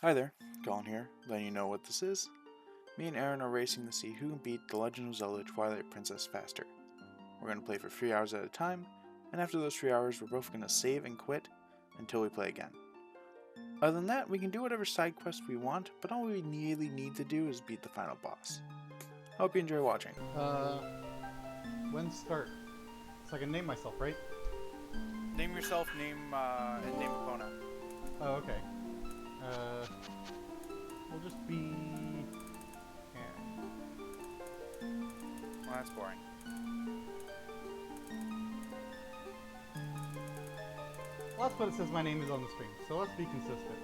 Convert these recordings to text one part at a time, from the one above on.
Hi there, Colin here, letting you know what this is. Me and Aaron are racing to see who can beat The Legend of Zelda Twilight Princess faster. We're going to play for 3 hours at a time, and after those 3 hours, we're both going to save and quit until we play again. Other than that, we can do whatever side quest we want, but all we really need to do is beat the final boss. Hope you enjoy watching. When start? So I can name myself, right? Name yourself, and name Epona. Oh, okay. We'll just be... Aaron. Well, that's boring. Well, that's what it says my name is on the screen, so let's be consistent.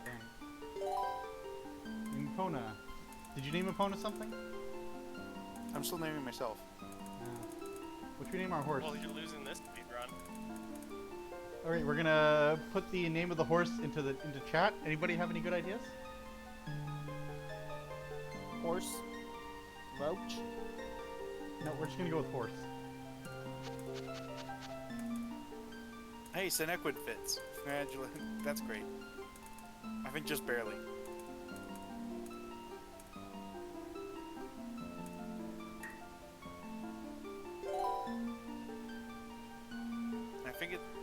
Aaron. Epona. Did you name Epona something? I'm still naming myself. What should we name our horse? Well, you're losing this speed run. Alright, we're gonna put the name of the horse into chat. Anybody have any good ideas? Horse. Roach. No, we're just gonna go with horse. Hey, Senequid fits. Congratulations. That's great. I think just barely.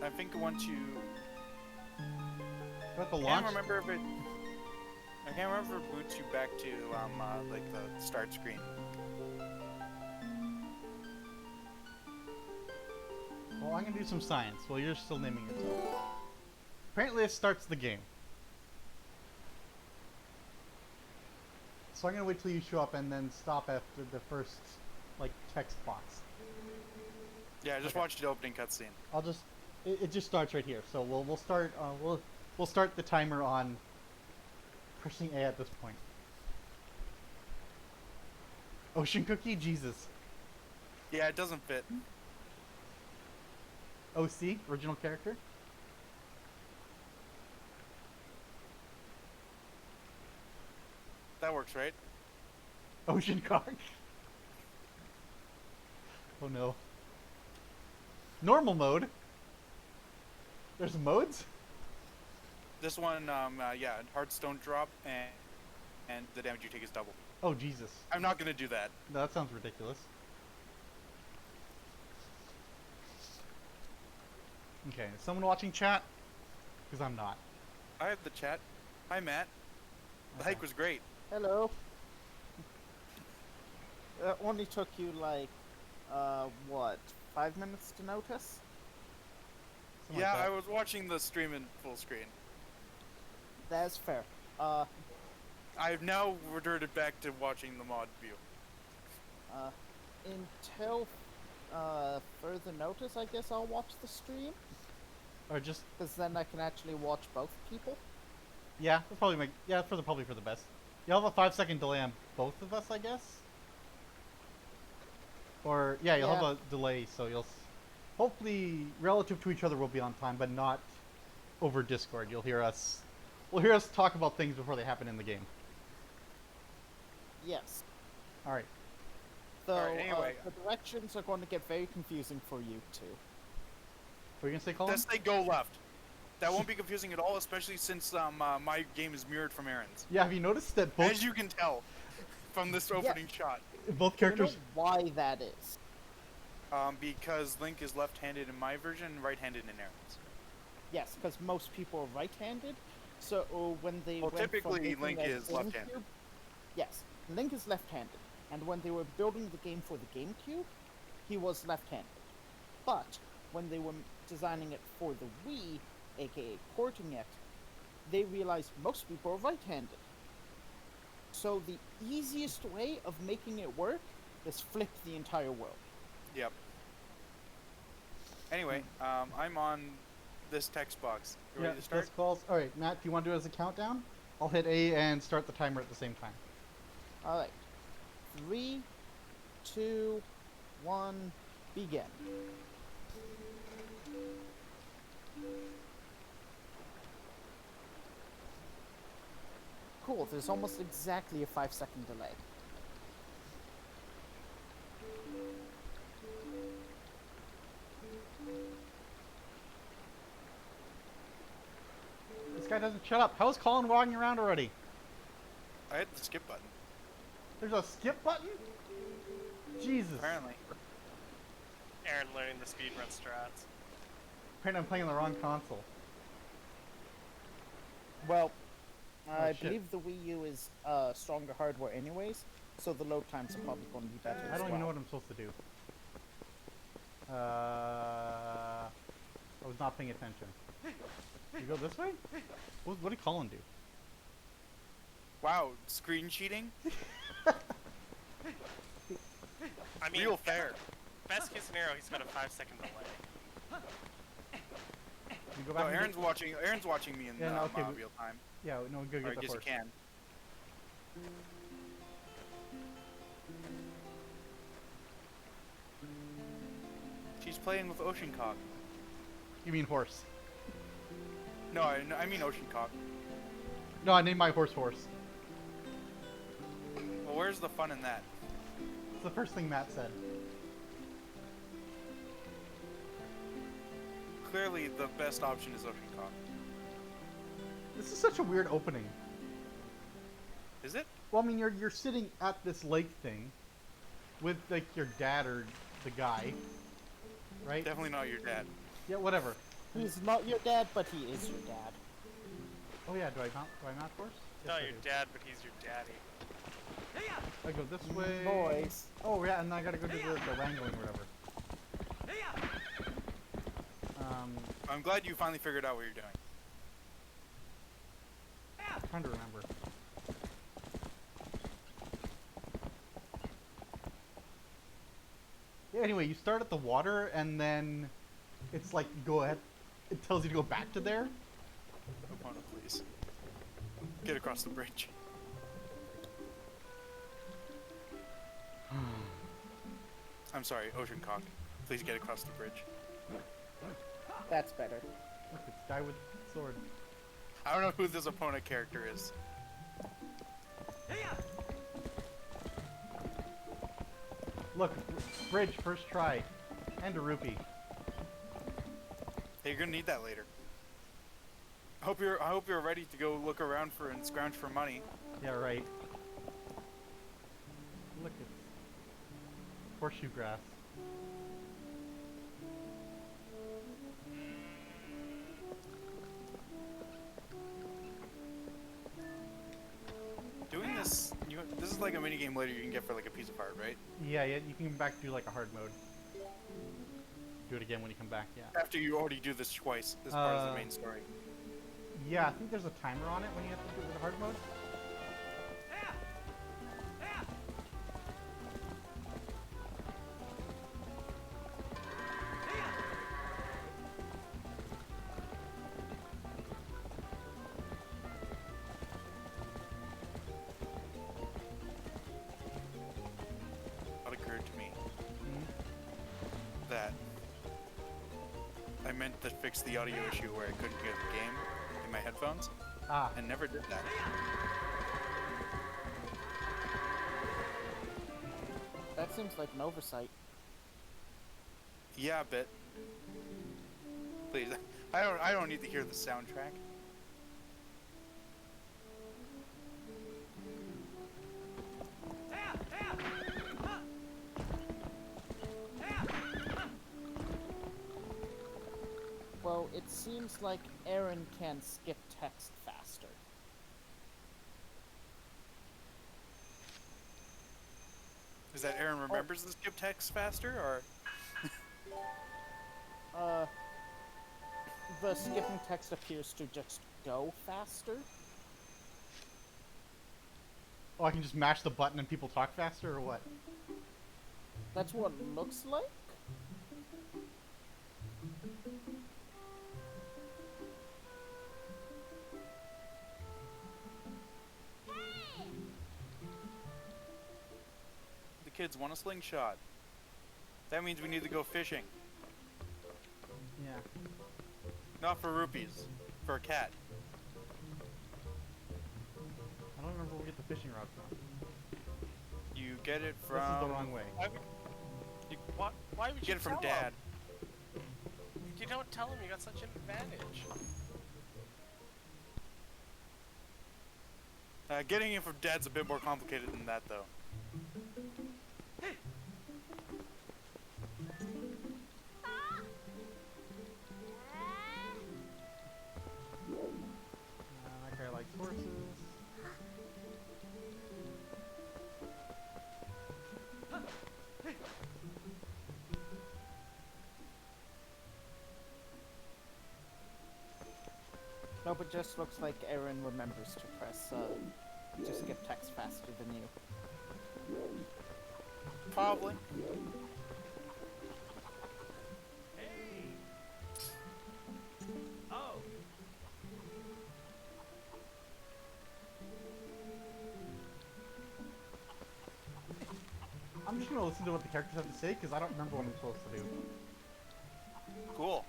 I think once you... Got the I launch? can't remember if it boots you back to, like the start screen. Well, I'm gonna do some science while you're still naming yourself. Apparently it starts the game. So I'm gonna wait till you show up and then stop after the first, like, text box. Yeah, just Okay. watch the opening cutscene. I'll just... It just starts right here, so we'll start, we'll start the timer on pressing A at this point. Ocean Cookie? Jesus. Yeah, it doesn't fit. OC? Original character? That works, right? Ocean Cock? Oh no. Normal mode? There's modes? This one, yeah, Hearthstone drop, and the damage you take is double. Oh Jesus. I'm not gonna do that. No, that sounds ridiculous. Okay, is someone watching chat? Because I'm not. I have the chat. Hi, Matt. The Okay. hike was great. Hello. It only took you like, what, 5 minutes to notice? Something Yeah, like that. I was watching the stream in full screen. That's fair. I've now reverted back to watching the mod view. Until, further notice, I guess I'll watch the stream. Or just... Because then I can actually watch both people. Yeah, that's probably make... Yeah, probably for the best. You'll have a 5-second delay on both of us, I guess? Or, yeah, you'll have Yeah. a delay, so you'll... Hopefully, relative to each other, we'll be on time, but not over Discord. You'll hear us... We'll hear us talk about things before they happen in the game. Yes. Alright. Though, Alright, anyway. the directions are going to get very confusing for you two. What are you gonna say, Colin? Let's say go left. That won't be confusing at all, especially since my game is mirrored from Aaron's. Yeah, have you noticed that both... As you can tell from this opening shot. Both I don't characters... know why that is. Because Link is left-handed in my version and right-handed in Aaron's. Yes, because most people are right-handed. So when they Well, went from typically making Link a is left-handed. GameCube- Yes, Link is left-handed, and when they were building the game for the GameCube, he was left-handed. But when they were designing it for the Wii, aka porting it, they realized most people are right-handed. So the easiest way of making it work is flip the entire world. Yep. Anyway, I'm on this text box. You Yeah, ready to start? test calls. Alright, Matt, do you want to do it as a countdown? I'll hit A and start the timer at the same time. Alright. 3, 2, 1, begin. Cool, there's almost exactly a 5-second delay. This guy doesn't shut up. How is Colin walking around already? I hit the skip button. There's a skip button? Jesus. Apparently. Aaron learning the speedrun strats. Apparently I'm playing on the wrong console. Well, I shit. believe the Wii U is stronger hardware anyways, so the load times are probably going to be better. I don't even know what I'm supposed to do. I was not paying attention. You go this way? What did Colin do? Wow, screen cheating? I mean, Real fair. best case scenario, he's got a 5-second delay. You go No, back and Aaron's get- watching me in Yeah, no, okay, but- real time. Yeah, no, go Or I get the guess horse. you can. She's playing with Ocean Cock. You mean horse? No, I mean Ocean Cock. No, I named my horse Horse. Well, where's the fun in that? It's the first thing Matt said. Clearly, the best option is Ocean Cock. This is such a weird opening. Is it? Well, I mean, you're sitting at this lake thing with like your dad or the guy, right? Definitely not your dad. Yeah, whatever. He's not your dad, but he is your dad. Oh yeah, do I mount horse? Yes, Not I your do. dad, but he's your daddy. I go this way. Boys. Oh yeah, and I gotta go do the wrangling or whatever. I'm glad you finally figured out what you're doing. I'm trying to remember. Yeah, anyway, you start at the water and then it's like you go ahead. It tells you to go back to there. Opponent, please. Get across the bridge. I'm sorry, Ocean Cock. Please get across the bridge. That's better. Look, it's guy with sword. I don't know who this opponent character is. Look, bridge, first try. And a rupee. Hey, you're gonna need that later. I hope you're ready to go look around for and scrounge for money. Yeah, right. Look, it's horseshoe grass. Doing this, this is like a mini game later you can get for like a piece of art, right? Yeah, you can come back to do like a hard mode. Do it again when you come back, yeah. After you already do this twice, this part is the Uh, main story. Yeah, I think there's a timer on it when you have to do it with hard mode. What occurred to me Mhm. that I meant to fix the audio issue where I couldn't hear the game in my headphones, Ah, and never did that. That seems like an oversight. Yeah, a bit. Please, I don't need to hear the soundtrack. Well, it seems like Aaron can skip text faster. Is that Aaron remembers the skip text faster, or The skipping text appears to just go faster. oh, I can just mash the button and people talk faster, or what? That's what it looks like. the kids want a slingshot? That means we need to go fishing. Yeah. Not for rupees, for a cat. I don't remember where we get the fishing rod from. You get it This from. is the wrong way. Why would You you get it from tell Dad. him? You don't tell him you got such an advantage. Getting it from Dad's a bit more complicated than that, though. That guy likes horses. Nope, it just looks like Aaron remembers to press, to skip text faster than you. Probably. I'm just gonna listen to what the characters have to say because I don't remember what I'm supposed to do. Cool.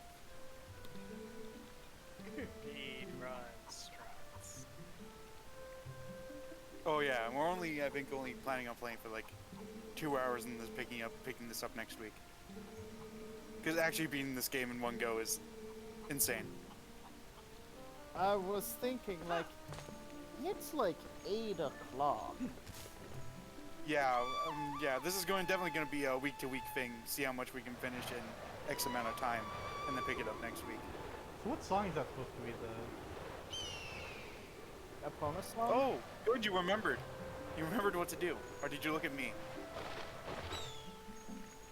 Speed run struts. Oh yeah, and we're only, I think, only planning on playing for like 2 hours and then picking this up next week. Because actually beating this game in one go is insane. I was thinking, like, it's like 8 o'clock. Yeah, this is definitely going to be a week-to-week thing. See how much we can finish in X amount of time, and then pick it up next week. So what song is that supposed to be? A bonus song? Oh, good, you remembered. You remembered what to do. Or did you look at me?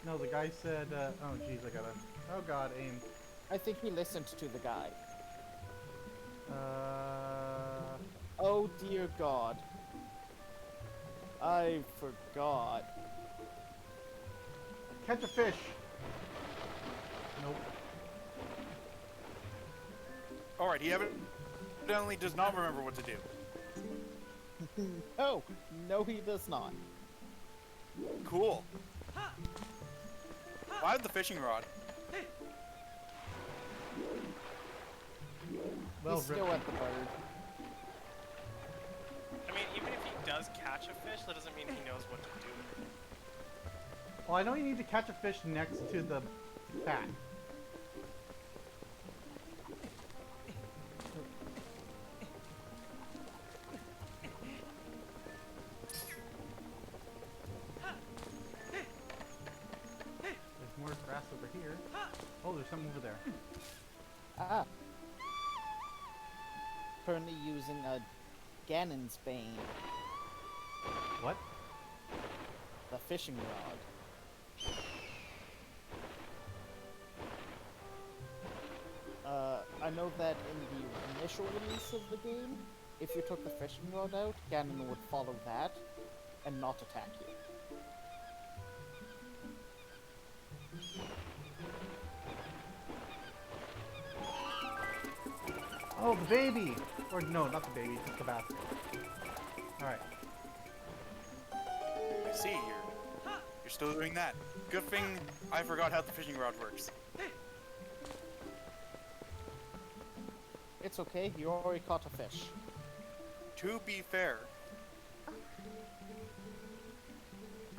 No, the guy said, oh jeez, I gotta... Oh god, aim. I think he listened to the guy. Oh dear god. I forgot. Catch a fish! Nope. Alright, he evidently does not remember what to do. Oh, no he does not. Cool. I have the fishing rod. Well, He's still at the bird. I mean, even if he does catch a fish, that doesn't mean he knows what to do. well, I know you need to catch a fish next to the bat. There's more grass over here. Oh, there's something over there. Ah. Currently using a Ganon's Bane, What? the fishing rod. I know that in the initial release of the game, if you took the fishing rod out, Ganon would follow that and not attack you. Oh, the baby! Or no, not the baby, just the basket. Alright. I see, you're still doing that. Good thing I forgot how the fishing rod works. It's okay, you already caught a fish. To be fair,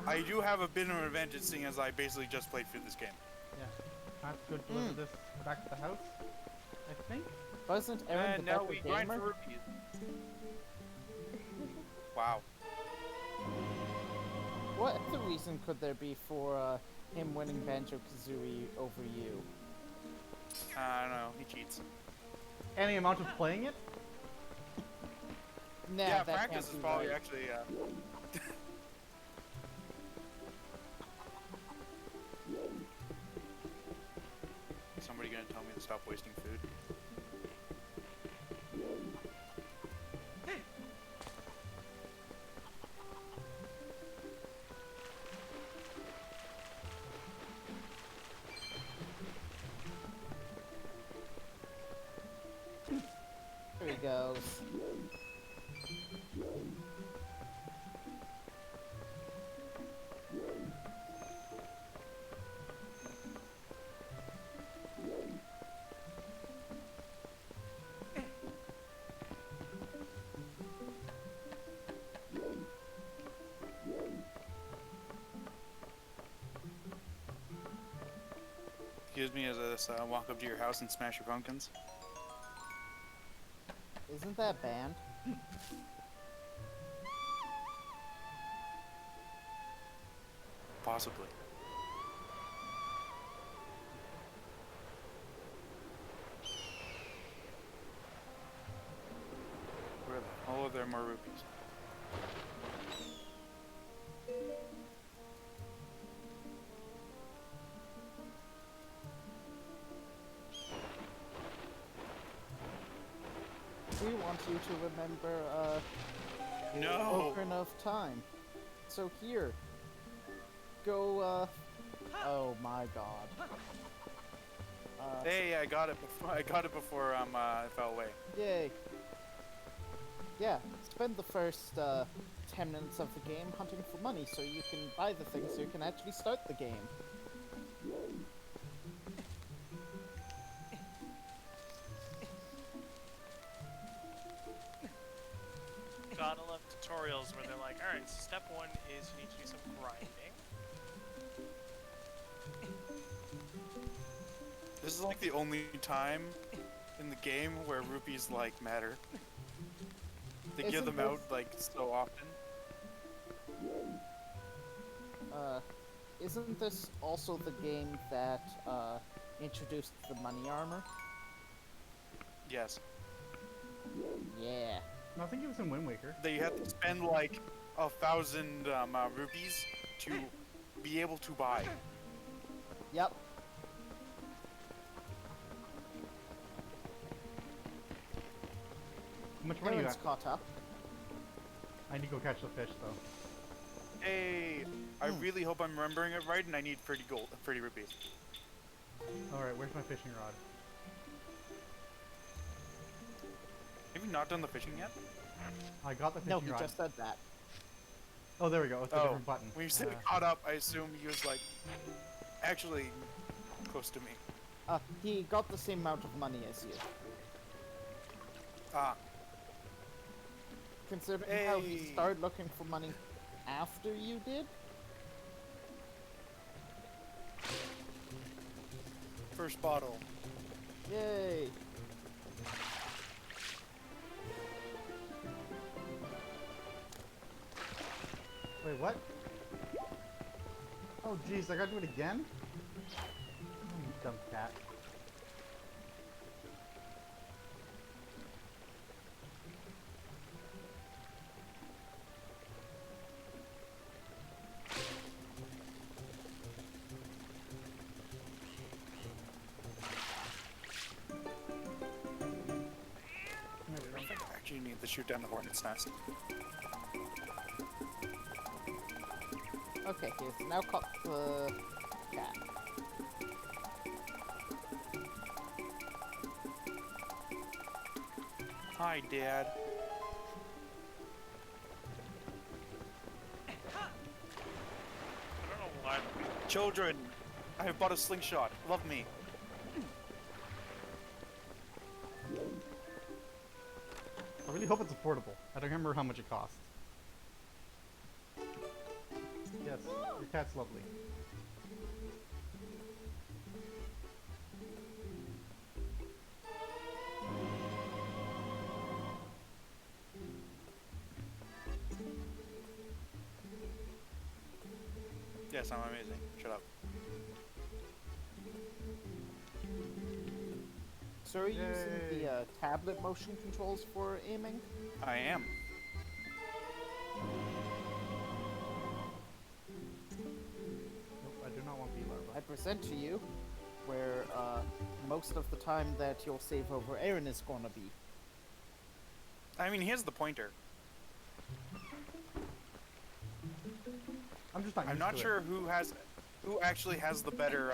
I do have a bit of an advantage seeing as I basically just played through this game. Yeah. I have to go deliver this back to the house, I think. Wasn't Aaron And the now better we grind gamer? for rupees. Wow. What other reason could there be for him winning Banjo-Kazooie over you? I don't know, he cheats. Any amount of playing it? Nah, Yeah, that practice can't is be probably right. actually, Somebody gonna tell me to stop wasting food? There he goes. Excuse me as I walk up to your house and smash your pumpkins. Isn't that banned? possibly. Where the hell are there more rupees? We want you to remember No! Ocarina of Time. So here, go. Oh my God. Hey, I got it before it fell away. Yay. Yeah, spend the first 10 minutes of the game hunting for money so you can buy the things so you can actually start the game. Gotta love tutorials where they're like, alright, so step 1 is you need to do some grinding. This is like the only time in the game where rupees like matter. They give them out like so often. Isn't this also the game that introduced the money armor? Yes. Yeah. No, I think it was in Wind Waker. That you have to spend like 1,000 rupees to be able to buy. Yep. How much money you Aaron's got? caught up. I need to go catch the fish though. Hey, I really hope I'm remembering it right, and I need 30 rupees. Alright, where's my fishing rod? Have you not done the fishing yet? I got the fishing No, he rod. just said that. Oh, there we go. It's a different button. When you said caught up, I assume he was like actually close to me. He got the same amount of money as you. Ah, Considering how he Hey. started looking for money after you did. first bottle. Yay! Wait, what? Oh, jeez, I gotta do it again? Oh, you dumb cat. I think I actually need to shoot down the hornet's nest. Okay, he's now caught the cat. Hi, Dad. I don't know why. Children, I have bought a slingshot. Love me. I really hope it's affordable. I don't remember how much it costs. Yes, your cat's lovely. Yes, I'm amazing. Shut up. So are you using Yay. the tablet motion controls for aiming? I am. Nope, I do not want bee larva. I present to you where most of the time that you'll save over Aaron is gonna be. I mean, here's the pointer. I'm just not I'm used not to it. sure who actually has the better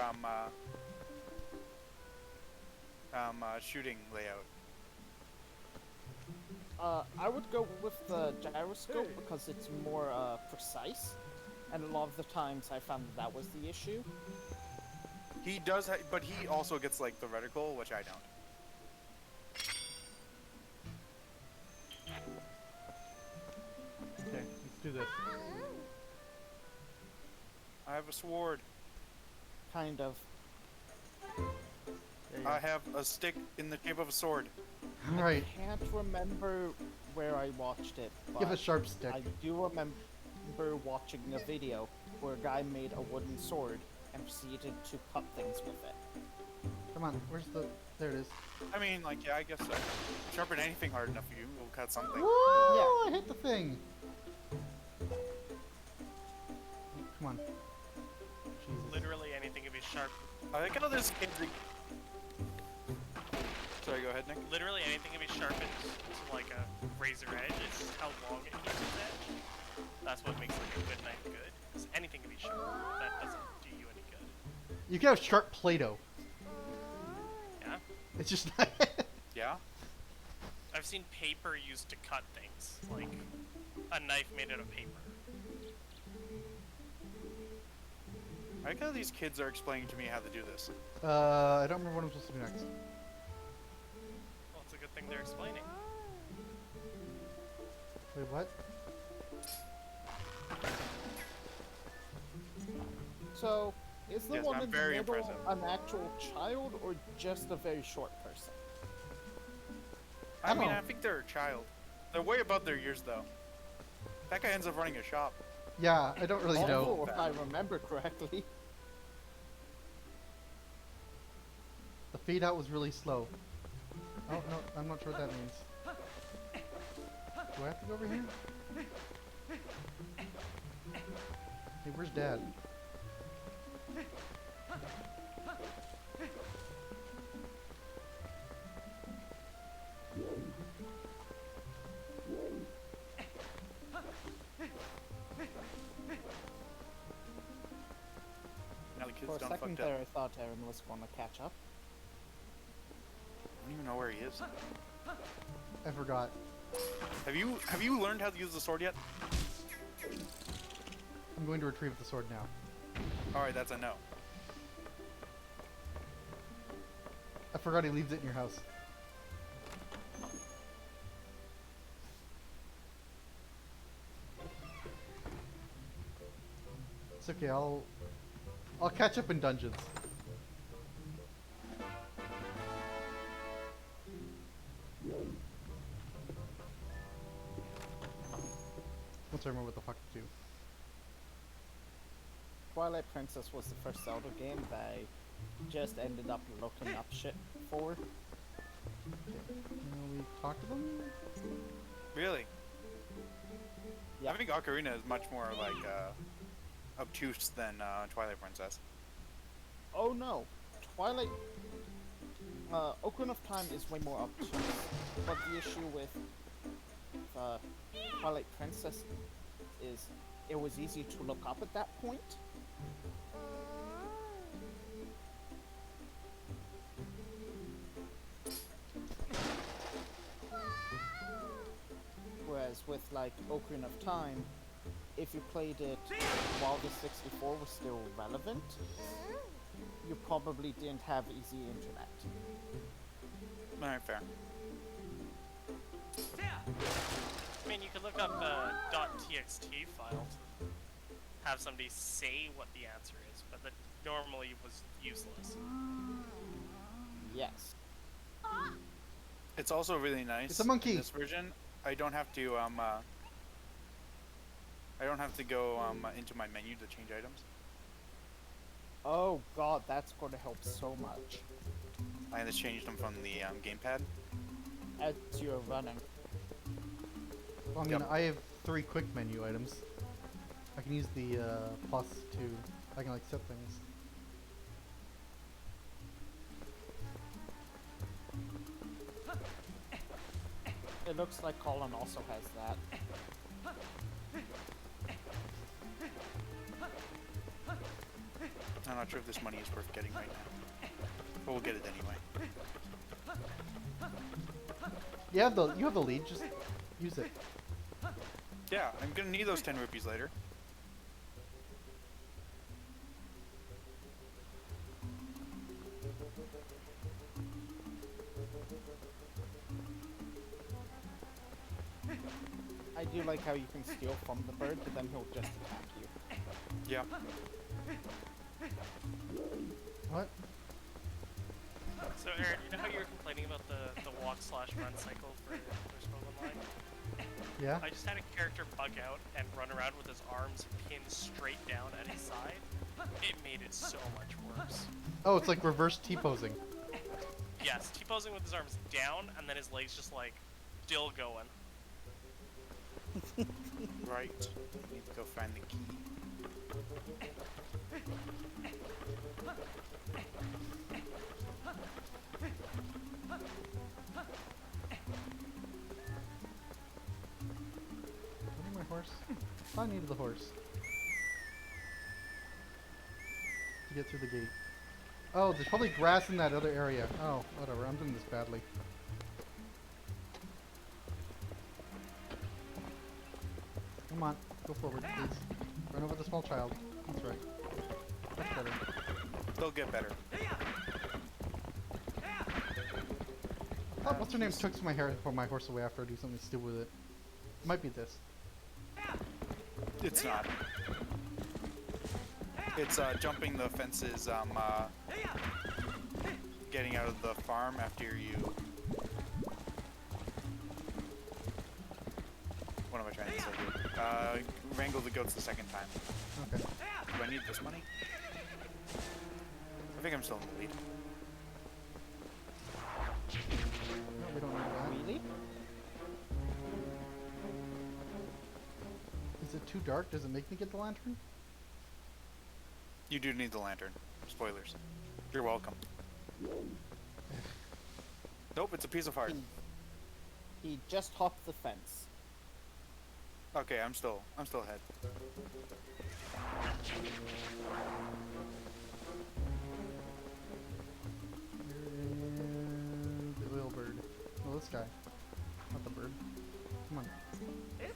shooting layout. I would go with the gyroscope because it's more precise, and a lot of the times I found that was the issue. He does, but he also gets like the reticle, which I don't. Okay, let's do this. I have a sword. Kind of. There you I go. have a stick in the shape of a sword. Alright, Can't remember where I watched it, give a but sharp stick. I do remember watching a video where a guy made a wooden sword and proceeded to cut things with it. Come on, where's the... There it is. I mean, like, yeah, I guess so. Sharpen anything hard enough, you will cut something. Woo! I hit the thing! Come on. Jesus. Literally anything can be sharp. I like how this kid's... Sorry, go ahead, Nick. Literally anything can be sharpened to like a razor edge. It's just how long it keeps its edge. That's what makes like a good knife good. 'Cause anything can be sharp. That doesn't do you any good. You can have sharp Play-Doh. Yeah. It's just... Yeah? I've seen paper used to cut things, like a knife made out of paper. I like how these kids are explaining to me how to do this. I don't remember what I'm supposed to do next. Well, it's a good thing they're explaining. Wait, what? So, is the Yes, one I'm in the very middle impressive. an actual child or just a very short person? I mean, Oh. I think they're a child. They're way above their years, though. That guy ends up running a shop. Yeah, I don't really know. Also, if I remember correctly. The fade out was really slow. Oh, no, I'm not sure what that means. Do I have to go over here? Hey, where's Dad? Now the kids For a done second fucked up. there, I thought Aaron was going to catch up. I don't even know where he is. I forgot. Have you learned how to use the sword yet? I'm going to retrieve the sword now. Alright, that's a no. I forgot he leaves it in your house. It's okay, I'll catch up in dungeons. Once I remember what the fuck to do. Twilight Princess was the first Zelda game that I just ended up looking up shit for. We talked to them? Really? Yeah. I think Ocarina is much more like obtuse than Twilight Princess. Oh no, Twilight. Ocarina of Time is way more obtuse, but the issue with Twilight Princess is it was easy to look up at that point. Whereas with like Ocarina of Time, if you played it while the 64 was still relevant, you probably didn't have easy internet. Alright, fair. I mean, you could look up a .txt file to have somebody say what the answer is, but that normally was useless. Yes. It's also really nice. It's a monkey. In this version, I don't have to go into my menu to change items. Oh god, that's going to help so much I just changed them from the gamepad. as you're running. Well, I mean, Yep. I have 3 quick menu items. I can use the plus to... I can like set things. It looks like Colin also has that. I'm not sure if this money is worth getting right now, but we'll get it anyway. You have the lead, just use it. Yeah, I'm gonna need those 10 rupees later. I do like how you can steal from the bird, but then he'll just attack you. Yeah. What? So, Aaron, you know how you were complaining about the walk/run cycle for There's Online? Yeah? I just had a character bug out and run around with his arms pinned straight down at his side. It made it so much worse. Oh, it's like reverse T-posing. Yes, T-posing with his arms down and then his legs just like still going. Right. Need to go find the key. I need my horse. I needed the horse. To get through the gate. Oh, there's probably grass in that other area. Oh, whatever. I'm doing this badly. Come on. Go forward, please. Run over the small child. That's right. That's better. They'll get better. Oh, what's her name? Took my hair for my horse away after I do something stupid with it. Might be this. It's not. It's jumping the fences, getting out of the farm after you... What am I trying to say here? Wrangle the goats the second time. Okay. Do I need this money? I think I'm still in the lead. No, we don't need that. Really? Is it too dark? Does it make me get the lantern? You do need the lantern. Spoilers. You're welcome. Nope, it's a piece of heart. He just hopped the fence. Okay, I'm still ahead. And the oil bird. Oh, this guy. Not the bird. Come on. Okay.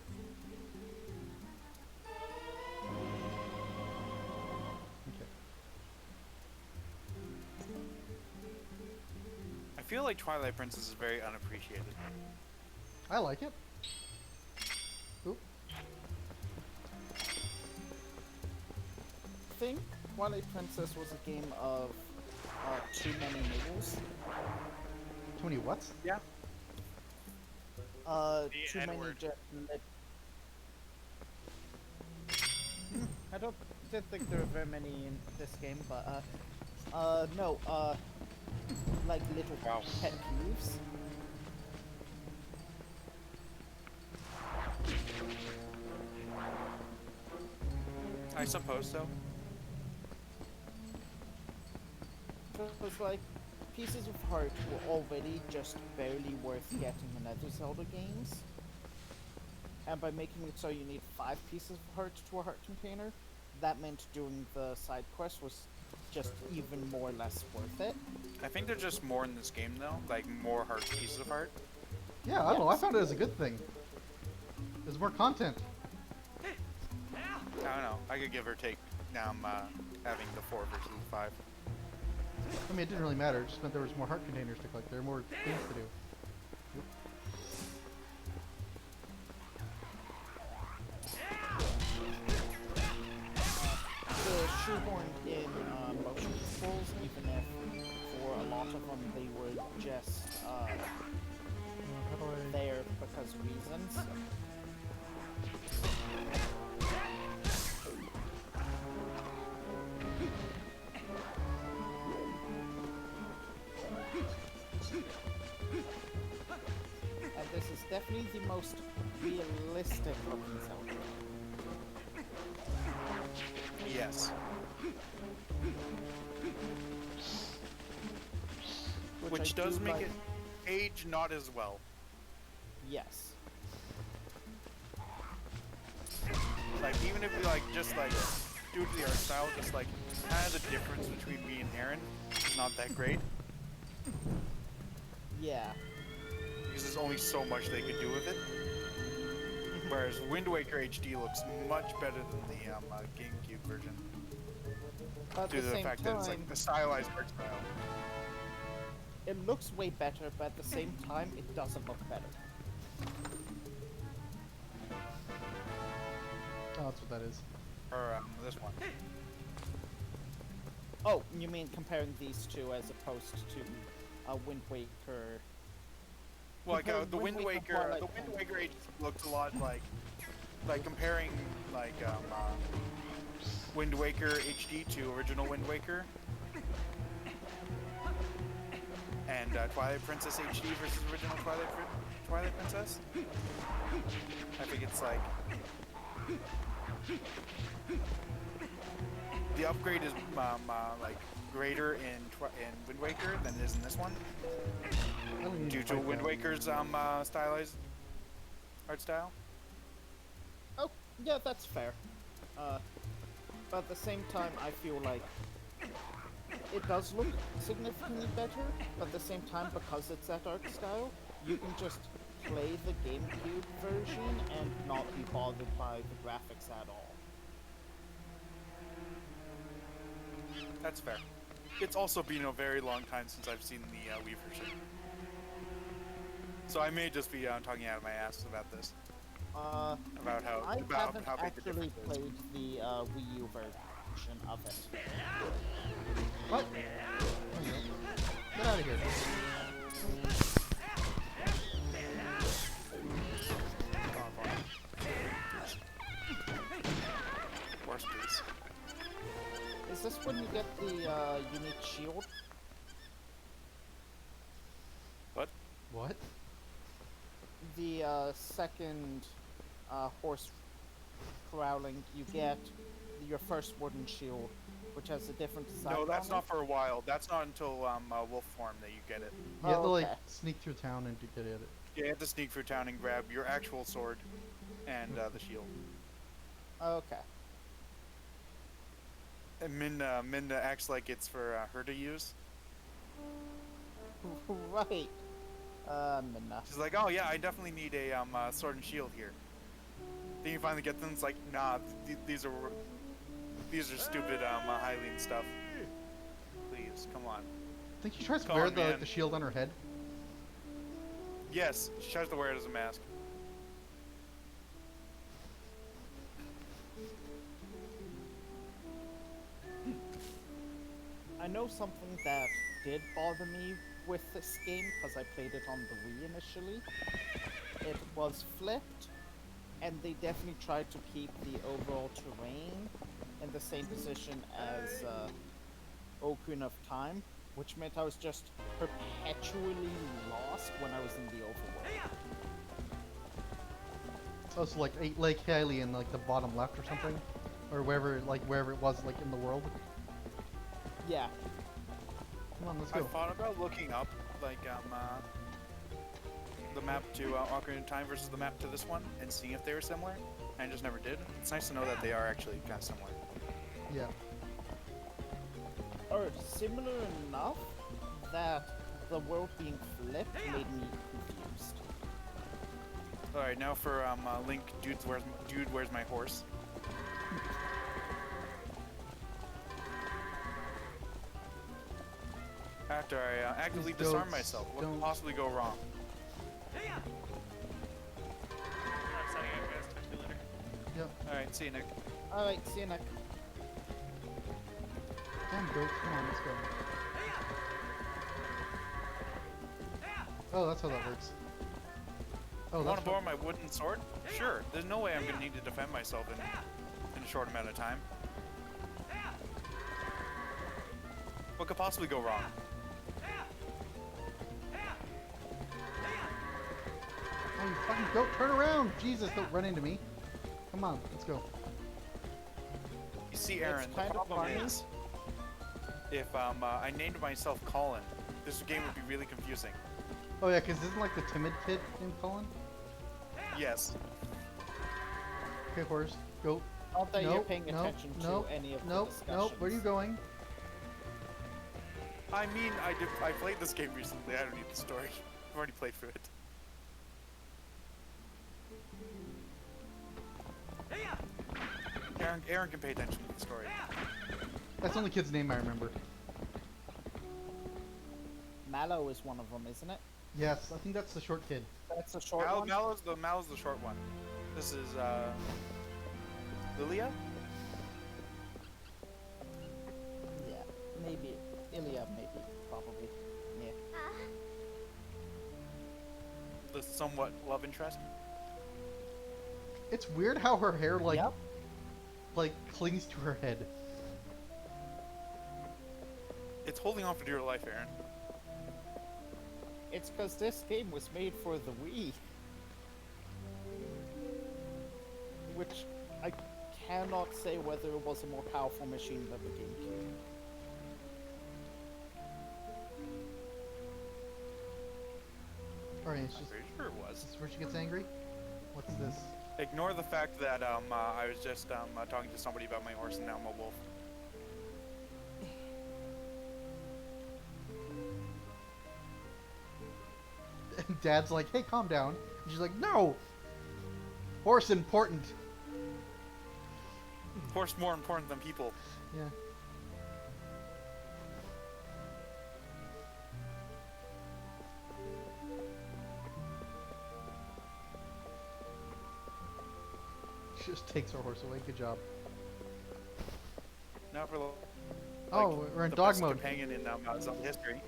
I feel like Twilight Princess is very unappreciated. I like it. Oop. I think Twilight Princess was a game of too many niggles. Too many whats? Yeah. Too many N-word. I didn't think there were very many in this game, but no, like little Wow. pet peeves. I suppose so. Because like pieces of heart were already just barely worth getting in other Zelda games, and by making it so you need 5 pieces of heart to a heart container, that meant doing the side quest was just even more or less worth it. I think there's just more in this game though, like more heart pieces of heart. Yeah, I don't know. I found it as a good thing. There's more content. I don't know. I could give or take having the 4 versus the 5. I mean, it didn't really matter. It just meant there was more heart containers to collect. There were more things to do. The shoehorned in motion controls, even if for a lot of them they were just How do I... there because reasons. And this is definitely the most realistic looking Zelda. Yes. Which I does do make like. it age not as well. Yes. Like even if we like just like due to the art style, just like kind of the difference between me and Aaron is not that great. Yeah. Because there's only so much they could do with it. Whereas Wind Waker HD looks much better than the GameCube version. But at Due to the the same fact that it's time, like a stylized art style. it looks way better, but at the same time, it doesn't look better. Oh, that's what that is. Or this one. Oh, you mean comparing these two as opposed to Wind Waker Like Compare the Wind Waker, Twilight the Wind Princess. Waker HD looks a lot like comparing like Wind Waker HD to original Wind Waker, and Twilight Princess HD versus original Twilight Princess. I think it's like the upgrade is like greater in Wind Waker than it is in this one, I don't need due to fight Wind that. Waker's stylized art style. Oh, yeah, that's fair. But at the same time, I feel like it does look significantly better, but at the same time, because it's that art style, you can just play the GameCube version and not be bothered by the graphics at all. That's fair. It's also been a very long time since I've seen the Wii version, so I may just be talking out of my ass about this. About how I haven't how big the actually difference is. played the Wii U version of it. What? Get out of here. Worst piece. Is this when you get the unique shield? What? What? The second horse corralling, you get your first wooden shield, which has a different design. No, that's on not it. for a while. That's not until wolf form that you get it. You have to like okay. sneak through town and get it. Yeah, you have to sneak through town and grab your actual sword and the shield. Okay. And Minna acts like it's for her to use. Right. Minna. She's like, oh yeah, I definitely need a sword and shield here. Then you finally get them. It's like, nah, these are stupid Hylian stuff. Please, come on. I think she tries to Come wear on, the man. shield on her head. Yes, she tries to wear it as a mask. I know something that did bother me with this game, because I played it on the Wii initially. It was flipped, and they definitely tried to keep the overall terrain in the same position as Ocarina of Time, which meant I was just perpetually lost when I was in the overworld. Oh, so like Lake Haley in like the bottom left or something, or wherever it was like in the world. Yeah. Come on, let's I go. thought about looking up like the map to Ocarina of Time versus the map to this one and seeing if they were similar. I just never did. It's nice to know that they are actually kind of similar. Yeah. Or similar enough that the world being flipped made me confused. All right, now for Link, dude, where's my horse? After I actively These disarm goats myself, what don't- could possibly go wrong? I'm setting up guys. Talk to you later. Yep. All right, see you, Nick. Alright, see you next. Damn goats, come on, let's go. Oh, that's how that works. Oh, You want that's to borrow my wooden sword? Sure. There's no way I'm gonna need to defend myself in a short amount of time. What could possibly go wrong? Oh, you fucking goat, turn around! Jesus, don't run into me. Come on, let's go. You see, Aaron, the kind of problem funny. is, if I named myself Colin, this game would be really confusing. Oh yeah, because isn't like the timid kid named Colin? Yes. Okay, horse, goat. Not that you're Nope, paying nope, attention nope, to any of the Nope, discussions. nope, where are you going? I mean, I played this game recently. I don't need the story. I've already played through it. Aaron can pay attention to the story. That's the only kid's name I remember. Mallow is one of them, isn't it? Yes, I think that's the short kid. That's the short one? Mallow's the short one. This is Lilia? Yeah, maybe. Ilya, maybe. Probably. Yeah. the somewhat love interest. It's weird how her hair Yep. like clings to her head. It's holding on for dear life, Aaron. It's because this game was made for the Wii. Which I cannot say whether it was a more powerful machine than the GameCube. Alright, it's I'm just pretty sure it was. this is where she gets angry. What's this? Ignore the fact that I was just talking to somebody about my horse and now I'm a wolf. And Dad's like, hey, calm down. And she's like, no! Horse important. Horse more important than people. Yeah. She just takes her horse away. Good job. Now for Oh, we're in the dog best mode. companion in Zelda history.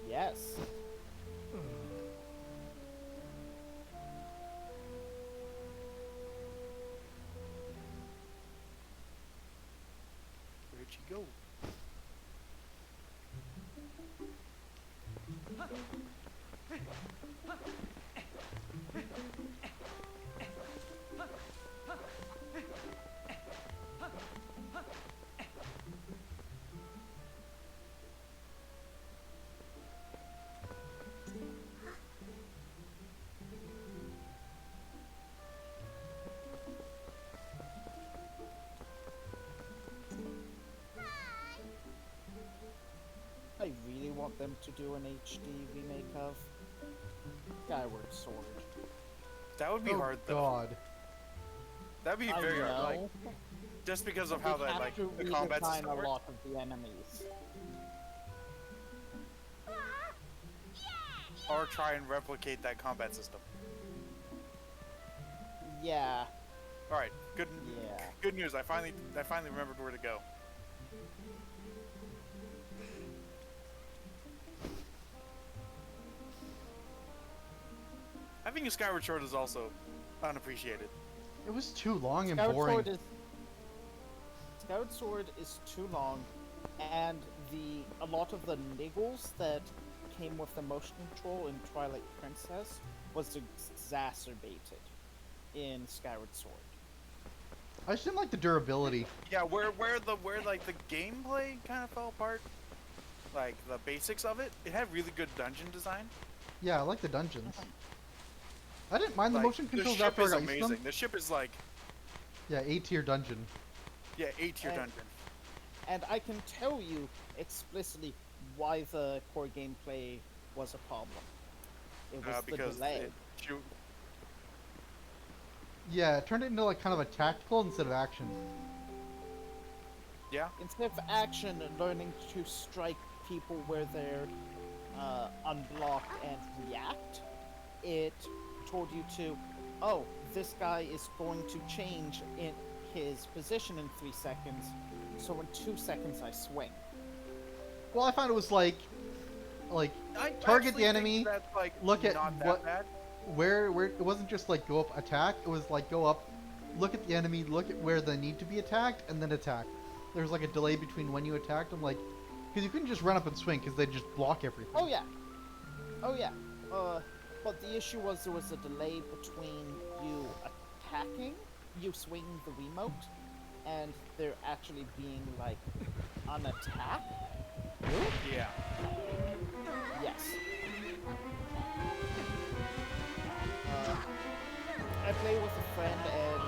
Yes. Where'd she go? I really want them to do an HD remake of Skyward Sword. That would be Oh, hard though. God. That'd be I very hard. know. Like just because of how They that have like to the combat redesign system a works. lot of the enemies. Or try and replicate that combat system. Yeah. All right, good. Yeah. Good news. I finally remembered where to go. Having a Skyward Sword is also unappreciated. It was too long and Skyward boring. Skyward Sword is too long, and a lot of the niggles that came with the motion control in Twilight Princess was exacerbated in Skyward Sword. I just didn't like the durability. Yeah, where like the gameplay kind of fell apart, like the basics of it. It had really good dungeon design. Yeah, I like the dungeons. I didn't mind the Like, motion controls the ship after I is got used to amazing. them. The ship is like, Yeah, A-tier dungeon. yeah, 8-tier And- dungeon. And I can tell you explicitly why the core gameplay was a problem. It was the Because delay. it shoot. Yeah, it turned it into like kind of a tactical instead of action. Yeah, Instead of action, learning to strike people where they're unblocked and react, it told you to, oh, this guy is going to change in his position in 3 seconds, so in 2 seconds I swing. Well, I found it was like I target actually the enemy, think that's, like, look at not that what- bad. where it wasn't just like go up attack. It was like go up, look at the enemy, look at where they need to be attacked, and then attack. There was like a delay between when you attacked them, like because you couldn't just run up and swing because they just block everything. Oh yeah. Oh yeah. But the issue was there was a delay between you attacking, you swinging the remote, and there actually being like an attack. Yeah. Yes. I played with a friend and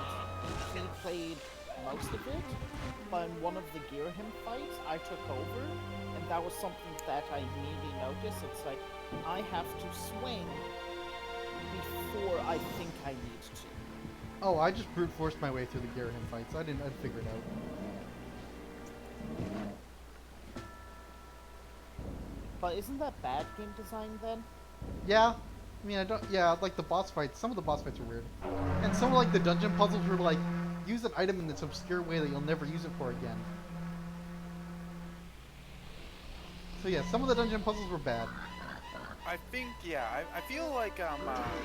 he played most of it, but in one of the Gear Him fights, I took over, and that was something that I immediately noticed. It's like, I have to swing before I think I need to. Oh, I just brute forced my way through the Garahim fights. I'd figure it out. But isn't that bad game design then? Yeah, I mean I don't. Yeah, like the boss fights. Some of the boss fights are weird, and some of like the dungeon puzzles were like use an item in this obscure way that you'll never use it for again. So yeah, some of the dungeon puzzles were bad. I think, yeah, I feel like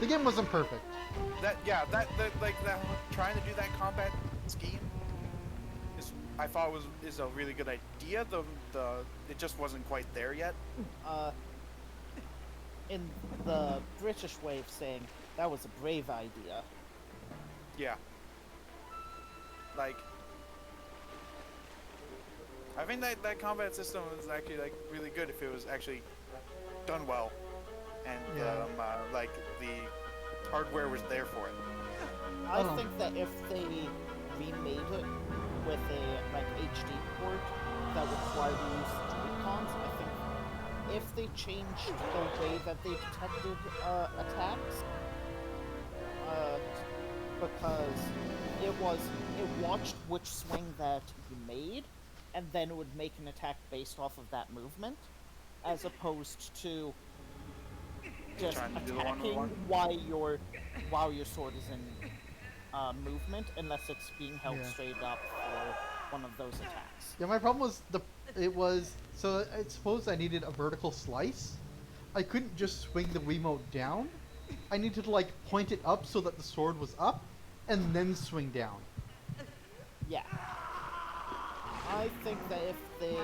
The game wasn't perfect. that trying to do that combat scheme I thought is a really good idea. It just wasn't quite there yet. In the British way of saying, that was a brave idea. Yeah. Like, I think that combat system was actually like really good if it was actually done well, and Yeah. like the hardware was there for it. I think that if they remade it with a like HD port that required the use of Joy-Cons, I think if they changed the way that they detected attacks, because it watched which swing that you made, and then it would make an attack based off of that movement, as opposed to just Trying to do the attacking one-on-one. while your sword is in movement, unless it's being held Yeah. straight up for one of those attacks. Yeah, my problem was so I suppose I needed a vertical slice. I couldn't just swing the Wiimote down. I needed to like point it up so that the sword was up, and then swing down. Yeah. I think that if they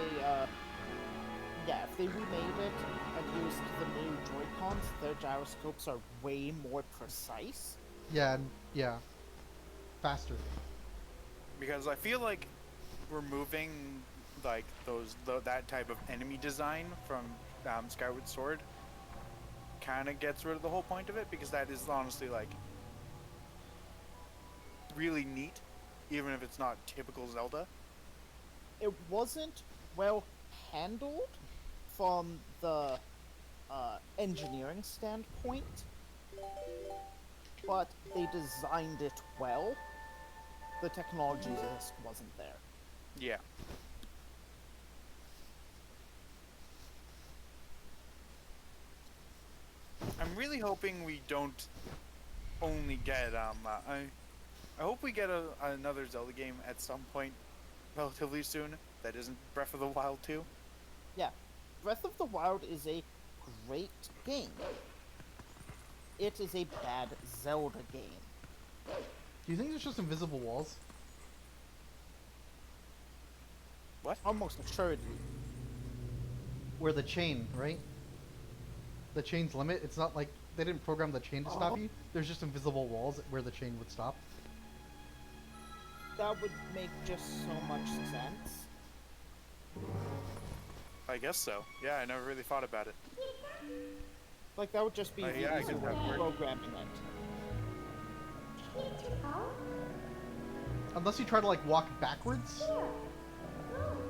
remade it and used the new Joy-Cons, their gyroscopes are way more precise. Yeah, yeah, faster. Because I feel like removing like that type of enemy design from Skyward Sword kind of gets rid of the whole point of it, because that is honestly like really neat, even if it's not typical Zelda. It wasn't well handled from the engineering standpoint, but they designed it well. The technology just wasn't there. Yeah. I'm really hoping we don't only get I hope we get another Zelda game at some point relatively soon that isn't Breath of the Wild 2. Yeah, Breath of the Wild is a great game. It is a bad Zelda game. Do you think there's just invisible walls? What? Almost assuredly. Where the chain, right? The chain's limit. It's not like they didn't program the chain to stop you. There's just invisible walls where the chain would stop. That would make just so much sense. I guess so. Yeah, I never really thought about it. Like, that would just be the Yeah, I easy guess way that of works. programming it. Unless you try to like walk backwards.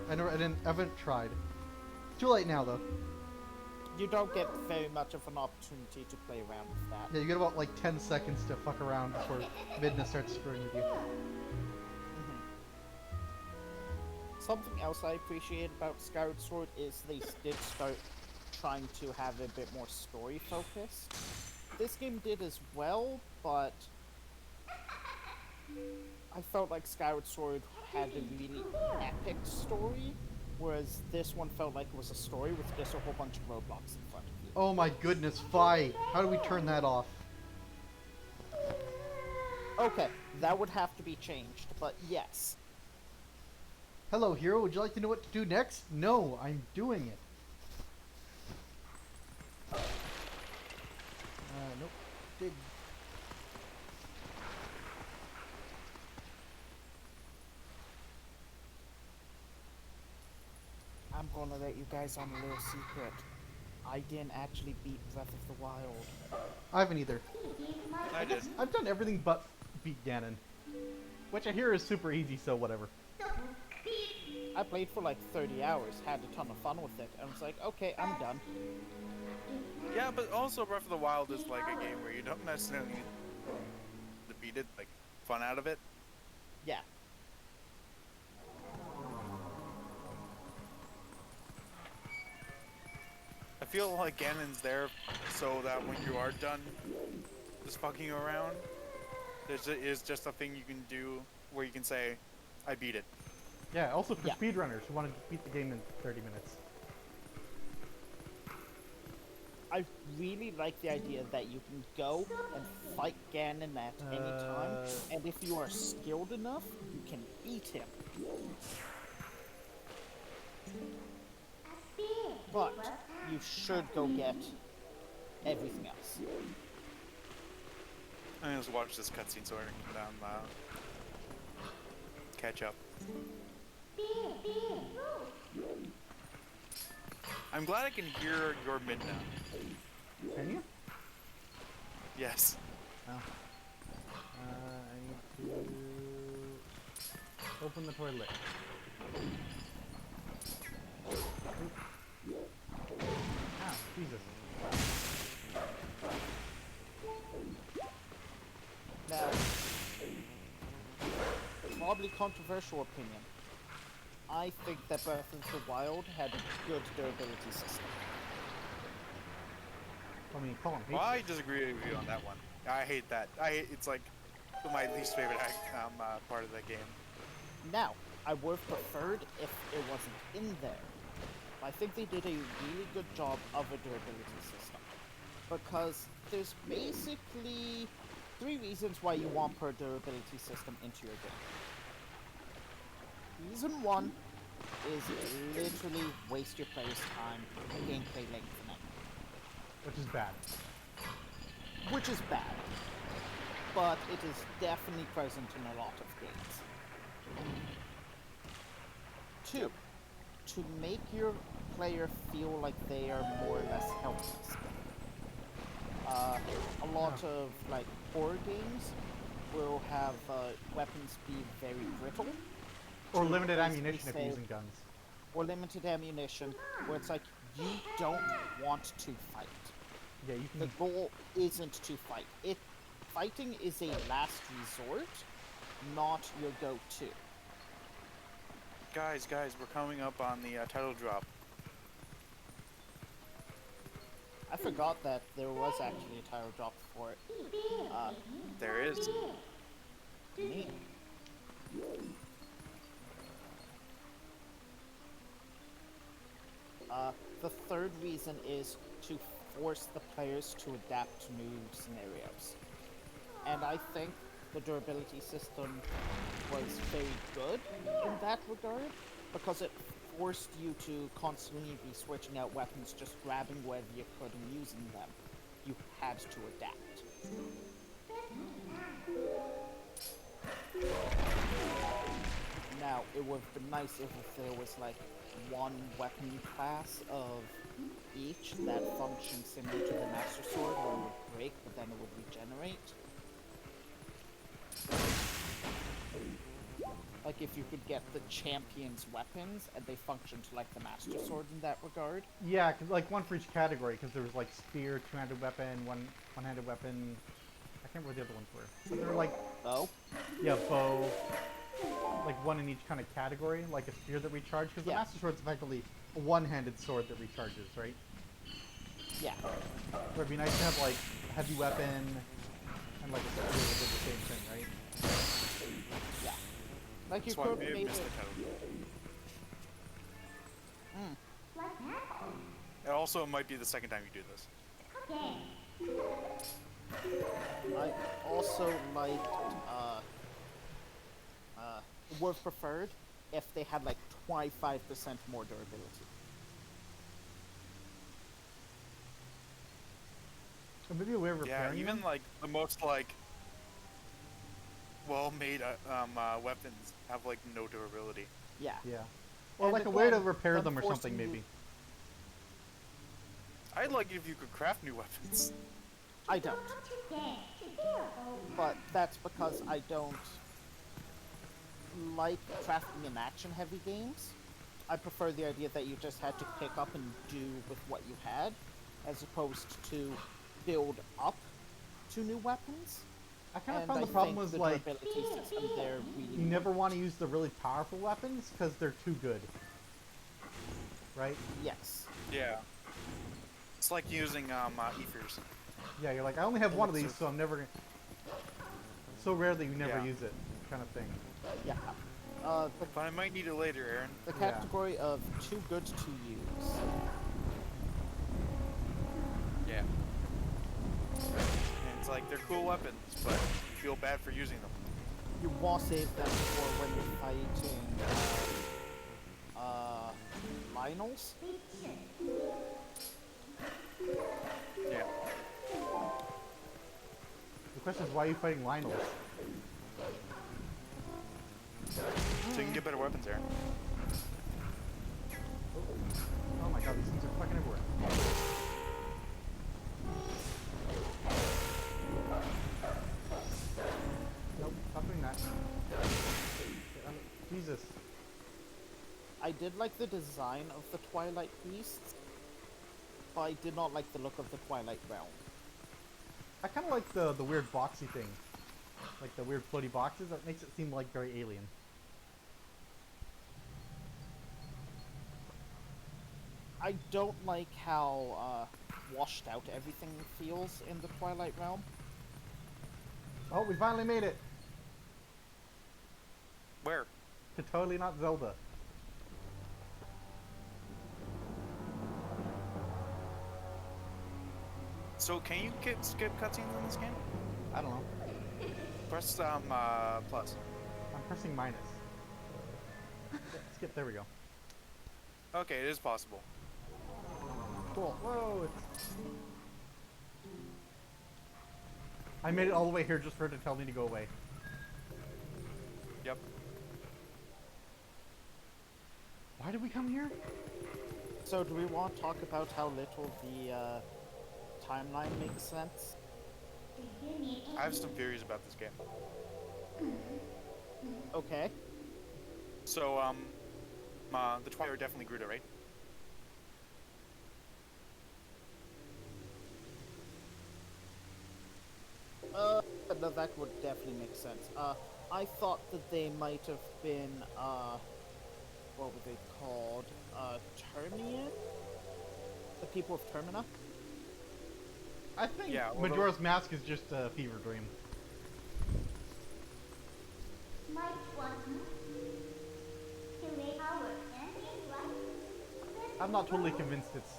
I haven't tried. Too late now though. You don't get very much of an opportunity to play around with that. Yeah, you get about like 10 seconds to fuck around before Midna starts screwing with you. Something else I appreciate about Skyward Sword is they did start trying to have a bit more story focus. This game did as well, but I felt like Skyward Sword had a really epic story, whereas this one felt like it was a story with just a whole bunch of roadblocks in front of you. Oh my goodness, Fi! How do we turn that off? Okay, that would have to be changed, but yes. Hello, hero. Would you like to know what to do next? No, I'm doing it. Nope. Dig. I'm gonna let you guys on a little secret. I didn't actually beat Breath of the Wild. I haven't either. I did. I've done everything but beat Ganon. Which I hear is super easy, so whatever. I played for like 30 hours, had a ton of fun with it, and was like, okay, I'm done. Yeah, but also Breath of the Wild is like a game where you don't necessarily need to beat it, like fun out of it. Yeah. I feel like Ganon's there so that when you are done just fucking around, is just a thing you can do where you can say, I beat it. Yeah, also for Yeah. speedrunners who want to beat the game in 30 minutes. I really like the idea that you can go and fight Ganon at any time, and if you are skilled enough, you can beat him. But you should go get everything else. I'm gonna just watch this cutscene so I can catch up. I'm glad I can hear your mid now. Can you? Yes. Oh. I need to open the toilet. Ah, Jesus. Now, probably controversial opinion. I think that Breath of the Wild had a good durability system. I mean, Colin, Well, I disagree with you on that one. I hate that. It's like my least favorite part of the game. Now, I would have preferred if it wasn't in there. I think they did a really good job of a durability system. Because there's basically 3 reasons why you want a durability system into your game. Reason 1 is literally waste your player's time, gameplay lengthening. which is bad. Which is bad. But it is definitely present in a lot of games. 2, to make your player feel like they are more or less helpless. A lot of like horror games will have weapons be very brittle. Or limited basically ammunition if say- you're using guns. Or limited ammunition, where it's like, you don't want to fight. Yeah, you The can. goal isn't to fight. Fighting is a last resort, not your go-to. Guys, we're coming up on the title drop. I forgot that there was actually a title drop for it. There is. Neat. The third reason is to force the players to adapt to new scenarios. And I think the durability system was very good in that regard, because it forced you to constantly be switching out weapons, just grabbing wherever you could and using them. You had to adapt. Now, it would have been nice if there was like one weapon class of each that functioned similar to the Master Sword, where it would break, but then it would regenerate. Like if you could get the champion's weapons and they functioned like the Master Sword in that regard. Yeah, like one for each category, because there was like spear, two-handed weapon, one-handed weapon. I can't remember what the other ones were. But they were like, Oh? yeah, bow. Like one in each kind of category, like a spear that recharges. Because Yeah. the Master Sword's effectively a one-handed sword that recharges, right? Yeah. So it'd be nice to have like a heavy weapon and like a spear that did the same thing, right? Yeah. Like you That's why could we have made missed it... the title drop. Mm. And also, it might be the second time you do this. I also liked, would have preferred if they had like 25% more durability. Or maybe a way of Yeah, repairing even them. like the most like well-made weapons have like no durability. Yeah. Yeah. Or And like a way to again, repair them or forcing something, you- maybe. I'd like it if you could craft new weapons. I don't. But that's because I don't like crafting in action-heavy games. I prefer the idea that you just had to pick up and do with what you had, as opposed to build up to new weapons. I kind of And found I the problem think was the like durability system there really you never want to use the really powerful weapons because they're too good, right? Yes. Yeah. It's like using ethers. Yeah, you're like, I only have one of these, so I'm never gonna... So rare that you never Yeah. use it, kind of thing. Yeah. But I might need it later, Aaron. The Yeah. category of too good to use. Like, they're cool weapons, but you feel bad for using them. You want to save them for when you're fighting Lionels. Yeah. The question is, why are you fighting Lionels? So you can get better weapons there. Oh my god, these things are fucking everywhere. Nope, stop doing that. Jesus. I did like the design of the Twilight Beasts, but I did not like the look of the Twilight Realm. I kind of like the weird boxy thing. Like the weird floaty boxes, that makes it seem like very alien. I don't like how washed out everything feels in the Twilight Realm. Oh, we finally made it! Where? To Totally Not Zelda. So can you skip cutscenes in this game? I don't know. Press plus. I'm pressing minus. Skip, there we go. Okay, it is possible. Cool. Whoa! I made it all the way here just for it to tell me to go away. Yep. Why did we come here? So do we want to talk about how little the timeline makes sense? I have some theories about this game. Okay. So, the Twilight are definitely Gruda, right? No, that would definitely make sense. I thought that they might have been, what were they called? Termian? The people of Termina? I think Yeah, although- Majora's Mask is just a fever dream. I'm not totally convinced it's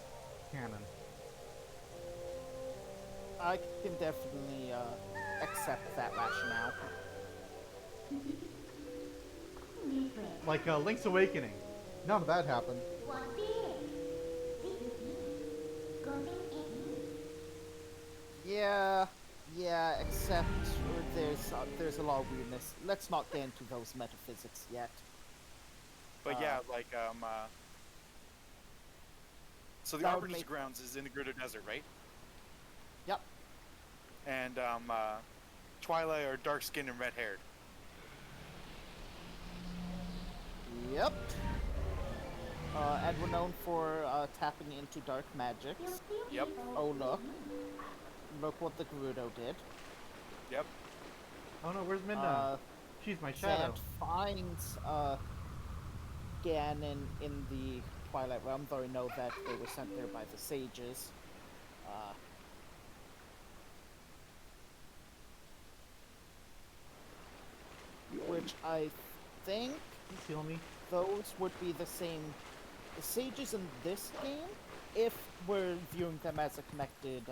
canon. I can definitely, accept that rationale. Like Link's Awakening. None of that happened. Yeah, except there's a lot of weirdness. Let's not get into those metaphysics yet. But yeah, like, so the that would Arbiter's make- grounds is in the Gruda Desert, right? Yep. And, Twilight are dark-skinned and red-haired. Yep. And we're known for tapping into dark magics. Yep. Oh look. Look what the Gerudo did. Yep. Oh no, where's Midna? Uh, She's my shadow. Zant finds Ganon in the Twilight Realm, though I know that they were sent there by the sages. Which I think Please heal me. those would be the same. The sages in this game, if we're viewing them as a connected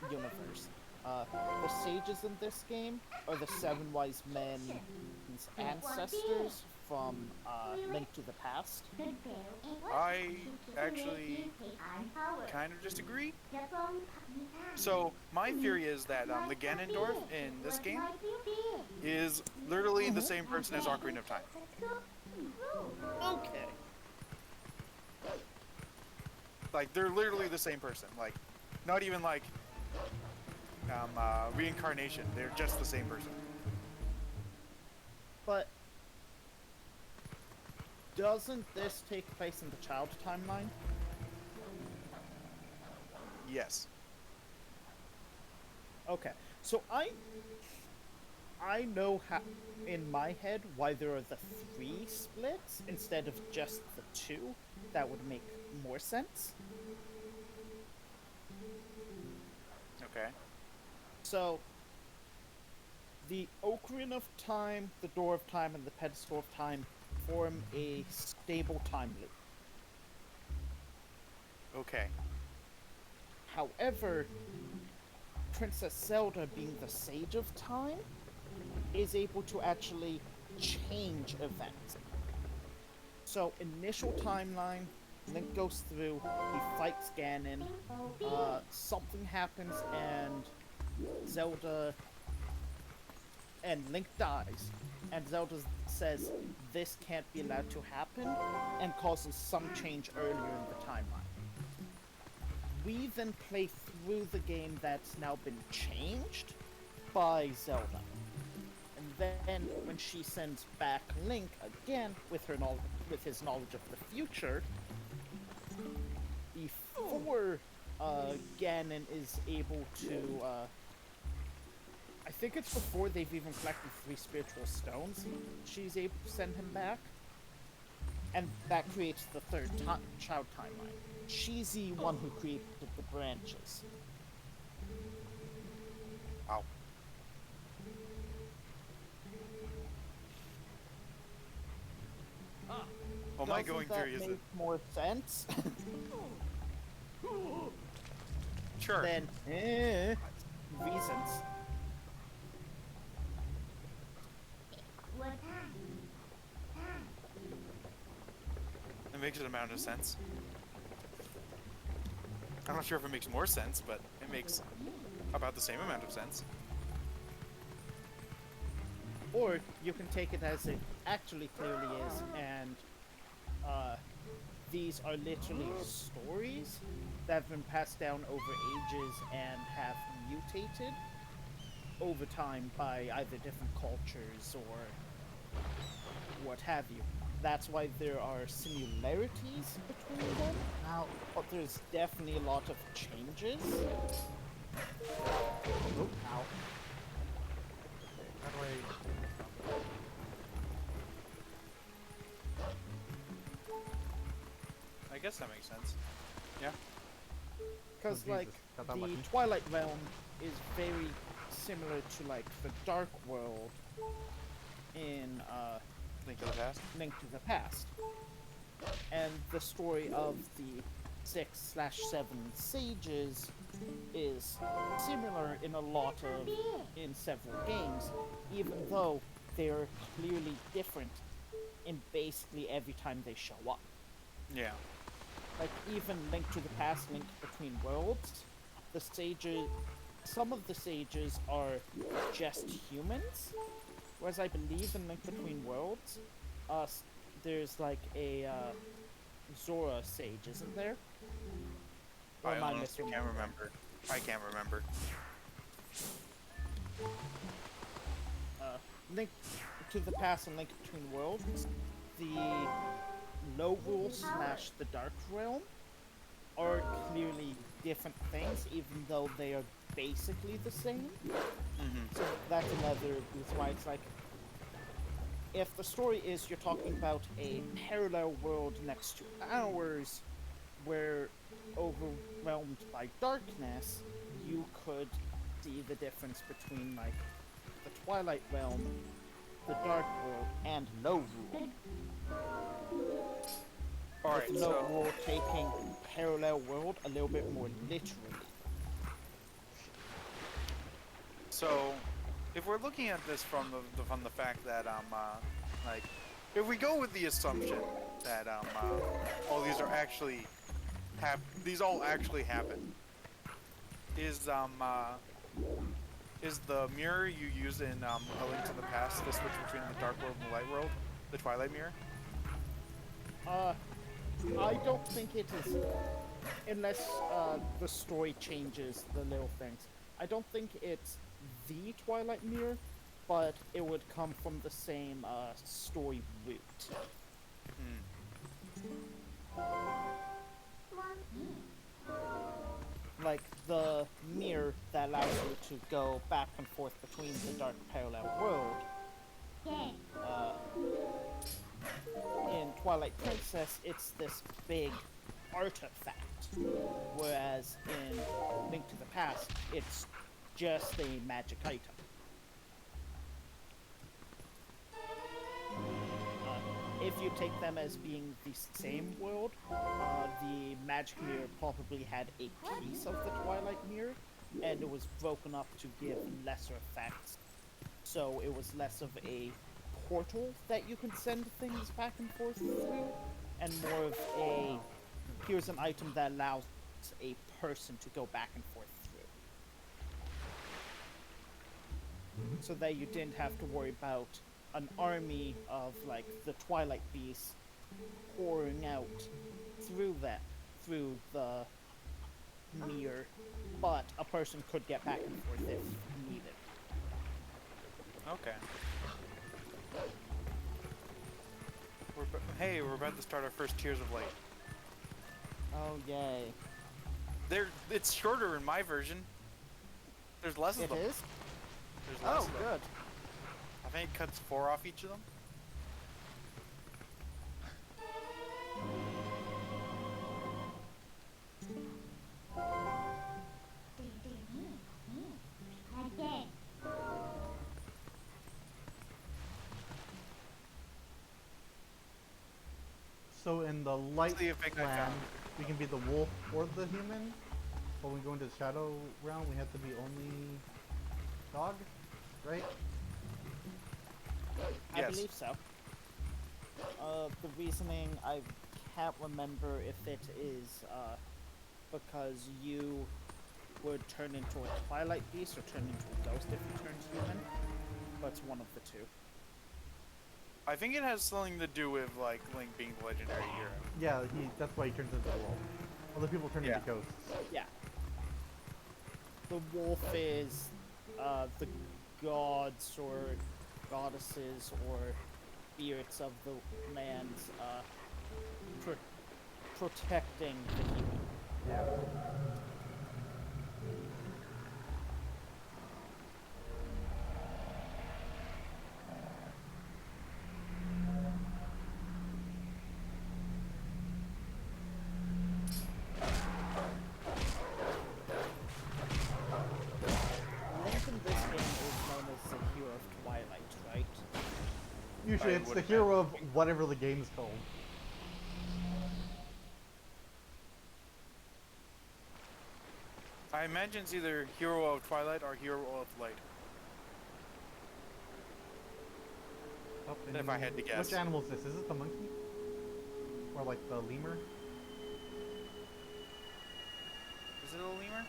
universe. The sages in this game are the seven wise men's ancestors from Link to the Past. I actually kind of disagree. So, my theory is that the Ganondorf in this game is literally the same person as Ocarina of Time. Okay. Like, they're literally the same person. Like, not even like reincarnation. They're just the same person. But doesn't this take place in the child timeline? Yes. Okay, so I know how in my head why there are the 3 splits instead of just the 2. That would make more sense. Okay. So the Ocarina of Time, the Door of Time, and the Pedestal of Time form a stable time loop. Okay. However, Princess Zelda, being the Sage of Time, is able to actually change events. So, initial timeline, Link goes through, he fights Ganon, something happens, and Zelda and Link dies, and Zelda says this can't be allowed to happen, and causes some change earlier in the timeline. We then play through the game that's now been changed by Zelda. And then when she sends back Link again with his knowledge of the future, before Ganon is able to, I think it's before they've even collected 3 spiritual stones, she's able to send him back. And that creates the third child timeline. She's the one who created the branches. Wow. Well, my going theory is that... make more sense? Sure. Then, reasons. It makes an amount of sense. I'm not sure if it makes more sense, but it makes about the same amount of sense. Or you can take it as it actually clearly is, and these are literally stories that have been passed down over ages and have mutated over time by either different cultures or what have you. That's why there are similarities between them, but there's definitely a lot of changes. Oh, ow. How do I... I guess that makes sense. Yeah. Because, Oh, like, Jesus. Got that the lucky. Twilight Realm is very similar to, like, the Dark World in, Link to the Past. Link to the Past. And the story of the 6/7 sages is similar in in several games, even though they're clearly different in basically every time they show up. Yeah. Like, even Link to the Past, Link Between Worlds, some of the sages are just humans, whereas I believe in Link Between Worlds, there's like a Zora sage, isn't there? Or I am I honestly misremembering? can't remember. I can't remember. Link to the Past and Link Between Worlds, the Low Rule / the Dark Realm are clearly different things, even though they are basically the same. Mm-hmm. So that's another reason why it's like, if the story is you're talking about a parallel world next to ours, where overwhelmed by darkness, you could see the difference between, like, the Twilight Realm, the Dark World, and Low Rule. Alright, With Low so... Rule taking parallel world a little bit more literally. So, if we're looking at this from the fact that like, if we go with the assumption that all these are actually these all actually happen, is the mirror you use in A Link to the Past the switch between the Dark World and the Light World, the Twilight Mirror? I don't think it is, unless the story changes the little things. I don't think it's the Twilight Mirror, but it would come from the same story root. Like the mirror that allows you to go back and forth between the dark parallel world. In Twilight Princess, it's this big artifact, whereas in Link to the Past, it's just a magic item. If you take them as being the same world, the magic mirror probably had a piece of the Twilight Mirror, and it was broken up to give lesser effects. So it was less of a portal that you could send things back and forth through, and more of a here's an item that allows a person to go back and forth through. So that you didn't have to worry about an army of like the Twilight Beasts pouring out through the mirror, but a person could get back and forth if needed. Okay. Hey, we're about to start our first Tears of Light. Oh yay! It's shorter in my version. There's less of It them. is? There's less Oh, of them. good. I think it cuts 4 off each of them. So in the light See if I land, found. we can be the wolf or the human. But when we go into the shadow realm, we have to be only dog, right? I Yes. believe so. The reasoning, I can't remember if it is because you would turn into a Twilight Beast or turn into a ghost if you turned human, but it's one of the two. I think it has something to do with like Link being the legendary hero. Yeah, that's why he turns into a wolf. Other people turn Yeah. into ghosts. Yeah. The wolf is the gods or goddesses or spirits of the lands protecting the human. Yeah. Link in this game is known as the hero of Twilight, right? Usually I it's the wouldn't hero of whatever the game's called. I imagine it's either Hero of Twilight or Hero of Light. Oh, If I had to guess. Which animal is this? Is it the monkey? Or like the lemur? Is it a lemur?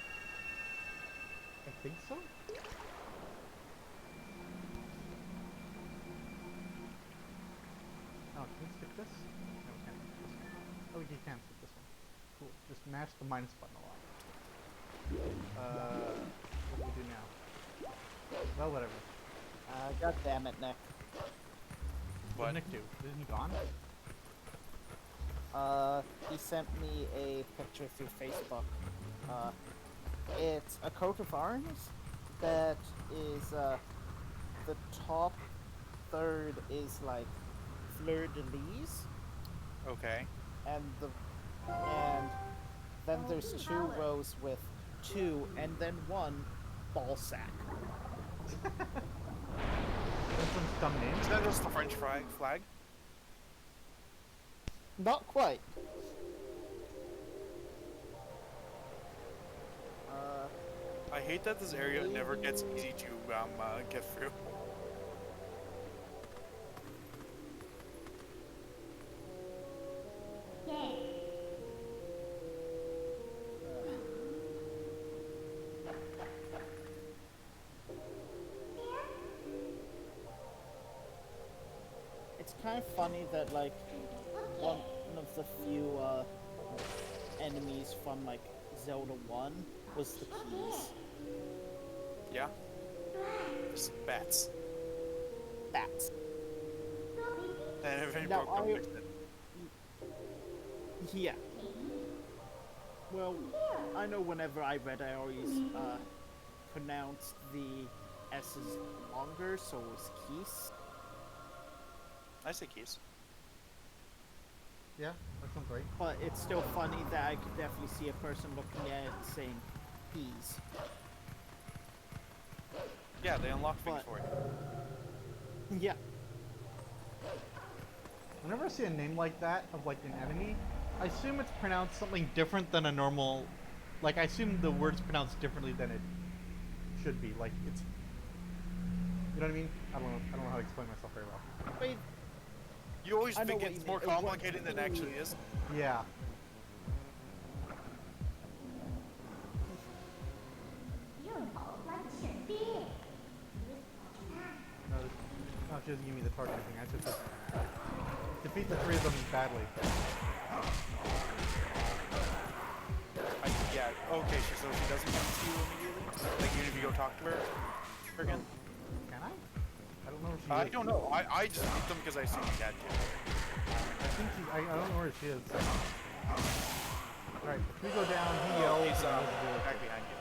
I think so. Oh, can we skip this? No, we can't skip this one. Oh, you can skip this one. Cool. Just mash the minus button a lot. What do we do now? Well, whatever. God damn it, Nick. What did Nick do? Isn't he gone? He sent me a picture through Facebook. It's a coat of arms that is, the top third is like fleur de lis, Okay. and then there's 2 rows with 2 and then 1 ball sack. That's some dumb name. Is that just the French flag? Not quite. I hate that this area never gets easy to get through. It's kind of funny that like one of the few enemies from like Zelda 1 was the keys. Yeah. Just bats. Bats. And if any Now, broke them, I- fixed it. Yeah. Well, I know whenever I read, I always pronounced the S's longer, so it was keys. I say keys. Yeah, that sounds right. But it's still funny that I could definitely see a person looking at it saying keys. Yeah, they unlock things But- for you. Yeah. Whenever I see a name like that of like an enemy, I assume it's pronounced something different than a normal. Like I assume the word's pronounced differently than it should be. Like it's, you know what I mean? I don't know how to explain myself very well. Wait, You always I know think what it's you more mean. It won't complicated than it be- actually is. Yeah. No, no, she doesn't give me the targeting thing. I just defeat the three of them badly. Yeah, okay, so she doesn't come to you immediately? Like, even if you go talk to her again? Can I? I don't know where she I is. don't know. I just beat them because I assumed my dad did. I think she. I don't know where she is. Alright, if we go down, he yells. He's and doesn't do it. back behind you.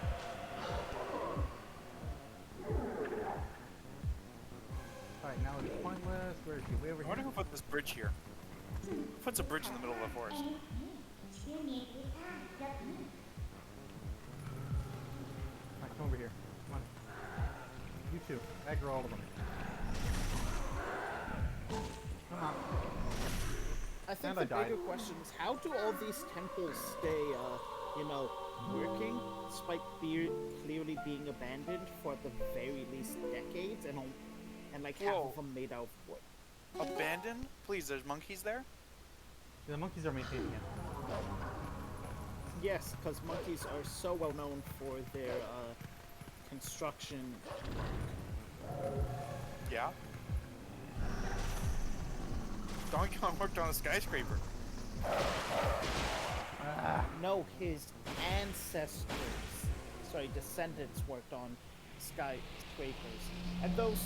Alright, now it's pointless. Where is she? Way over I wonder here. who put this bridge here. Who puts a bridge in the middle of the forest? Alright, come over here. Come on. You two. Aggro all of them. Come on. I think And I the bigger died. question is how do all these temples stay, you know, working despite clearly being abandoned for at the very least decades, and like half Whoa. of them made out of wood. Abandoned? Please, there's monkeys there? The monkeys are maintaining it. Yes, because monkeys are so well known for their construction. Yeah. Donkey Kong worked on a skyscraper. No, his descendants worked on skyscrapers, and those.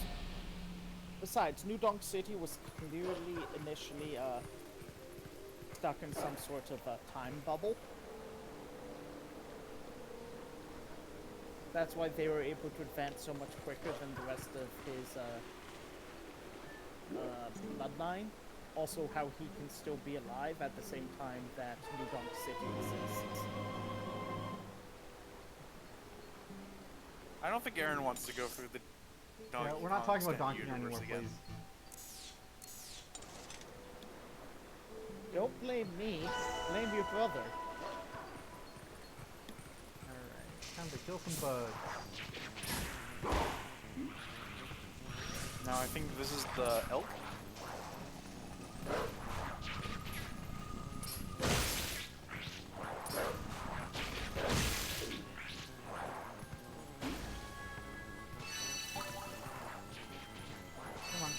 Besides, New Donk City was clearly initially stuck in some sort of time bubble. That's why they were able to advance so much quicker than the rest of his bloodline. Also, how he can still be alive at the same time that New Donk City exists. I don't think Aaron wants to go through the Donkey Yeah, we're not Kong talking about extended Donkey Kong universe anymore, again. please. Don't blame me, blame your brother. Alright, time to kill some bugs. Now I think this is the elk. Come on.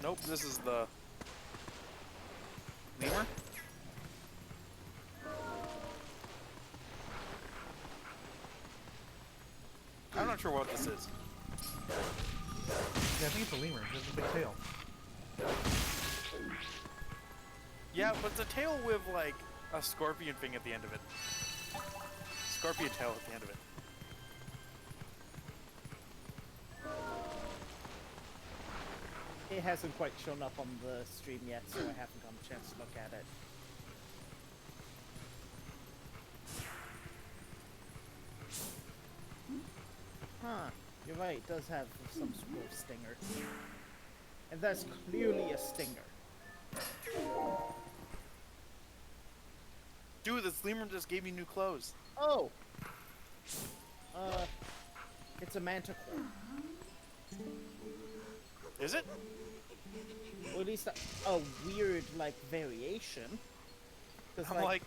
Nope, this is the lemur. I'm not sure what this is. Yeah, I think it's a lemur. There's a big tail. Yeah, but it's a tail with like a scorpion thing at the end of it. Scorpion tail at the end of it. It hasn't quite shown up on the stream yet, so I haven't gotten a chance to look at it. Huh, you're right, it does have some sort of stinger. And that's clearly a stinger. Dude, this lemur just gave me new clothes. Oh! It's a manticore. Is it? Or at least a weird, like, variation. 'Cause, I'm like,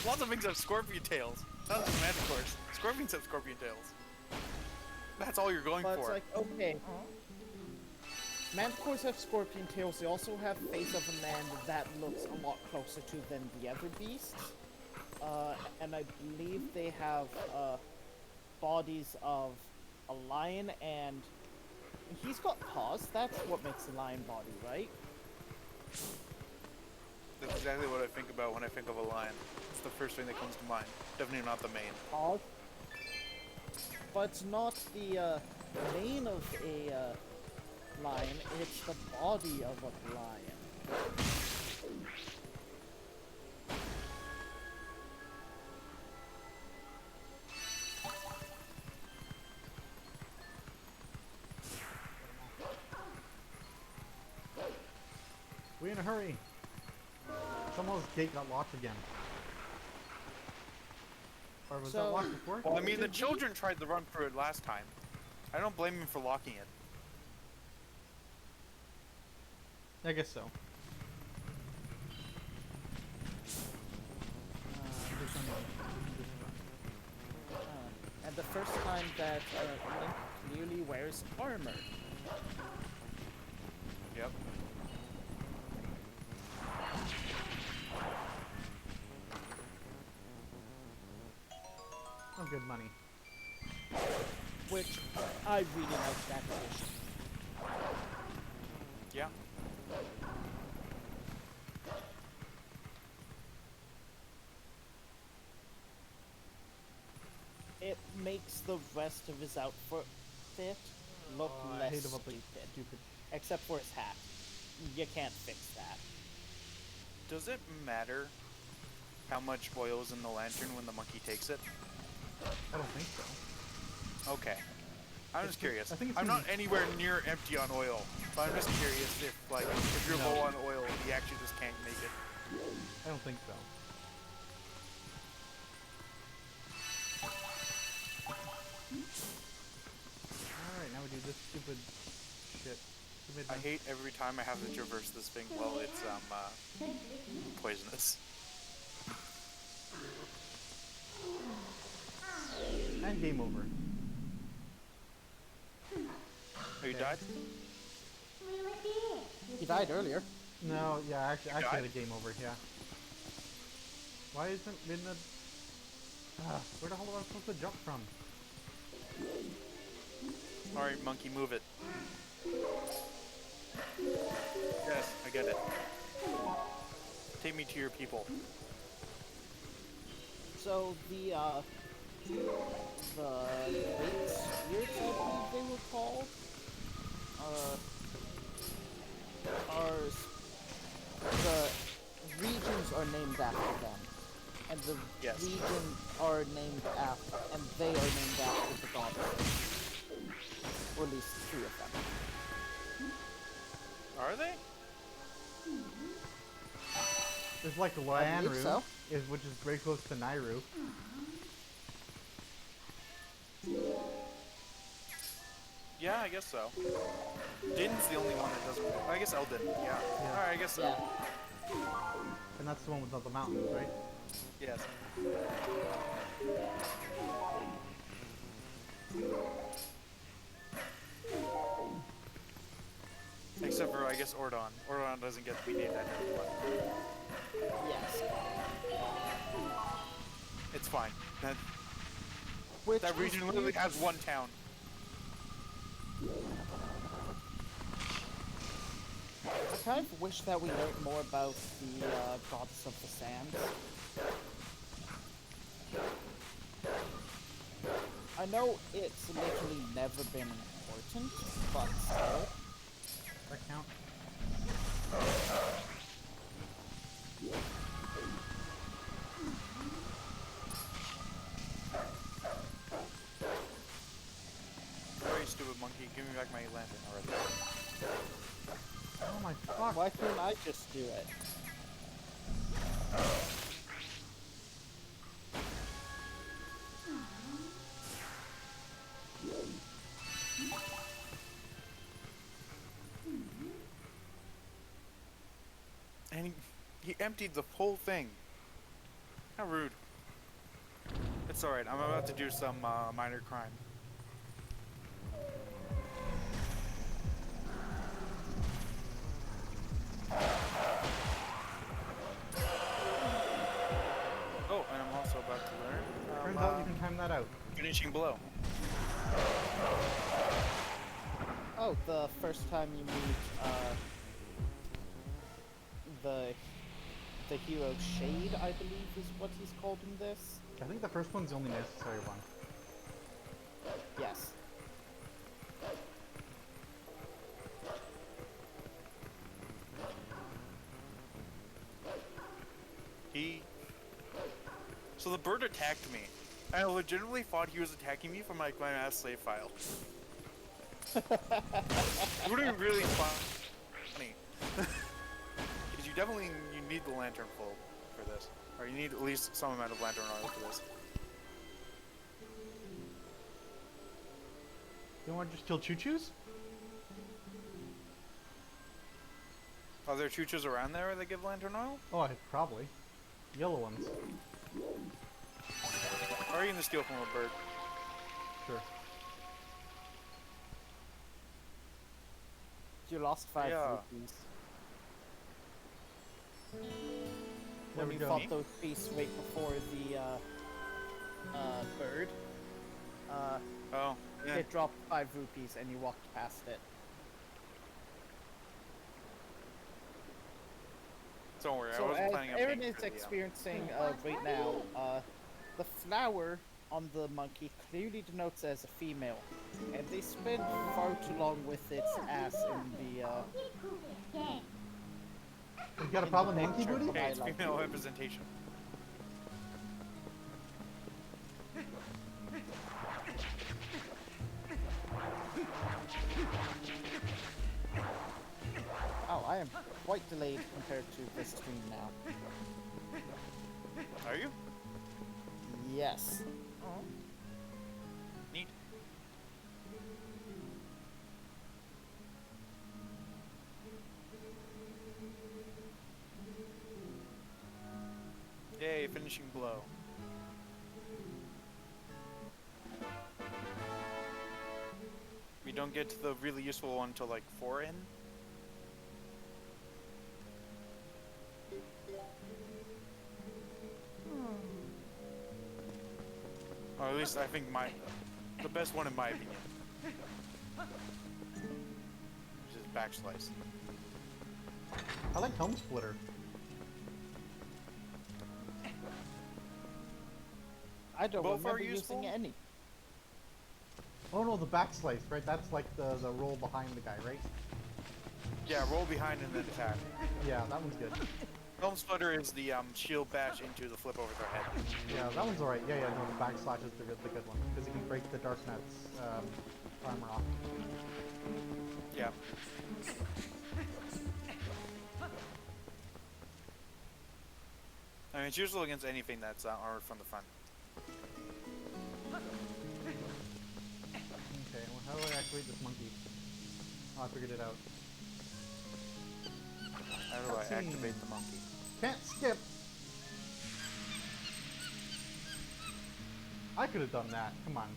lots of things have scorpion tails. Not just manticores. Scorpions have scorpion tails. That's all you're going but for. it's like, okay. Manticores have scorpion tails. They also have face of a man that looks a lot closer to than the other beasts. And I believe they have bodies of a lion, and he's got paws. That's what makes a lion body, right? That's exactly what I think about when I think of a lion. It's the first thing that comes to mind. Definitely not the main. Paws. But it's not the mane of a lion. It's the body of a lion. We in a hurry. Someone's gate got locked again. Or was that So- locked before? Well, I mean, the Did we- children tried to run through it last time. I don't blame him for locking it. I guess so. This one, this one. And the first time that Link clearly wears armor. Yep. Oh, good money. Which I really like that addition. Yeah. It makes the rest of his outfit look Oh, I less hate about the stupid. stupid. Except for his hat. You can't fix that. Does it matter how much oil is in the lantern when the monkey takes it? I don't think so. Okay. I'm just curious. I think it's I'm gonna not anywhere near empty on oil, so I'm just curious if, like, if you're No. low on oil, you actually just can't make it. I don't think so. Alright, now we do this stupid shit. Stupid I hate every time I have to traverse this thing while it's poisonous. And game over. Oh, you died? He died earlier. No, yeah, actually, I died? had a game over, yeah. Why isn't Midna... where the hell am I supposed to jump from? Alright, monkey, move it. Yes, I get it. Take me to your people. So the great spirits, I believe they were called, the regions are named after them, and the Yes. regions are named after, and they are named after the goddess, or at least 3 of them. Are they? There's like believe Lanru, so. which is very close to Nairu. Yeah, I guess so. Din's the only one that doesn't. I guess Eldin. Yeah. Yeah. Alright, I guess so. Yeah. And that's the one without the mountains, right? Yes. Except for, I guess, Ordon. Ordon doesn't get to be named after anyone. Yes. It's fine. Which That is region literally weird. has one town. I kind of wish that we learned more about the goddess of the sands. I know it's literally never been important, but still. That count? Very stupid monkey. Give me back my lantern already. Oh my fuck. Why couldn't I just do it? And he emptied the whole thing. How rude. It's alright. I'm about to do some minor crime. Oh, and I'm also about to learn Turns out you can time that out. finishing blow. Oh, the first time you meet the hero Shade, I believe is what he's called in this. I think the first one's the only necessary one. Yes. So the bird attacked me. I legitimately thought he was attacking me from like my mass save file. It would have been really funny. Because you you need the lantern full for this, or you need at least some amount of lantern oil for this. You want to just kill choo-choos? Are there choo-choos around there that give lantern oil? Oh, probably. Yellow ones. Or are you gonna steal from a bird? Sure. You lost 5 Yeah. rupees. There When we you go. fought those beasts right before the bird, Oh, yeah. it dropped 5 rupees and you walked past it. Don't worry, I So wasn't as planning on Aaron paying is for the, experiencing right now, the flower on the monkey clearly denotes as a female, and they spend far too long with its ass in the You got a problem, monkey picture. booty? Hey, it's I like female representation. Oh, I am quite delayed compared to this stream now. Are you? Yes. Neat. Yay, finishing blow. We don't get to the really useful one until like 4 in. Or at least I think the best one in my opinion. Which is backslice. I like Helm Splitter. I don't Both are remember useful? using any. Oh no, the backslice, right? That's like the roll behind the guy, right? Yeah, roll behind and then attack. Yeah, that one's good. Helm Splitter is the shield bash into the flip over their head. Yeah, that one's alright. Yeah, no, the backslash is the good one. Because you can break the Dark Knight's armor off. Yeah. I mean, it's useful against anything that's armored from the front. Okay, well, how do I activate this monkey? Oh, I figured it out. How do I Cutscene. activate the monkey? Can't skip! I could have done that. Come on.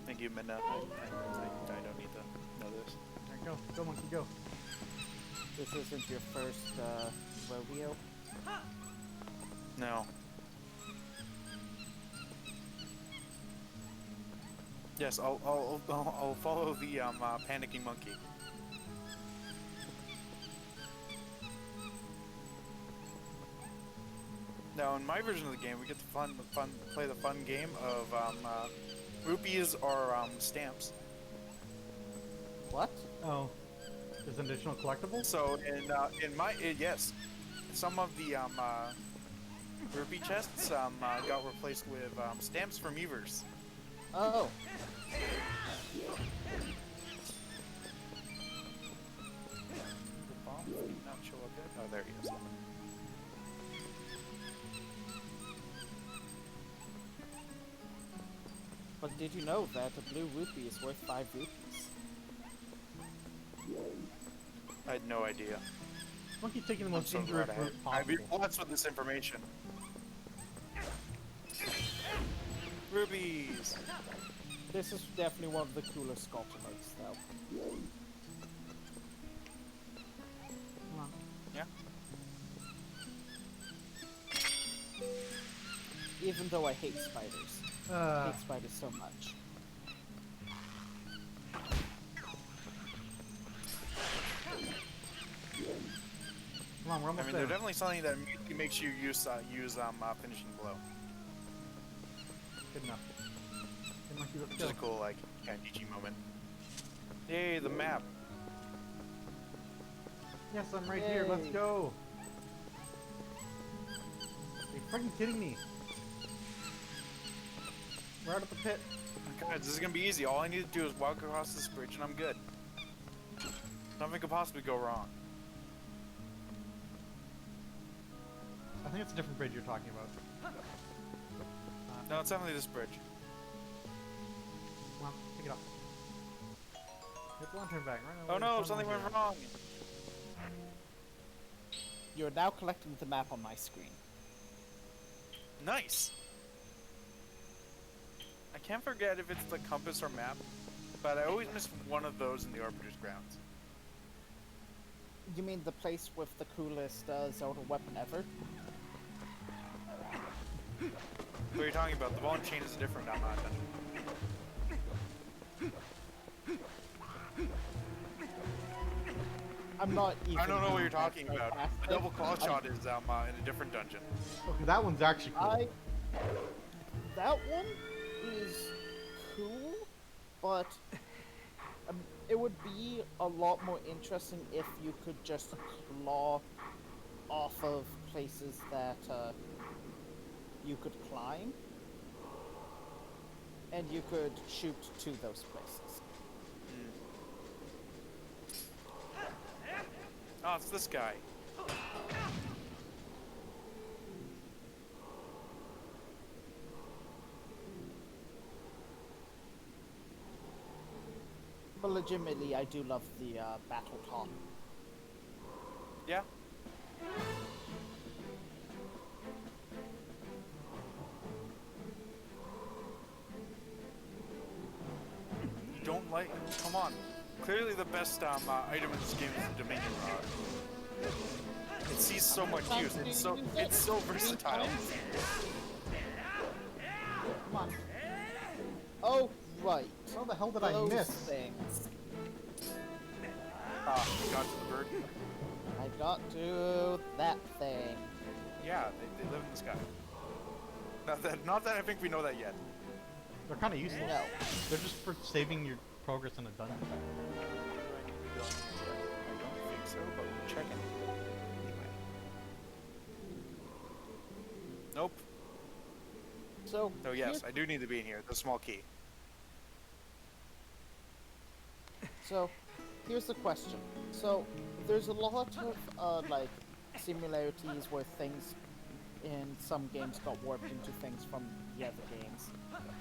Thank you, Minna. I don't need to know this. There you go. Go, monkey, go. This isn't your first rodeo. No. Yes, I'll follow the panicking monkey. Now, in my version of the game, we get to play the fun game of rupees or stamps. What? Oh. There's an additional collectible? So in my yes, some of the rupee chests got replaced with stamps from Evers. Oh. The bomb did not show up yet. Oh, there he is. But did you know that a blue rupee is worth 5 rupees? I had no idea. Monkey's taking the most So indirect glad I route I'd be possible. blessed with this information. Rubies! This is definitely one of the cooler sculpture modes, though. Come on. Yeah. Even though I hate spiders. I hate spiders so much. Come on, we're I almost mean, there. they're definitely something that makes you use finishing blow, Good enough. Hey, monkey, let's which go. is a cool like kind of teaching moment. Yay, the map! Yes, I'm right here. Let's Yay. go. Are you freaking kidding me? We're out of the pit. God, this is gonna be easy. All I need to do is walk across this bridge and I'm good. Nothing could possibly go wrong. I think it's a different bridge you're talking about. No, it's definitely this bridge. Come on, pick it up. Hit the lantern back. Right Oh no, something went wrong. You're now collecting the map on my screen. Nice. I can't forget if it's the compass or map, but I always miss one of those in the Arbiter's grounds. You mean the place with the coolest Zelda weapon ever? What are you talking about? The ball and chain is a different dungeon. I'm not even. I don't know what you're that talking about. The sarcastic. double claw shot is in a different dungeon. Okay, that one's actually cool. That one is cool, but it would be a lot more interesting if you could just claw off of places that you could climb, and you could shoot to those places. Oh, it's this guy. But legitimately, I do love the battle talk. Yeah. You don't like? Come on. Clearly, the best item in this game is the Dominion Rod. It sees so much use. It's so versatile. Come on. Oh, right. How the hell did I Those miss? things. Ah, got to the bird. I got to that thing. Yeah, they live in the sky. Not that I think we know that yet. They're kind of useless. No. They're just for saving your progress in a dungeon. Do I need to go in here? I don't think so, but we'll check it. Anyway. Nope. So. Oh yes, I do need to be in here. The small key. So, here's the question. So, there's a lot of, like, similarities where things in some games got warped into things from the other games.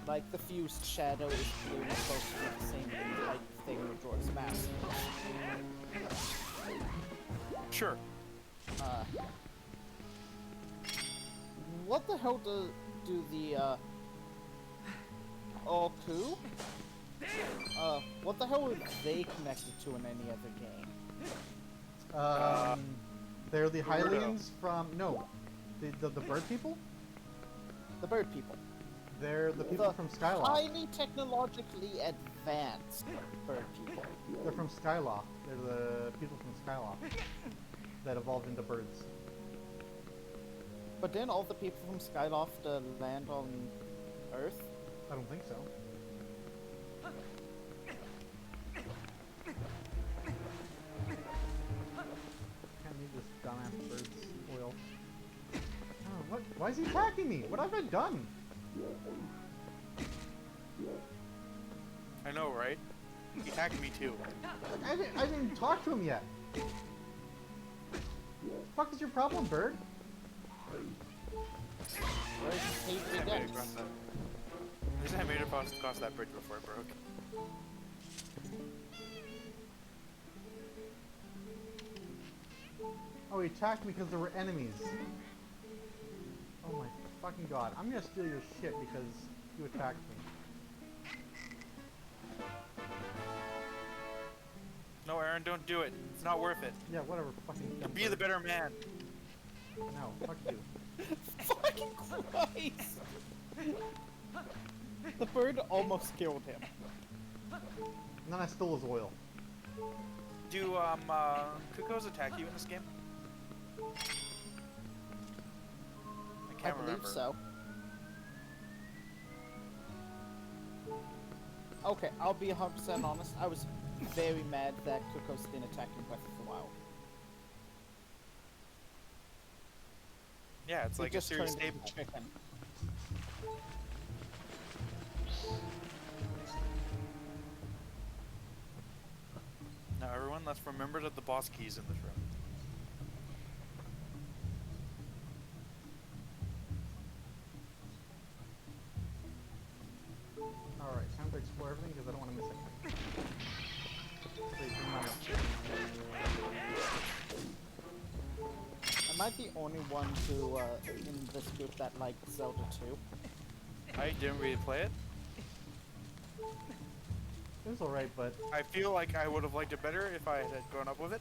Like, the fused shadow is clearly supposed to be the same type of thing with Jorah's Mask. Sure. What the hell do the, Oku? What the hell are they connected to in any other game? They're the Hylians from the bird people. The bird people. They're the people from Skyloft. Highly technologically advanced bird people. They're from Skyloft. They're the people from Skyloft that evolved into birds. But didn't all the people from Skyloft land on Earth? I don't think so. Can't need this dumbass bird's oil. Oh, what? Why is he attacking me? What have I done? I know, right? He attacked me too. I didn't talk to him yet. What the fuck is your problem, bird? Where's the I made it across that. At least I made it across that bridge before it broke. Oh, he attacked me because there were enemies. Oh my fucking god. I'm gonna steal your shit because you attacked me. No, Aaron, don't do it. It's not worth it. Yeah, whatever. Fucking dumb Be the bird. better man. No, fuck you. Fucking Christ! The bird almost killed him. And then I stole his oil. Do Kukos attack you in this game? I I can't believe remember. so. Okay, I'll be 100% honest. I was very mad that Kukos didn't attack in Breath of the Wild. Yeah, it's He like a just serious turned into staple. chicken. Now, everyone, let's remember that the boss key is in this room. Alright, time to explore everything because I don't want to miss anything. Wait, bring mine up. Am I the only one who, in this group that liked Zelda 2? I didn't really play it. It was alright, but I feel like I would have liked it better if I had grown up with it.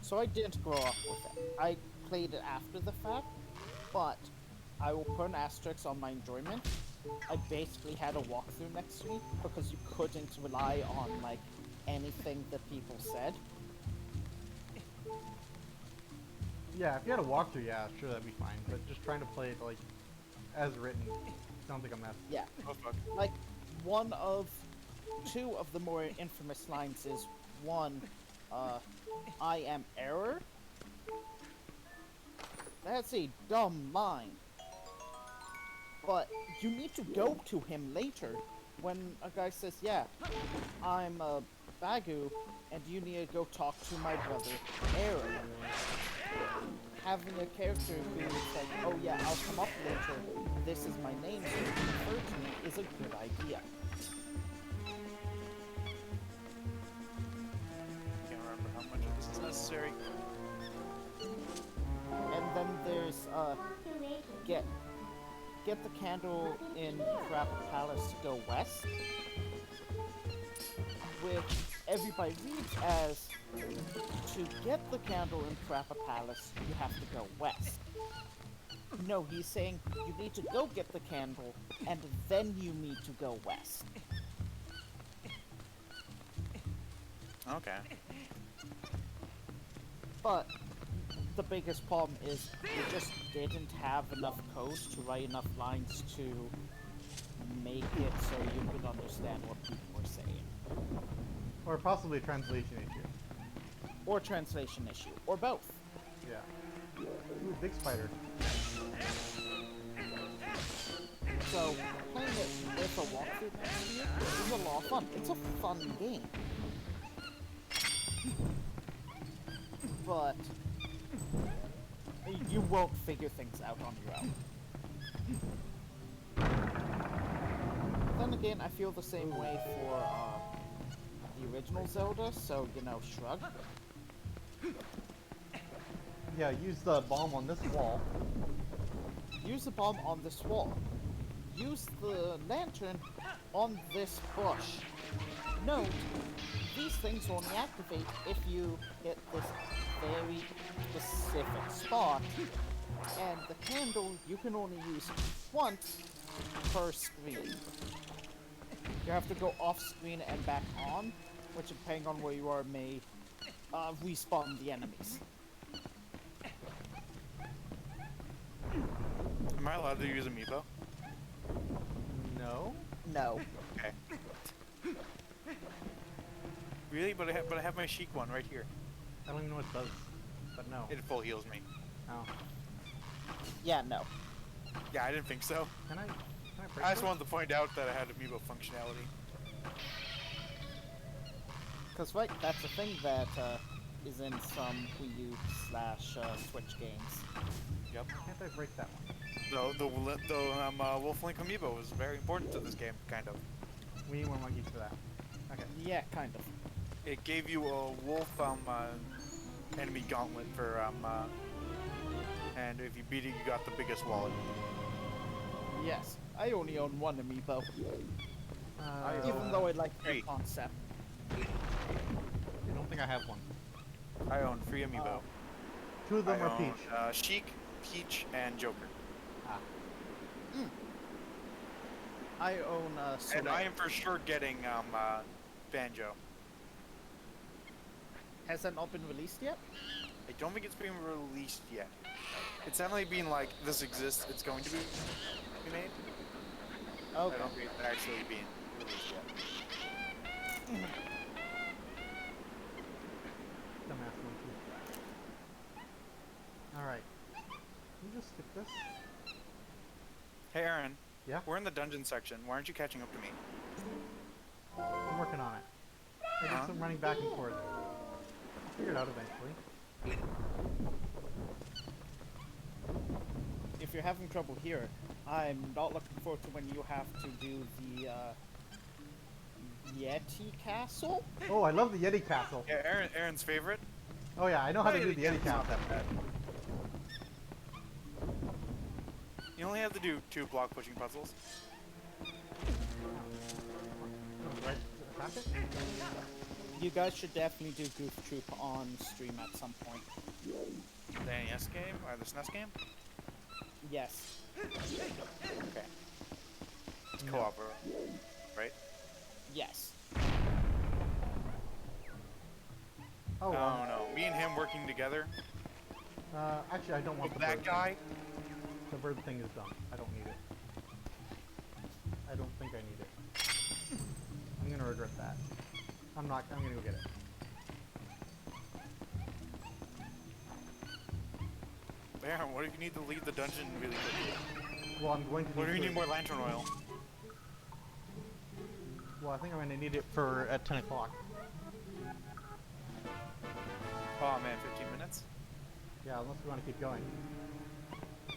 So I didn't grow up with it. I played it after the fact, but I will put an asterisk on my enjoyment. I basically had a walkthrough next to me because you couldn't rely on, like, anything that people said. yeah, if you had a walkthrough, yeah, sure, that'd be fine. But just trying to play it, like, as written, sounds like a mess. Yeah. Oh fuck. Like, two of the more infamous lines is, one, I am error. That's a dumb line. But you need to go to him later when a guy says, yeah, I'm a Bagu, and you need to go talk to my brother, Aaron. Having a character who is like, oh yeah, I'll come up later, this is my name, so you can refer to me, is a good idea. Can't remember how much of this is necessary. And then there's, get the candle in Preamble Palace to go west, which everybody reads as, to get the candle in Preamble Palace, you have to go west. No, he's saying you need to go get the candle, and then you need to go west. Okay. But the biggest problem is you just didn't have enough code to write enough lines to make it so you could understand what people were saying. Or possibly a translation issue. Or translation issue, or both. Yeah. Ooh, big spider. So, playing it with a walkthrough next to you is a lot of fun. It's a fun game. But you won't figure things out on your own. Then again, I feel the same way for the original Zelda, so, you know, shrug. Yeah, use the bomb on this wall. Use the bomb on this wall. Use the lantern on this bush. Note, these things only activate if you hit this very specific spot, and the candle you can only use once per screen. You have to go off screen and back on, which depending on where you are may respawn the enemies. Am I allowed to use Amiibo? No? No. Okay. Really? But I have my chic one right here. I don't even know what it does. But no. It full heals me. Oh. Yeah, no. Yeah, I didn't think so. Can I break I just this? wanted to point out that I had Amiibo functionality. Because, right, that's a thing that is in some Wii U / Switch games. Yep. Why can't I break that one? The Wolf Link Amiibo was very important to this game, kind of. We need more monkeys for that. Okay. Yeah, kind of. It gave you a wolf enemy gauntlet for and if you beat it, you got the biggest wallet. Yes, I only own one amiibo, I even though I like the Hey. concept. don't think I have one. I own 3 Amiibo. 2 of them I are own, Peach. Sheik, Peach, and Joker. Ah. I own Soleil. And I am for sure getting Banjo. Has that not been released yet? I don't think it's been released yet. It's definitely been like, this exists, it's going to be made. Okay. I don't think it's actually being released yet. Dumbass monkey. Alright. Can you just skip this? Hey Aaron. Yeah? We're in the dungeon section. Why aren't you catching up to me? I'm working on it. I did some running back and forth. I'll figure it out eventually. If you're having trouble here, I'm not looking forward to when you have to do the Yeti Castle. Oh, I love the Yeti Castle. Yeah, Aaron's favorite. Oh yeah, I know how to Oh, do the yeah, Yeti it's not Castle. that bad. You only have to do 2 block pushing puzzles. Right, attack it? You guys should definitely do Goof Troop on stream at some point. The NES game or the SNES game? Yes. Okay. It's co-op, right? Yes. Oh, Oh no, me and him working together. actually, I don't want With the that bird. guy. The bird thing is dumb. I don't need it. I don't think I need it. I'm gonna regret that. I'm gonna go get it. Aaron, what if you need to leave the dungeon really quickly? Well, I'm going to What do need you to- need more lantern oil? Well, I think I'm gonna need it for at 10 o'clock. Oh man, 15 minutes? Yeah, unless we want to keep going.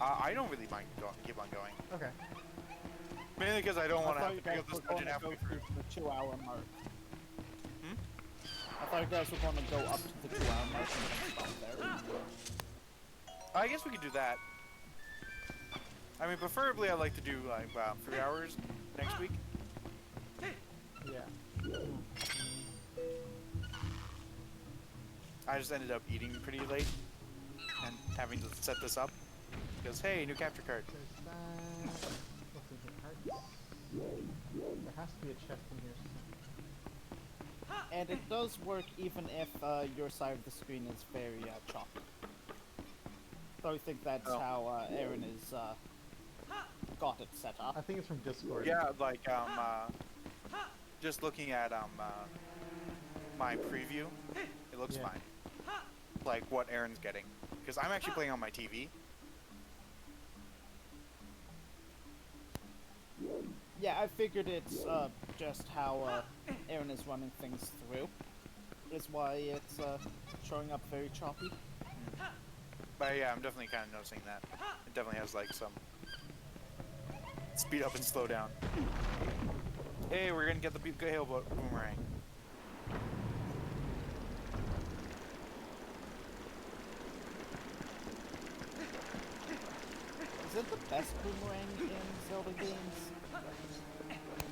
I don't really mind keep on going. Okay. Mainly because I don't want to thought have you to pick guys up this were going dungeon to halfway go through. through the 2-hour mark. Hmm? I thought you guys were going to go up to the 2-hour mark and then stop there. I guess we could do that. I mean, preferably I'd like to do like 3 hours next week. Yeah. I just ended up eating pretty late and having to set this up. Because, hey, new capture card. There's that. What's in here? Hearts. There has to be a chest in here somewhere. And it does work even if your side of the screen is very choppy. So I think that's Oh. how Aaron is got it set up. I think it's from Discord. Yeah, like, just looking at, my preview, it looks Yeah. fine. Like, what Aaron's getting. Because I'm actually playing on my TV. Yeah, I figured it's just how Aaron is running things through. Is why it's showing up very choppy. But yeah, I'm definitely kind of noticing that. It definitely has, like, some speed up and slow down. Hey, we're gonna get the hail boomerang. Is it the best boomerang in Zelda games?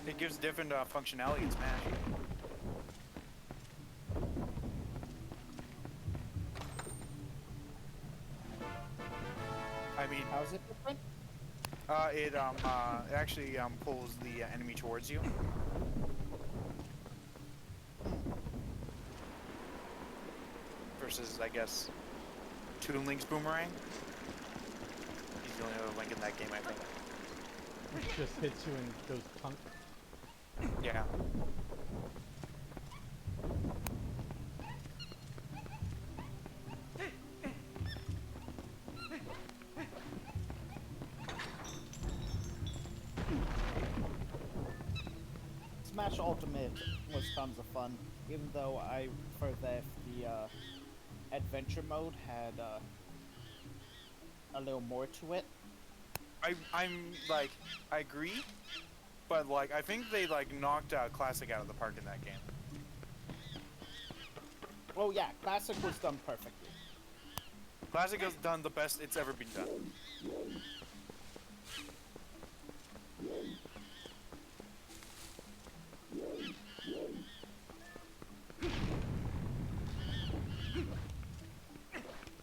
It gives different functionality in Smash. I mean, How's it different? it actually pulls the enemy towards you. Versus, I guess, Toon Link's boomerang. He's the only other Link in that game, I think. Which just hits you and goes punk. Yeah. Smash Ultimate was tons of fun, even though I prefer that the adventure mode had a little more to it. I'm like, I agree, but like, I think they like knocked Classic out of the park in that game. Well, yeah, Classic was done perfectly. Classic has done the best it's ever been done.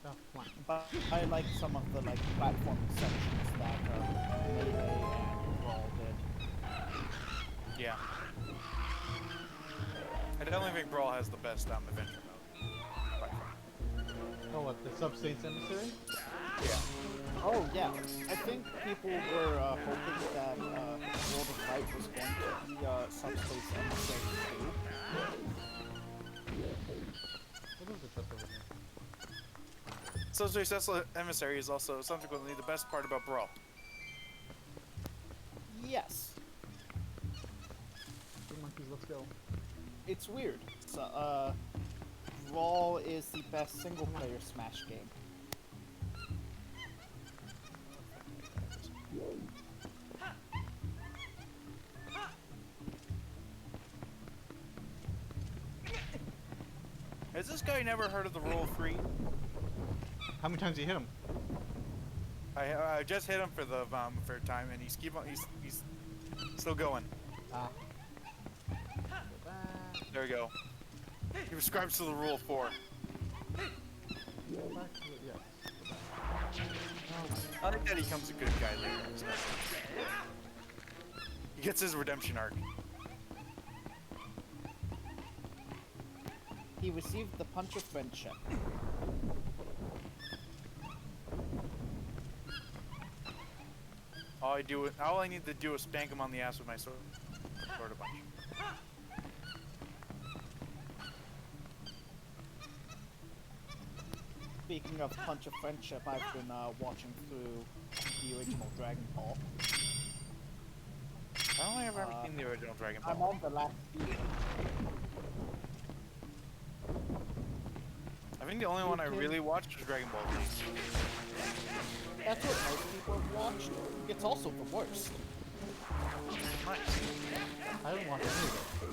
Stuff flank. But I like some of the like platforming sections that Melee and Brawl did. Yeah. I definitely think Brawl has the best adventure mode. By far. Oh, what, the Substate's Emissary? Yeah. Oh yeah, I think people were hoping that World of Light was going to be Subspace Emissary too. What is the chest over here? Subspace Emissary is also subsequently the best part about Brawl. Yes. Hey monkeys, let's go. it's weird. So, Brawl is the best single-player Smash game. Has this guy never heard of the rule of 3? How many times you hit him? I just hit him for the third time, and he's still going. Ah. There we go. He prescribes to the rule of 4. I think that he becomes a good guy later. So. He gets his redemption arc. He received the Punch of Friendship. All I need to do is spank him on the ass with my sword a bunch. Speaking of Punch of Friendship, I've been watching through the original Dragon Ball. I don't think I've ever seen the original Dragon Ball. I'm on the last season. I think the only one I really watched was Dragon Ball Z. That's what most people have watched. It's also the worst. Nice. I haven't watched any of it.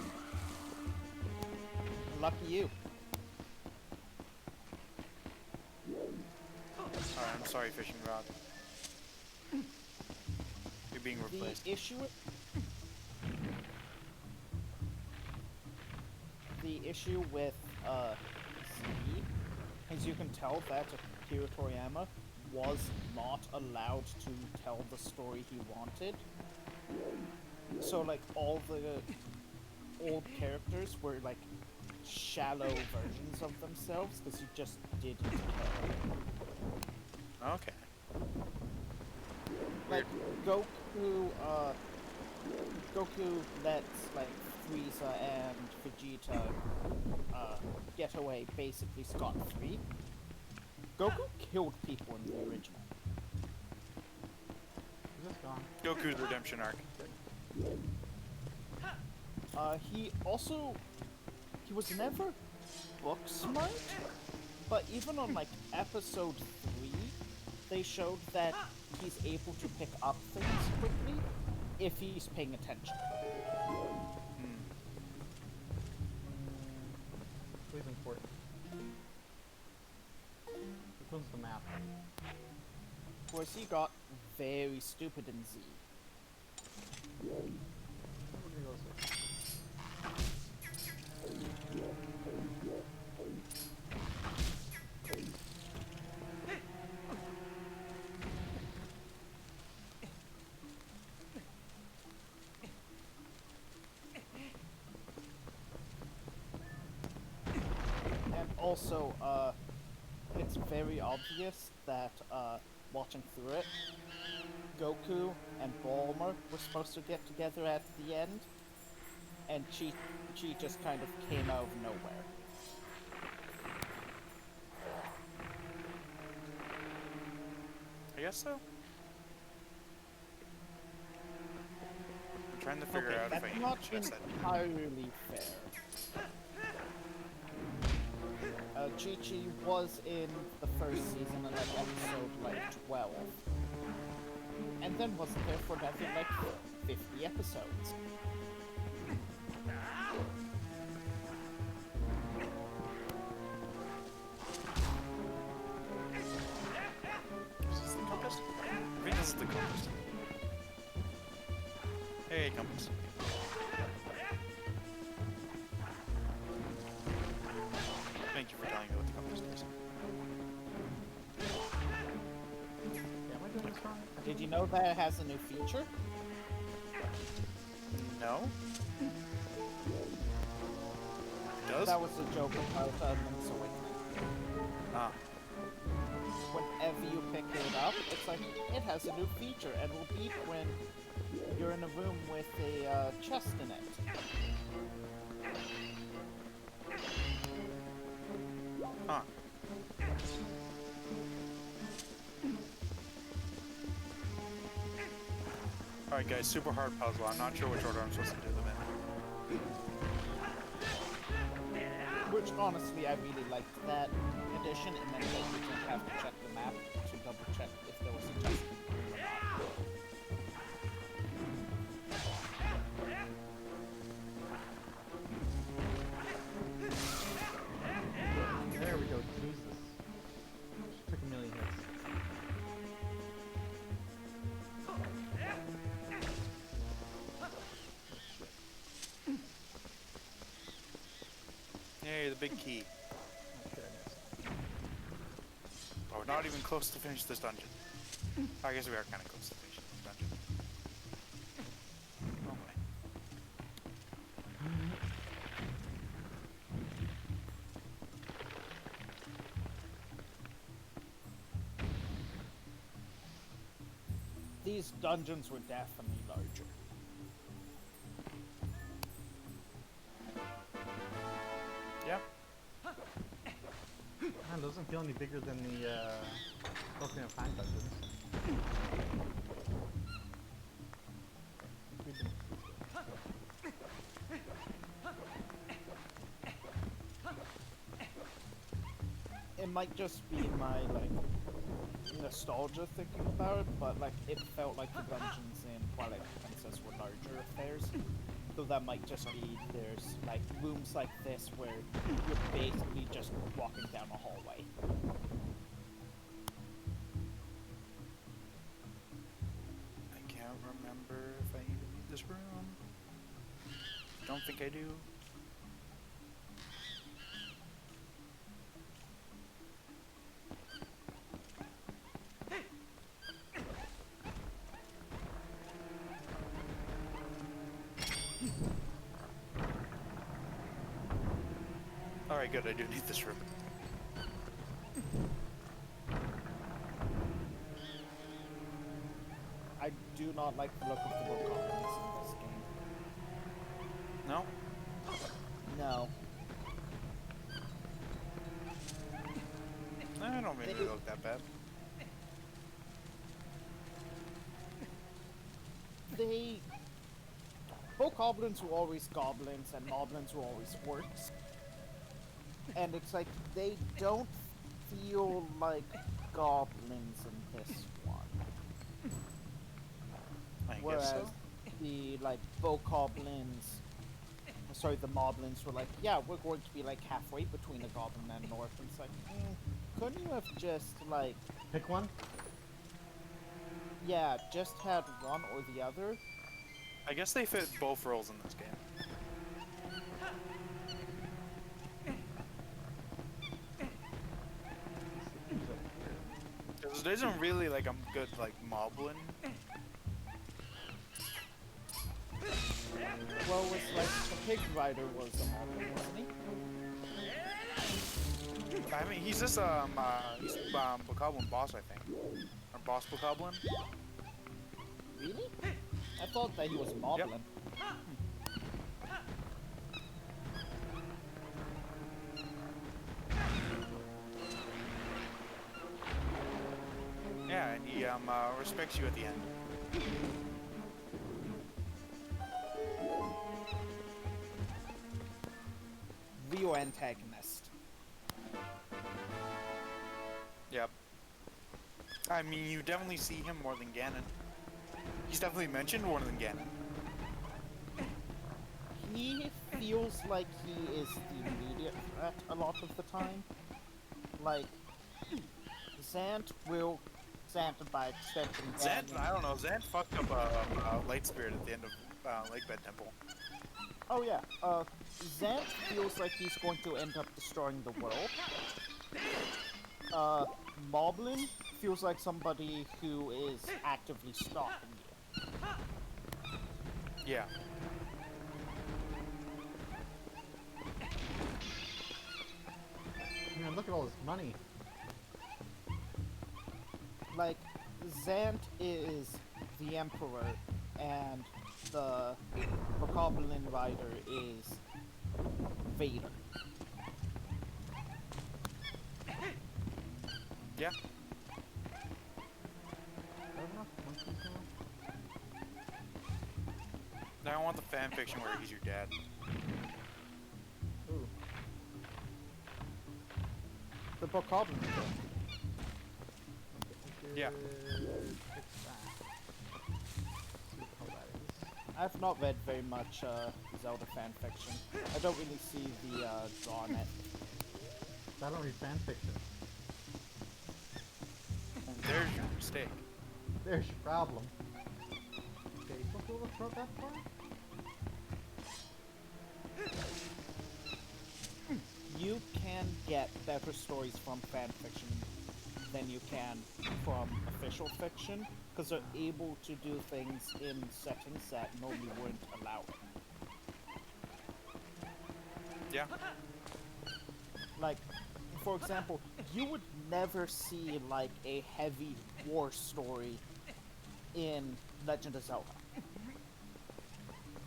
Lucky you. Alright, I'm sorry, Fishing Rod. You're being replaced. The issue with Z, as you can tell that Akira Toriyama was not allowed to tell the story he wanted. So like all the old characters were like shallow versions of themselves because he just didn't care. Okay. Like Goku lets like Frieza and Vegeta get away basically scot-free. Goku killed people in the original. Is this gone? Goku's redemption arc. He was never book smart, but even on like episode 3, they showed that he's able to pick up things quickly if he's paying attention. Who's important? Which one's the map? Of course, he got very stupid in Z. Where do we go to? And also, it's very obvious that, watching through it, Goku and Bulma were supposed to get together at the end, and Chi just kind of came out of nowhere. I guess so. I'm trying to figure out if That's I not can chest that. entirely fair. Chi-Chi was in the first season in like episode like 12. And then wasn't there for another like 50 episodes. Is this the compass? I think this is the compass. Hey, compass. Thank you for telling me what the compass does. Yeah, am I doing this wrong? Did you know that it has a new feature? No? It does? That was a joke about Link's Awakening. Ah. Whenever you pick it up, it's like, it has a new feature, and will beep when you're in a room with a chest in it. Huh. Alright guys, super hard puzzle. I'm not sure which order I'm supposed to do them in. Which honestly, I really liked that addition. It meant that you didn't have to check the map to double check if there was a chest in the room or not. There we go. Jesus. Took a million hits. Yay, the big key. Okay, I missed. Oh, we're not even close to finish this dungeon. I guess we are kind of close to finishing this dungeon. Oh my. These dungeons were definitely larger. Yeah. Man, those don't feel any bigger than the Ocarina of Time dungeons. We've been- It might just be my like nostalgia thinking about it, but like it felt like the dungeons in Twilight Princess were larger affairs. So that might just be there's like rooms like this where you're basically just walking down a hallway. I can't remember if I even need this room. Don't think I do. Alright, good, I do need this room. I do not like the look of the vocabularies in this game. No? No. I don't think they look that bad. They... Bokoblins were always goblins, and moblins were always orcs. And it's like, they don't feel like goblins in this one. I Whereas guess so. the, like, Bokoblins... Sorry, the moblins were like, yeah, we're going to be, like, halfway between a goblin and an orc. And it's like, couldn't you have just, like... Pick one? Yeah, just had one or the other? I guess they fit both roles in this game. There isn't really like a good like moblin. Well, it was like, the pig rider was a moblin, wasn't he? I mean, he's this Bokoblin boss, I think, or boss Bokoblin. Really? I thought that he was a moblin. Yeah, and he respects you at the end. Real antagonist. Yep. I mean, you definitely see him more than Ganon. He's definitely mentioned more than Ganon. He feels like he is the immediate threat a lot of the time. Like, Zant will... Zant and by extension Zant, Ganon. I don't know, Zant fucked up Light Spirit at the end of Lakebed Temple. Oh yeah, Zant feels like he's going to end up destroying the world. Moblin feels like somebody who is actively stalking you. Yeah. Man, look at all this money. Like, Zant is the Emperor, and the Bokoblin Rider is Vader. Yeah. Now I want the fan fiction where he's your dad. Ooh. The book Ordon Village. Yeah. Fix that. See what the hell that is. I've not read very much Zelda fan fiction. I don't really see the draw on it. I don't read fan fiction. There's your mistake. There's your problem. Okay, you supposed to be able to throw it that far? You can get better stories from fan fiction than you can from official fiction, because they're able to do things in settings that normally wouldn't allow it. Yeah. Like, for example, you would never see like a heavy war story in Legend of Zelda.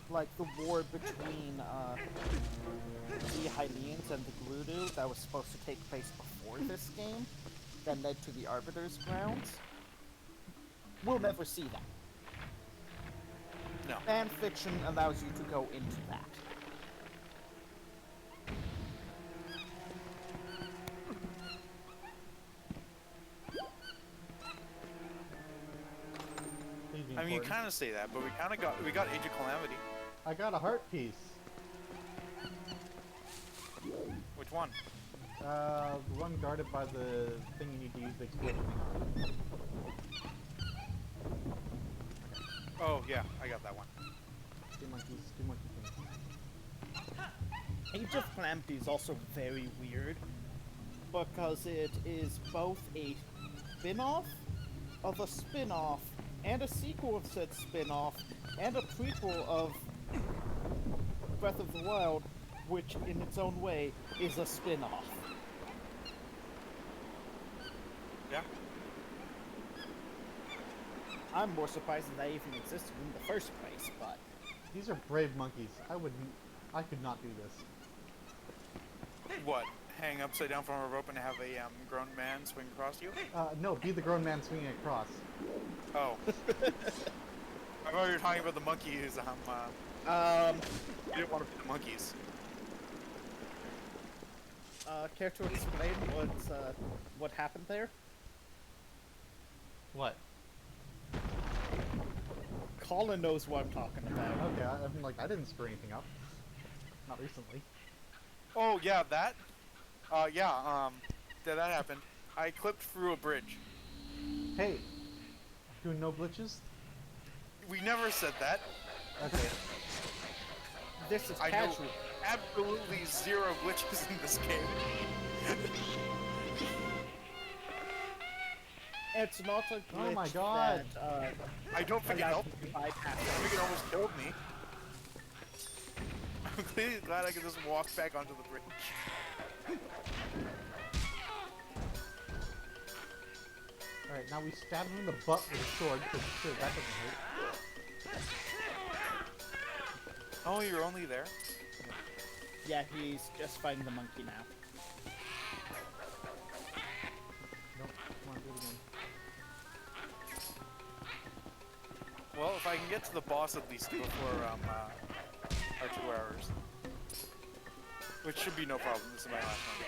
Like the war between the Hylians and the Gerudo that was supposed to take place before this game, that led to the Arbiter's grounds. We'll never see that. No. Fan fiction allows you to go into that. I mean, you kind of say that, but we got Age of Calamity. I got a heart piece. Which one? The one guarded by the thing you need to use the explosion on. Oh yeah, I got that one. Two monkeys, two monkey things. Age of Calamity is also very weird because it is both a spin-off of a spin-off and a sequel of said spin-off and a prequel of Breath of the Wild, which in its own way is a spin-off. Yeah. I'm more surprised that even existed in the first place, but These are brave monkeys. I could not do this. What? Hang upside down from a rope and have a grown man swing across you? No, be the grown man swinging across. Oh. I thought you were talking about the monkeys. You didn't want to be the monkeys. Care to explain what happened there? What? Colin knows what I'm talking about. Okay, I'm like, I didn't screw anything up. Not recently. Oh yeah, that. Yeah. That happened. I clipped through a bridge. Hey, doing no glitches? We never said that. Okay. This is I know casual. absolutely zero glitches in this game. It's not a glitch Oh my God. that I don't think it allows helped you me. to bypass I think it almost killed me. I'm clearly glad I could just walk back onto the bridge. Alright, now we stab him in the butt with a sword, because sure, that doesn't hurt. Oh, you're only there? Yeah, he's just fighting the monkey now. Nope, come on, do it again. Well, if I can get to the boss at least before our 2 hours. Which should be no problem, this is my last one.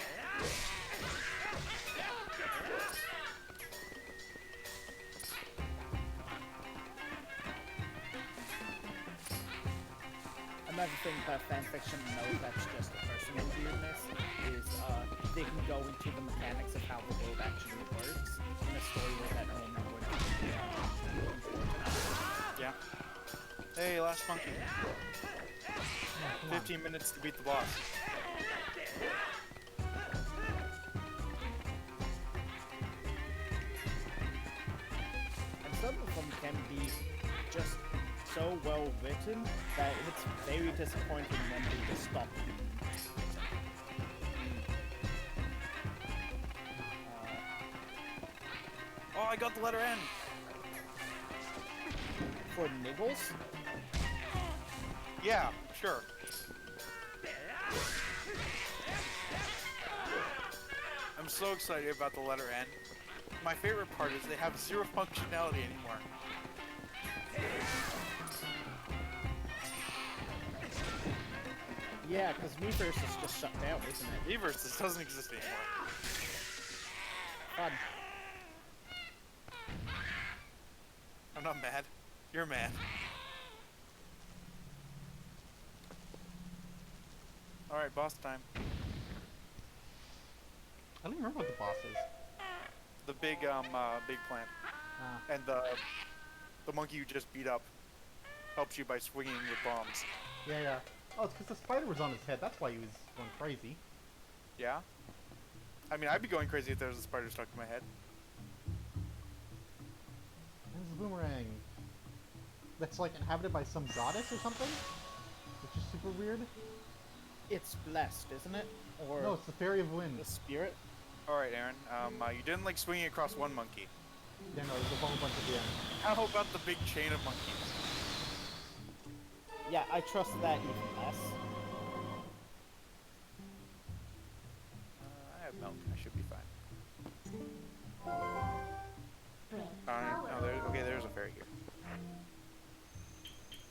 Another thing about fanfiction, no, that's just a personal weirdness, is they can go into the mechanics of how the world actually works in a story where that element would be important. Yeah. Hey, last monkey. Come on. 15 minutes to beat the boss. And some of them can be just so well written that it's very disappointing when they just stop being written. Oh, I got the letter N. For niggles, Yeah, sure. I'm so excited about the letter N. My favorite part is they have zero functionality anymore. yeah, because Miiverse is just shut down, isn't it? Miiverse, this doesn't exist anymore. fun. I'm not mad. You're mad. Alright, boss time. I don't even remember what the boss is. The big plant. Ah. And the monkey you just beat up helps you by swinging with bombs. Yeah. Oh, it's because the spider was on his head. That's why he was going crazy. Yeah? I mean, I'd be going crazy if there was a spider stuck to my head. There's the boomerang. That's like inhabited by some goddess or something? Which is super weird. It's blessed, isn't it? Or No, it's the Fairy of Wind. the spirit? Alright, Aaron. You didn't like swinging across one monkey. Yeah, no, there's a whole bunch at the end. How about the big chain of monkeys? Yeah, I trust that even less. I have milk. I should be fine. Okay, there's a fairy here.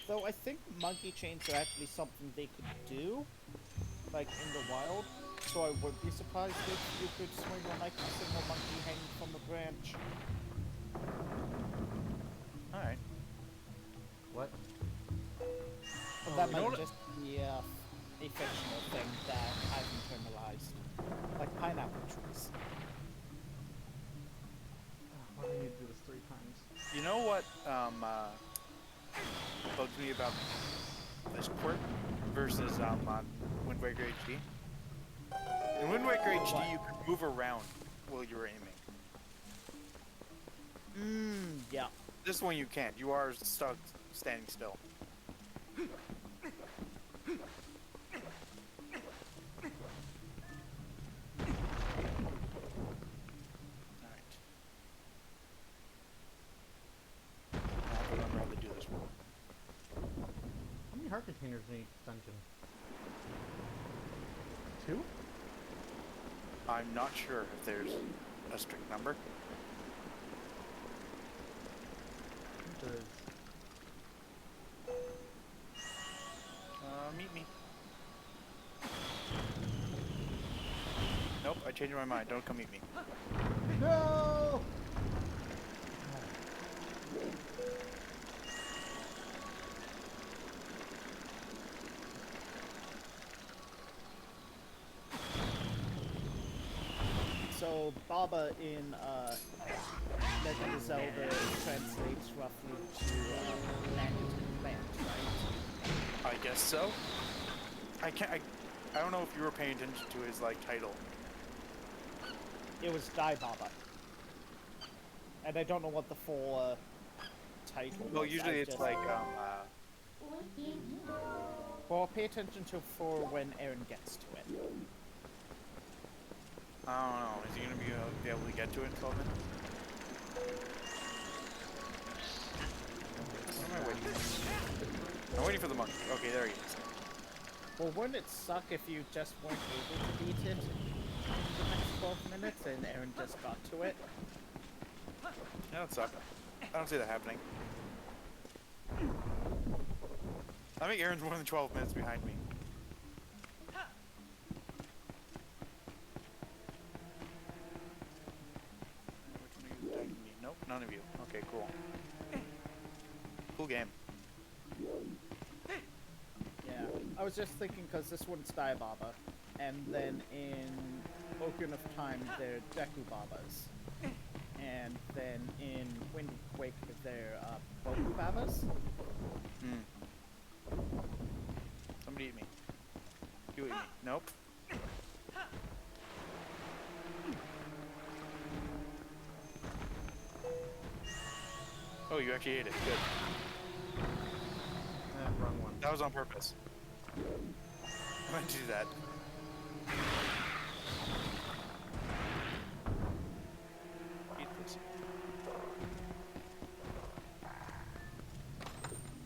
Though I think monkey chains are actually something they could do, like in the wild. So I wouldn't be surprised if you could swing on like a single monkey hanging from a branch. Alright. What? But that you know might what- just be a fictional thing that I've internalized. Like pineapple trees. Why do I need to do this 3 times? You know what bugs me about this port versus Wind Waker HD? In Wind Waker HD, you could move around while you were aiming. Yeah. This one you can't. You are stuck standing still. Alright. I have to remember how to do this one. How many heart containers in each dungeon? 2? I'm not sure if there's a strict number. I think there is. Meet me. Nope, I changed my mind. Don't come meet me. No! So Baba in Legend of Zelda translates roughly to landed plant, right? I guess so. I don't know if you were paying attention to his like title. It was Die Baba. And I don't know what the full title Well, was. usually I it's just- like Well, I'll pay attention to for when Aaron gets to it. I don't know. Is he gonna be able to get to it in 12 minutes? What am I waiting for? I'm waiting for the monkey. Okay, there he is. Well, wouldn't it suck if you just weren't able to beat it in the next 12 minutes and Aaron just got to it? That would suck. I don't see that happening. I think Aaron's more than 12 minutes behind me. Which one are you attacking me? Nope, none of you. Okay, cool. Cool game. Yeah, I was just thinking because this one's Die Baba, and then in Ocarina of Time they're Deku Babas, and then in Wind Waker they're Boku Babas. Somebody eat me. You eat me. Nope. Oh, you actually ate it. Good. Wrong one. That was on purpose. I meant to do that. Eat this.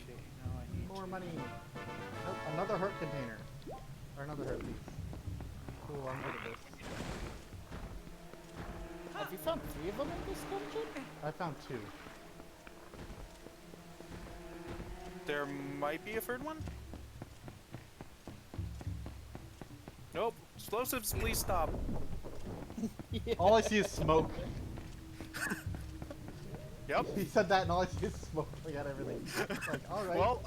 Okay, now I need More money. Nope, another heart container. Or another heart piece. Cool, I'm good at this. Have you found 3 of them in this dungeon? I found 2. There might be a third one? Nope. Explosives, please stop. Yeah. All I see is smoke. Yep. He said that, and all I see is smoke coming out everything. Like, all right. Well,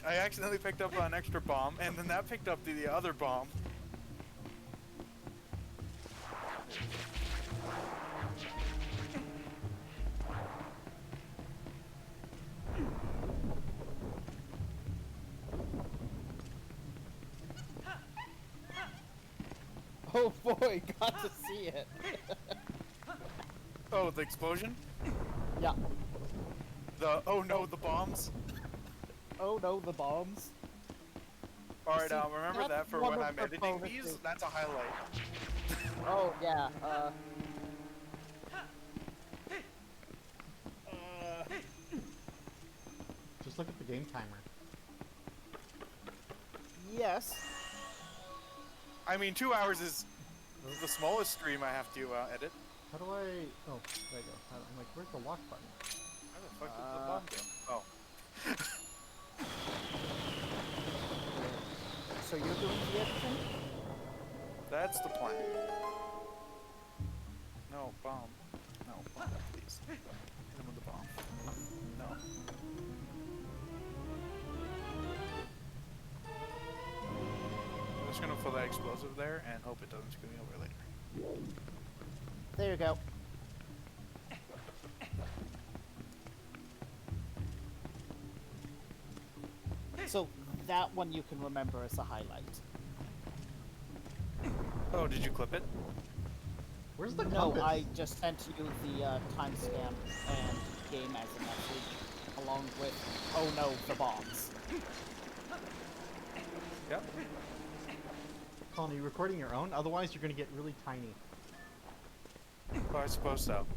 I accidentally picked up an extra bomb, and then that picked up the other bomb. Oh boy, got to see it. Oh, the explosion? Yeah. Oh no, the bombs? Oh no, the bombs. Alright, see, remember that's that for one when of I'm the editing bonuses. these? That's a highlight. Oh yeah. Just look at the game timer. Yes. I mean, 2 hours is the smallest stream I have to edit. How do I... Oh, there you go. I'm like, where's the lock button? How the fuck did the bomb go? Oh. So you're doing the editing? That's the plan. No, bomb. No, bomb, please. Hit him with the bomb. No. I'm just gonna put that explosive there and hope it doesn't screw me over later. There you go. So that one you can remember as a highlight. Oh, did you clip it? Where's the No, compass? I just sent you the timestamp and game as a message, along with, oh no, the bombs. Yep. Colin, are you recording your own? Otherwise, you're going to get really tiny. Oh, I suppose so.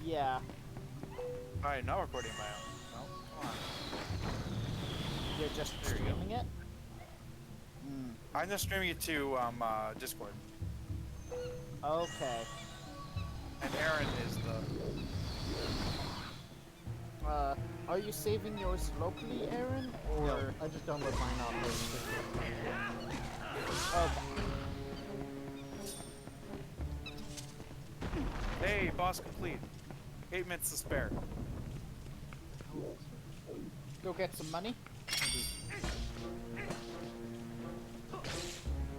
Yeah. I'm not recording my own. No, come on. You're just There you go. streaming it? Hmm. I'm just streaming it to Discord. Okay. And Aaron is the... Are you saving yours locally, Aaron? Or... No, I just download mine off of Okay. Hey, boss complete. 8 minutes to spare. Go get some money?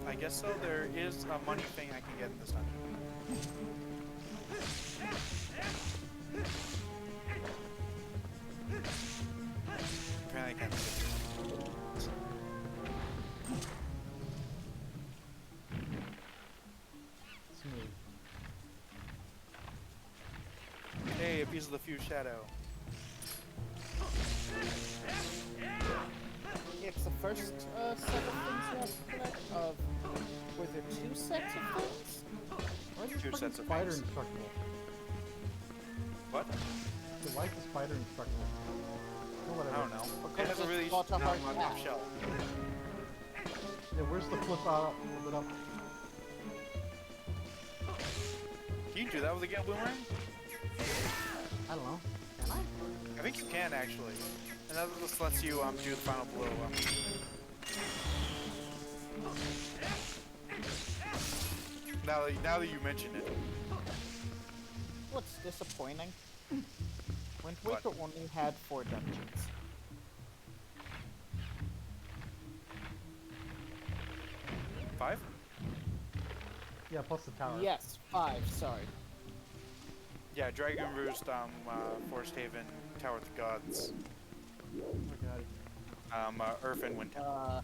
I guess so. There is a money thing I can get in this dungeon. Apparently I can't get it. Smooth. Hey, a piece of the fuse shadow. It's the first set of things you have to collect. Were there 2 sets of things? Why is this Two fucking sets of spider things. indestructible? What? So why is the spider indestructible? Oh, I whatever. don't know. It Because has a it's really got a hard not cap. shell. Yeah, where's the flip out? Flip it up. Can you do that with a Gale Boomerang? I don't know. Can I? I think you can actually. And that just lets you do the final blow. Now that you mention it. What's disappointing? Wind What? Waker only had 4 dungeons. Five? Yeah, plus the tower. Yes, 5, sorry. Yeah, Dragon Roost, Forest Haven, Tower of the Gods, Oh my god. Earth and Wind Temple.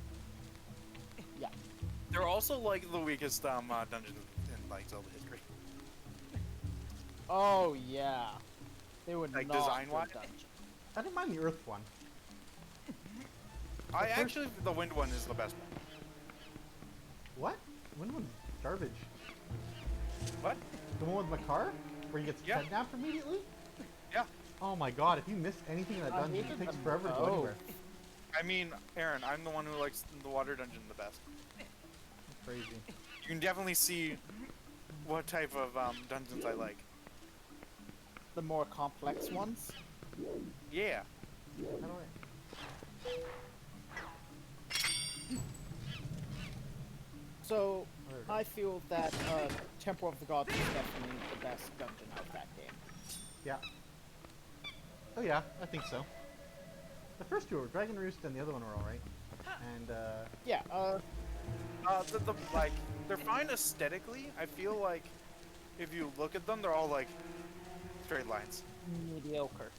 Yeah. They're also like the weakest dungeons in like Zelda history. Oh, yeah. They were Like, not design-wise? good dungeons. I didn't mind the Earth one. Actually, the Wind one is the best one. What? When was garbage? What? The one with Makar? Where he gets Yeah. kidnapped immediately? Yeah. Oh my god, if you miss anything in that I dungeon, hated it takes them forever to go both. anywhere. I mean, Aaron, I'm the one who likes the water dungeon the best. That's crazy. You can definitely see what type of dungeons I like. The more complex ones. Yeah. How do I... So There we go. I feel that Temple of the Gods is definitely the best dungeon out of that game. Yeah. Oh yeah, I think so. The first two were Dragon Roost and the other one were alright. And Yeah, Like they're fine aesthetically. I feel like if you look at them, they're all like straight lines. mediocre.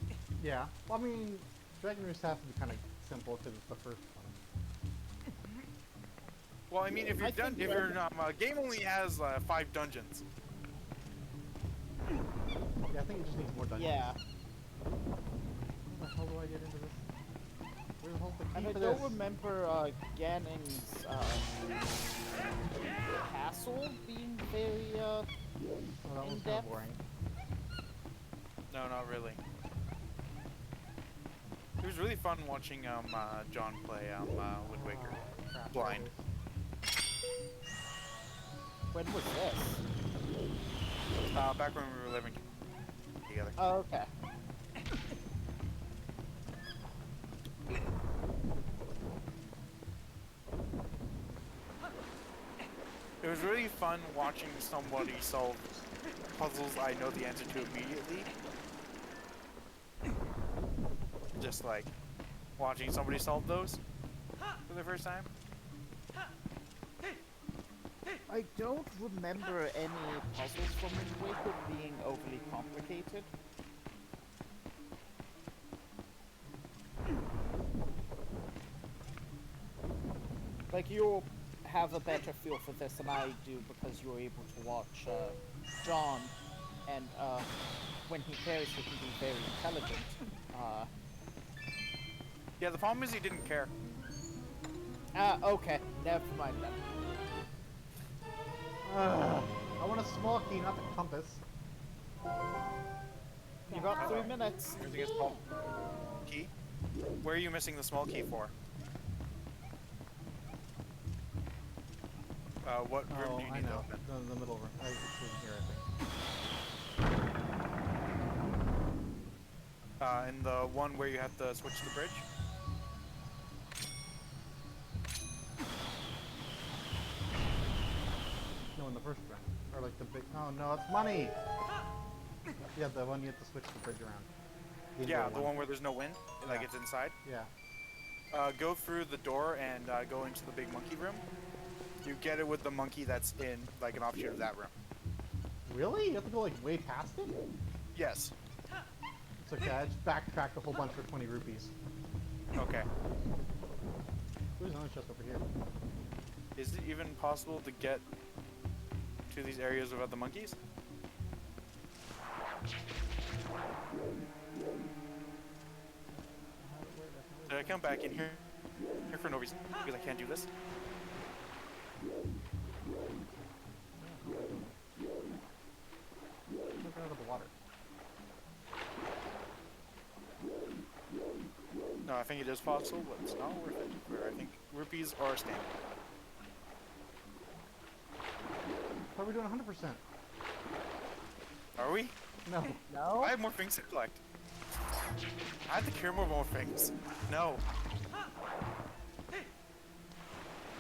yeah. Well, I mean, Dragon Roost has to be kind of simple because it's the first one. Well, I mean, if I you're done, think if your game only has 5 dungeons. Yeah, I think it just needs more dungeons. Yeah, How the hell do I get into this? Where the hell's the key and I for don't this? remember Ganon's castle being very Oh, that was kind in-depth. of boring. No, not really. It was really fun watching John play Wind Waker. Oh, crap, Blind. there it is. When was this? Back when we were living together. Oh, okay. It was really fun watching somebody solve puzzles I know the answer to immediately. Just like watching somebody solve those for the first time. I don't remember any puzzles from Wind Waker being overly complicated. Like, you'll have a better feel for this than I do because you're able to watch John, and when he cares, he can be very intelligent. Yeah, the problem is he didn't care. Okay, never mind then. I want a small key, not the compass. You got 3 minutes. Everything is small. Key? Where are you missing the small key for? What room Oh, do you I need to know. open? The middle room. It's in here, I think. And the one where you have to switch the bridge? No, in the first room. Or like the big. Oh no, it's money! Yeah, the one you have to switch the bridge around. The Yeah, indoor the one where there's no wind, like Yeah. it's inside. Yeah. Go through the door and go into the big monkey room. You get it with the monkey that's in like an offshoot of that room. Really? You have to go like way past it? Yes. It's okay, I just backtracked a whole bunch for 20 rupees. Okay. There's another chest over here. Is it even possible to get to these areas without the monkeys? Did I come back in here for no reason? Because I can't do this? Look out of the water. No, I think it is possible, but it's not worth it. For, I think rupees are standard. How are we doing 100%? Are we? No. No? I have more things to collect. I have to cure more things. No.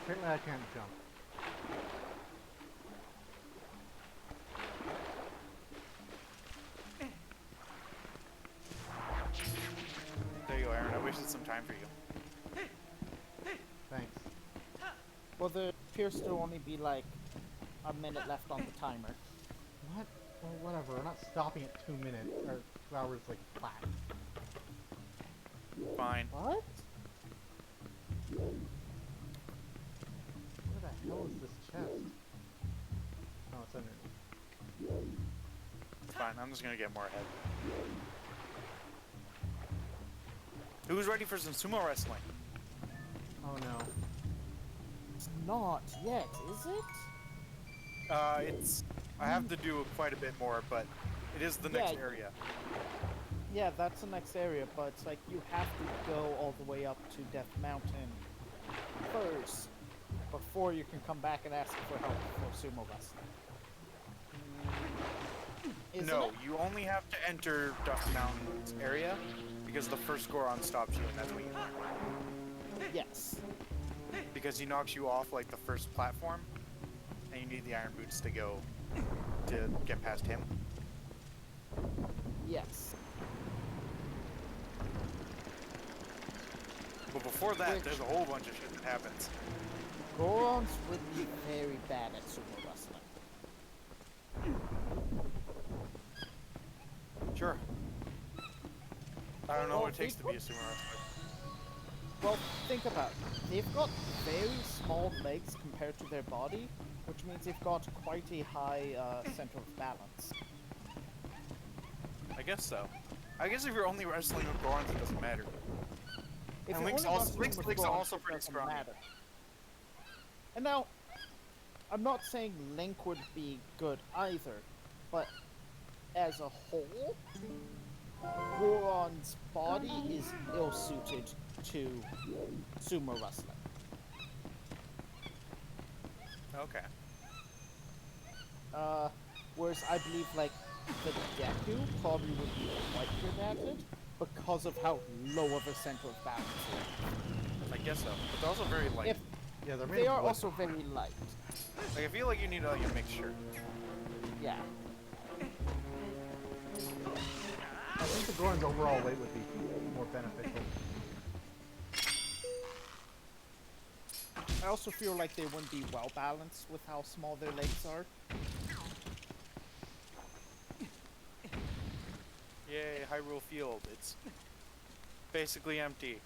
Apparently I can't jump. There you go, Aaron. I wasted some time for you. Thanks. Well, there appears to only be like a minute left on the timer. What? Well, whatever. We're not stopping at 2 minutes or 2 hours like flat. Fine. What? Where the hell is this chest? Oh, it's underneath. It's fine. I'm just gonna get more ahead. Who's ready for some sumo wrestling? Oh no. It's not yet, is it? It's. I have to do quite a bit more, but it is the next Yeah. area. Yeah, that's the next area, but it's like you have to go all the way up to Death Mountain first before you can come back and ask for help for sumo wrestling. Isn't No, it? you only have to enter Dust Mountain's area because the first Goron stops you, and that's what you need. Yes. Because he knocks you off like the first platform, you need the iron boots to get past him. Yes. But before that, Which- there's a whole bunch of shit that happens. Gorons would be very bad at sumo wrestling. Sure. I don't know Well, what it takes to they be a sumo wrestler. Well, think about it. They've got very small legs compared to their body, which means they've got quite a high center of balance. I guess so. I guess if you're only wrestling with Gorons, it doesn't matter. If And you're Link's only also- wrestling with Link's Gorons, also it pretty doesn't scrawny. matter. And now, I'm not saying Link would be good either, but as a whole, Goron's body is ill-suited to sumo wrestling. Okay. Whereas I believe, like, the Deku probably would be quite good at it because of how low of a center of balance it I guess so. But they're also very light. is. Yeah, they're If made they of are wood. also very light. Like, I feel like you need like a mixture. Yeah. I think the Goron's overall weight would be more beneficial. I also feel like they wouldn't be well balanced with how small their legs are. Yay, Hyrule Field. It's basically empty.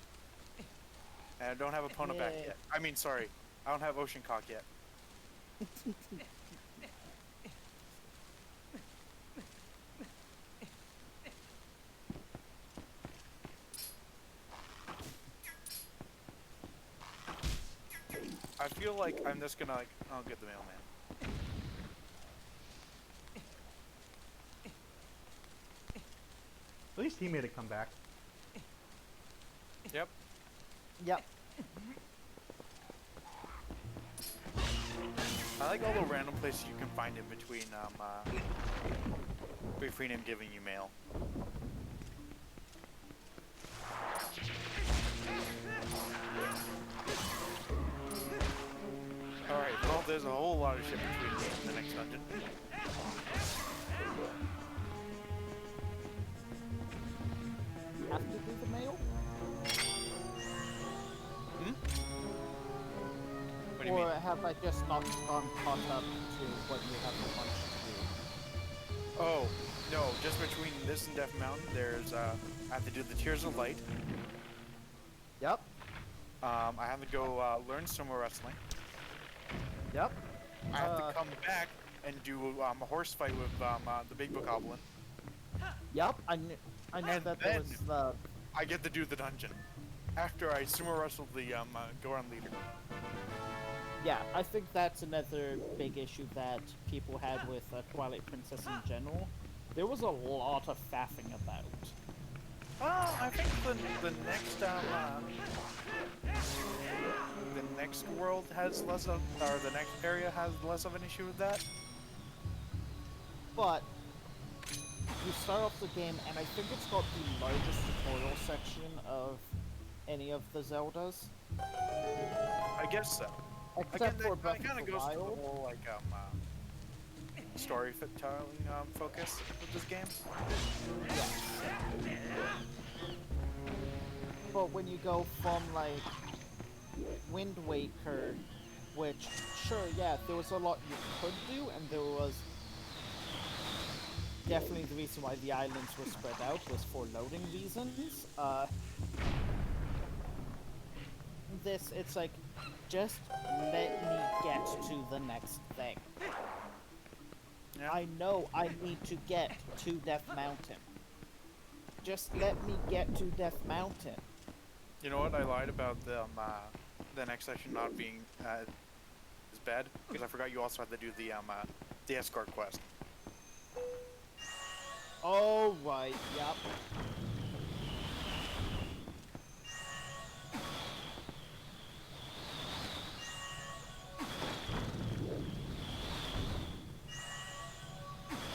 And I don't have Epona back Yay. yet. I mean, sorry. I don't have Ocean Cock yet. I feel like I'm just gonna, like, I'll get the mailman. At least he made it come back. Yep. Yep. I like all the random places you can find in between him giving you mail. Alright, well, there's a whole lot of shit between me and the next dungeon. Have to do the mail? Hmm? What do you Or mean? have I just not gone caught up to what you have so much to do? Oh, no, just between this and Death Mountain, there's, I have to do the Tears of Light. Yep. I have to go, learn sumo wrestling. Yep. I have to come back and do, a horse fight with, the Big Bokoblin. Yep. I know And that there then- was the. I get to do the dungeon. After I sumo wrestled the, Goron leader. Yeah, I think that's another big issue that people had with Twilight Princess in general. There was a lot of faffing about. Well, I think the next the next world has less of, or the next area has less of an issue with that. But you start off the game, and I think it's got the largest tutorial section of any of the Zeldas, I guess so. except for Breath kind of of the goes to the Wild. whole like story telling focus with this game. But when you go from like Wind Waker, which sure, yeah, there was a lot you could do, and there was definitely the reason why the islands were spread out was for loading reasons. This, it's like, just let me get to the next thing. Yeah. I know I need to get to Death Mountain. Just let me get to Death Mountain. You know what? I lied about the next section not being as bad because I forgot you also had to do the escort quest. Oh, right, yep.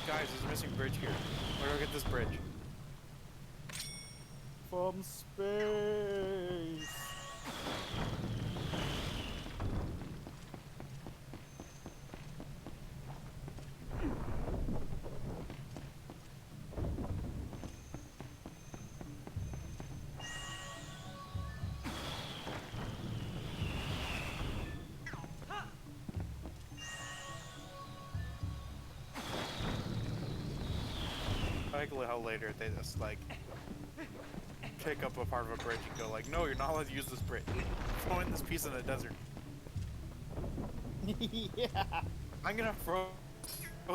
Guys, there's a missing bridge here. Where do I get this bridge? From space. like how later they just like pick up a part of a bridge and go like, no, you're not allowed to use this bridge. Throw in this piece in the desert. Yeah. I'm gonna throw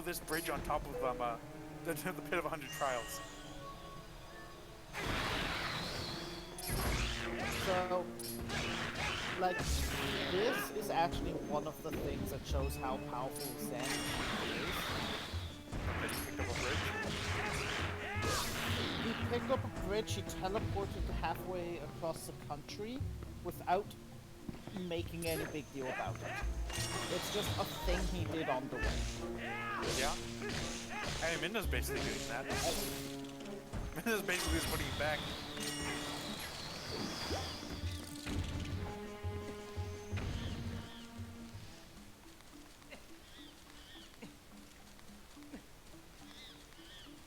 this bridge on top of the pit of 100 trials. So, like, this is actually one of the things that shows how powerful Zen is. I just picked up a bridge. He picked up a bridge, he teleported halfway across the country without making any big deal about it. It's just a thing he did on the way. Yeah. Hey, Minna's basically doing that. Minna's basically just putting it back.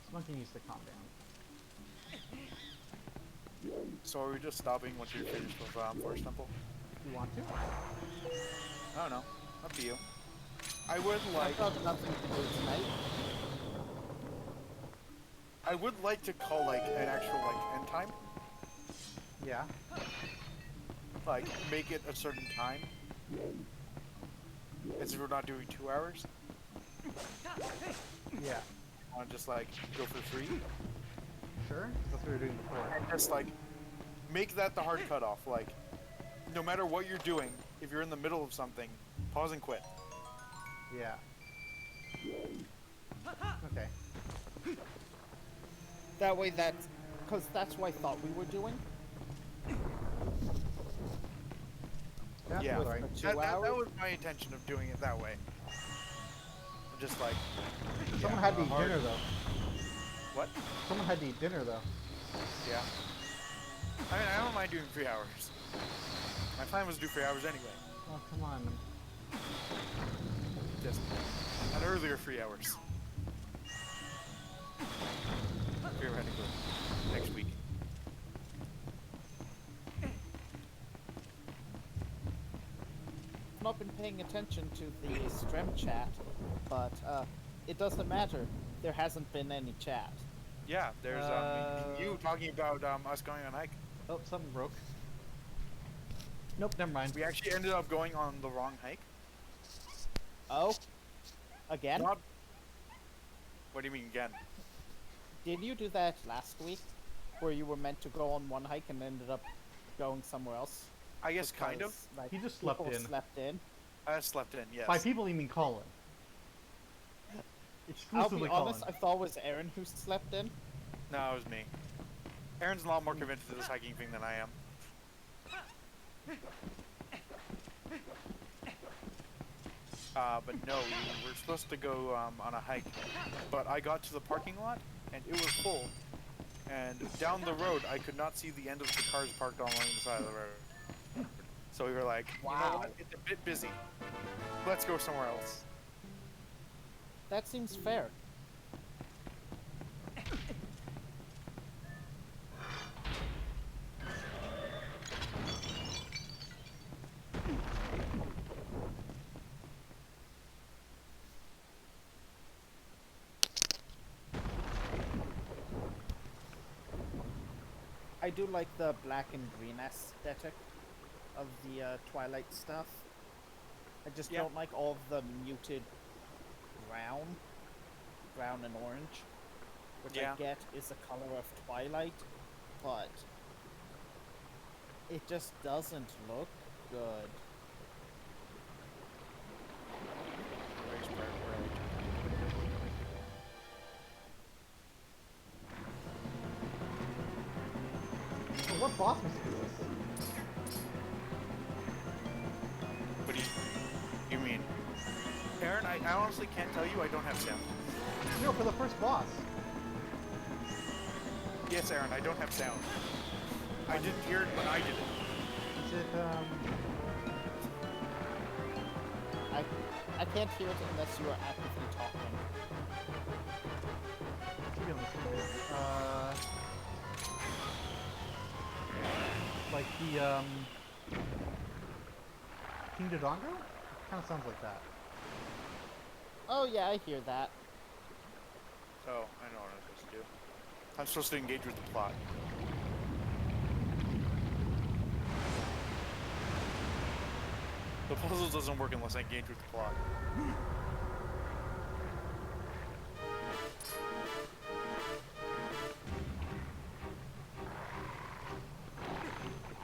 This monkey needs to calm down. So are we just stopping once you're finished with Forest Temple? You want to? I don't know. Up to you. I would like. I've got nothing to do tonight. I would like to call like an actual like end time. Yeah. Like make it a certain time. As if we're not doing 2 hours. Yeah. I want to just like go for 3. Sure. That's what we were doing before. And just like make that the hard cutoff. Like no matter what you're doing, if you're in the middle of something, pause and quit. Yeah. Okay. That way because that's what I thought we were doing. That's Yeah. right. For 2 That hours. was my intention of doing it that way. Just like Someone yeah, had to eat hard- dinner though. What? Someone had to eat dinner though. Yeah. I mean, I don't mind doing 3 hours. My plan was to do 3 hours anyway. Oh, come on. Just an earlier 3 hours. Theoretically. Next week. I've not been paying attention to the stream chat, but it doesn't matter. There hasn't been any chat. Yeah, there's you talking about us going on a hike. Oh, something broke. Nope, never mind. We actually ended up going on the wrong hike. Oh? Again? Not. What do you mean again? Did you do that last week? Where you were meant to go on one hike and ended up going somewhere else? I guess kind of. Because, like, He just slept people in. slept in. I slept in, yes. By people, you mean Colin. I'll Exclusively be honest, Colin. I thought it was Aaron who slept in. No, it was me. Aaron's a lot more convinced of this hiking thing than I am. But no, we were supposed to go on a hike, but I got to the parking lot and it was full. And down the road, I could not see the end of the cars parked along the side of the road. So we were like, you know Wow. what? It's a bit busy. Let's go somewhere else. That seems fair. I do like the black and green aesthetic of the Twilight stuff. I just Yeah. don't like all of the muted brown and orange, which Yeah. I get is the color of Twilight, but it just doesn't look good. Where's Brad? So what boss music is this? What do you mean? Aaron, I honestly can't tell you. I don't have sound. No, for the first boss. Yes, Aaron, I don't have sound. I didn't hear it, but I did it. Is it, I can't hear it unless you are actively talking. should be on the screen. Like the, King Dodongo? Kinda sounds like that. Oh yeah, I hear that. Oh, I know what I'm supposed to do. I'm supposed to engage with the plot. The puzzle doesn't work unless I engage with the plot.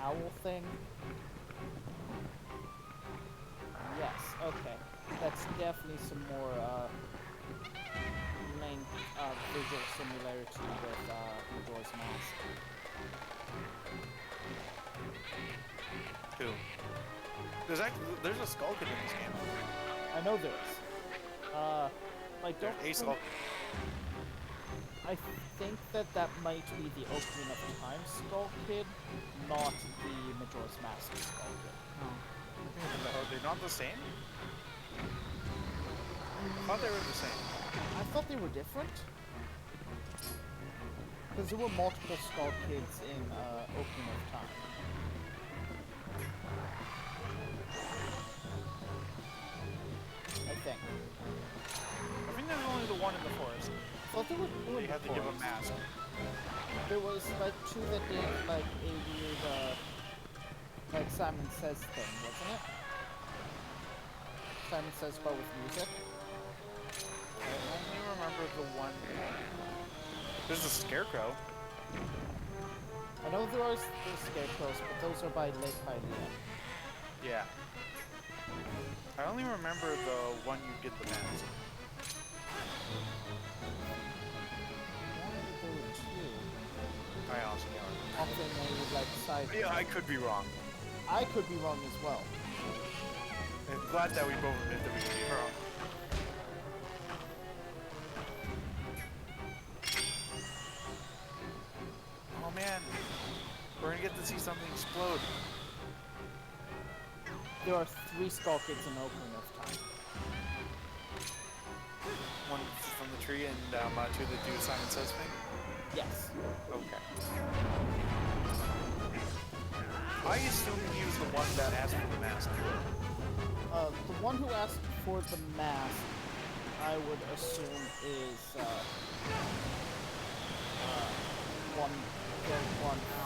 Owl thing. Yes, okay. That's definitely some more main visual similarity with Majora's Mask. Cool. There's a skull kid in this game. I know there is. I don't There's a think, skull. I think that might be the Ocarina of Time Skull Kid, not the Majora's Mask Skull Kid. Are they not the same? I thought they were the same. I thought they were different. Because there were multiple Skull Kids in Ocarina of Time. I think. I think there's only the one in the forest. I thought there were two in You the have to give a forest. mask. There was like two that did like a weird like Simon Says thing, wasn't it? Simon Says but with music. I only remember the one. There's a scarecrow. I know there are the scarecrows, but those are by Lake Hylia. Yeah. I only remember the one you get the mask. There were two. I honestly don't remember. Often they would like side. Yeah, I could be wrong. I could be wrong as well. I'm glad that we both admit that we could be wrong. Oh man, we're gonna get to see something explode. There are three Skull Kids in Ocarina of Time. One from the tree and two that do Simon Says thing. Yes. Okay. I assume he was the one that asked for the mask. The one who asked for the mask, I would assume is the one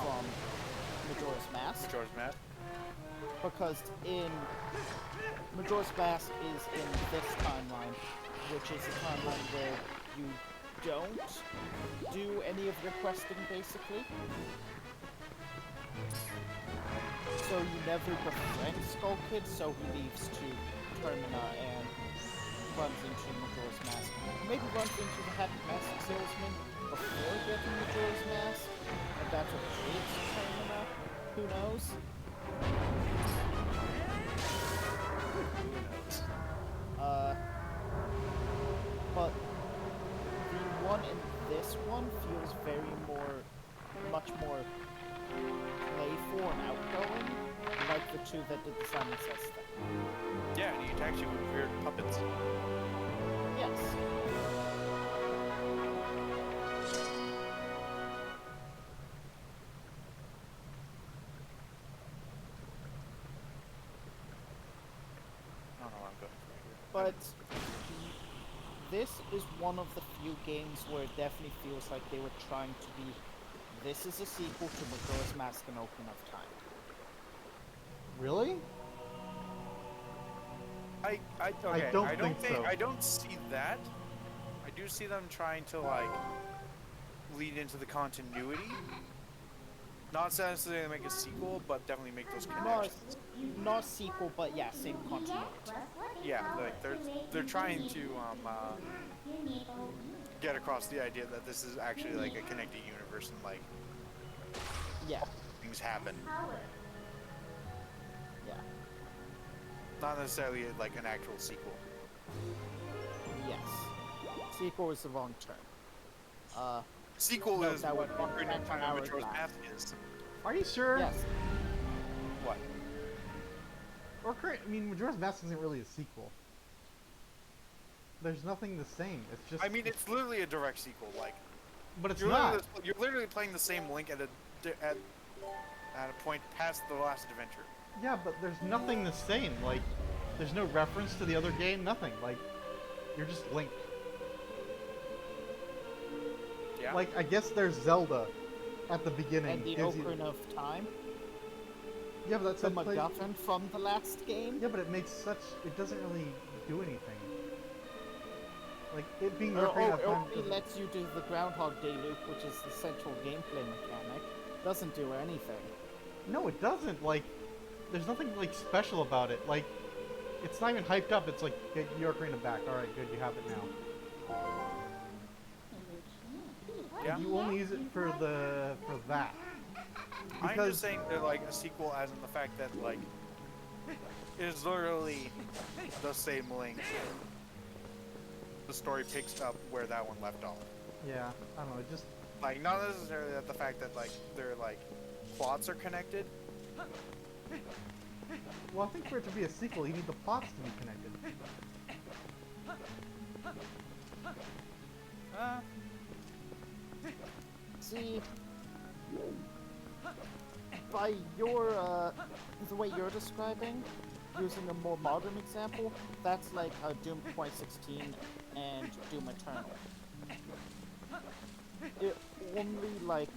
from Majora's Mask. George Matt. Because in Majora's Mask is in this timeline, which is a timeline where you don't do any of your questing, basically. So you never befriend Skull Kid, so he leaves to Termina and runs into Majora's Mask. Maybe runs into the Happy Mask Salesman before getting Majora's Mask, and that's what leads to Termina. Who knows? But the one in this one feels much more playful and outgoing, like the two that did the Simon Says thing. Yeah, and he attacks you with weird puppets. Yes. I don't know where I'm going from here. But this is one of the few games where it definitely feels like they were trying to be. This is a sequel to Majora's Mask and Ocarina of Time. Really? Okay, don't think so. I don't see that. I do see them trying to like lead into the continuity. Not necessarily make a sequel, but definitely make those connections. Not sequel, but yeah, same continuity. Yeah, like they're trying to get across the idea that this is actually like a connected universe and like Yeah, things happen. yeah, Not necessarily like an actual sequel. yes. Sequel is the wrong term. Sequel No, is that what would be Ocarina of Time and hours Majora's back. Mask is. Are you sure? Yes. What? I mean, Majora's Mask isn't really a sequel. There's nothing the same. It's just. I mean, it's literally a direct sequel. Like but it's you're not. literally playing the same Link at a point past the last adventure. Yeah, but there's nothing the same. Like, there's no reference to the other game. Nothing. Like, you're just Link. Yeah. Like, I guess there's Zelda at the beginning. And the gives you- Ocarina of Time, Yeah, but that's the a place- MacGuffin from the last game. Yeah, but it makes such. It doesn't really do anything. Like, it being Or, Ocarina of it Time. only doesn't- lets you do the Groundhog Day loop, which is the central gameplay mechanic. Doesn't do anything. No, it doesn't. Like, there's nothing, like, special about it. Like, it's not even hyped up. It's like, get your Ocarina back. Alright, good, you have it now. Yeah. You only use it for that. I'm just saying they're like a sequel, as in the fact that like it is literally the same link. The story picks up where that one left off. Yeah, I don't know, it just... Like not necessarily that the fact that like their like plots are connected. Well, I think for it to be a sequel, you need the plots to be connected. See, by your the way you're describing, using a more modern example, that's like Doom 2016 and Doom Eternal. It only like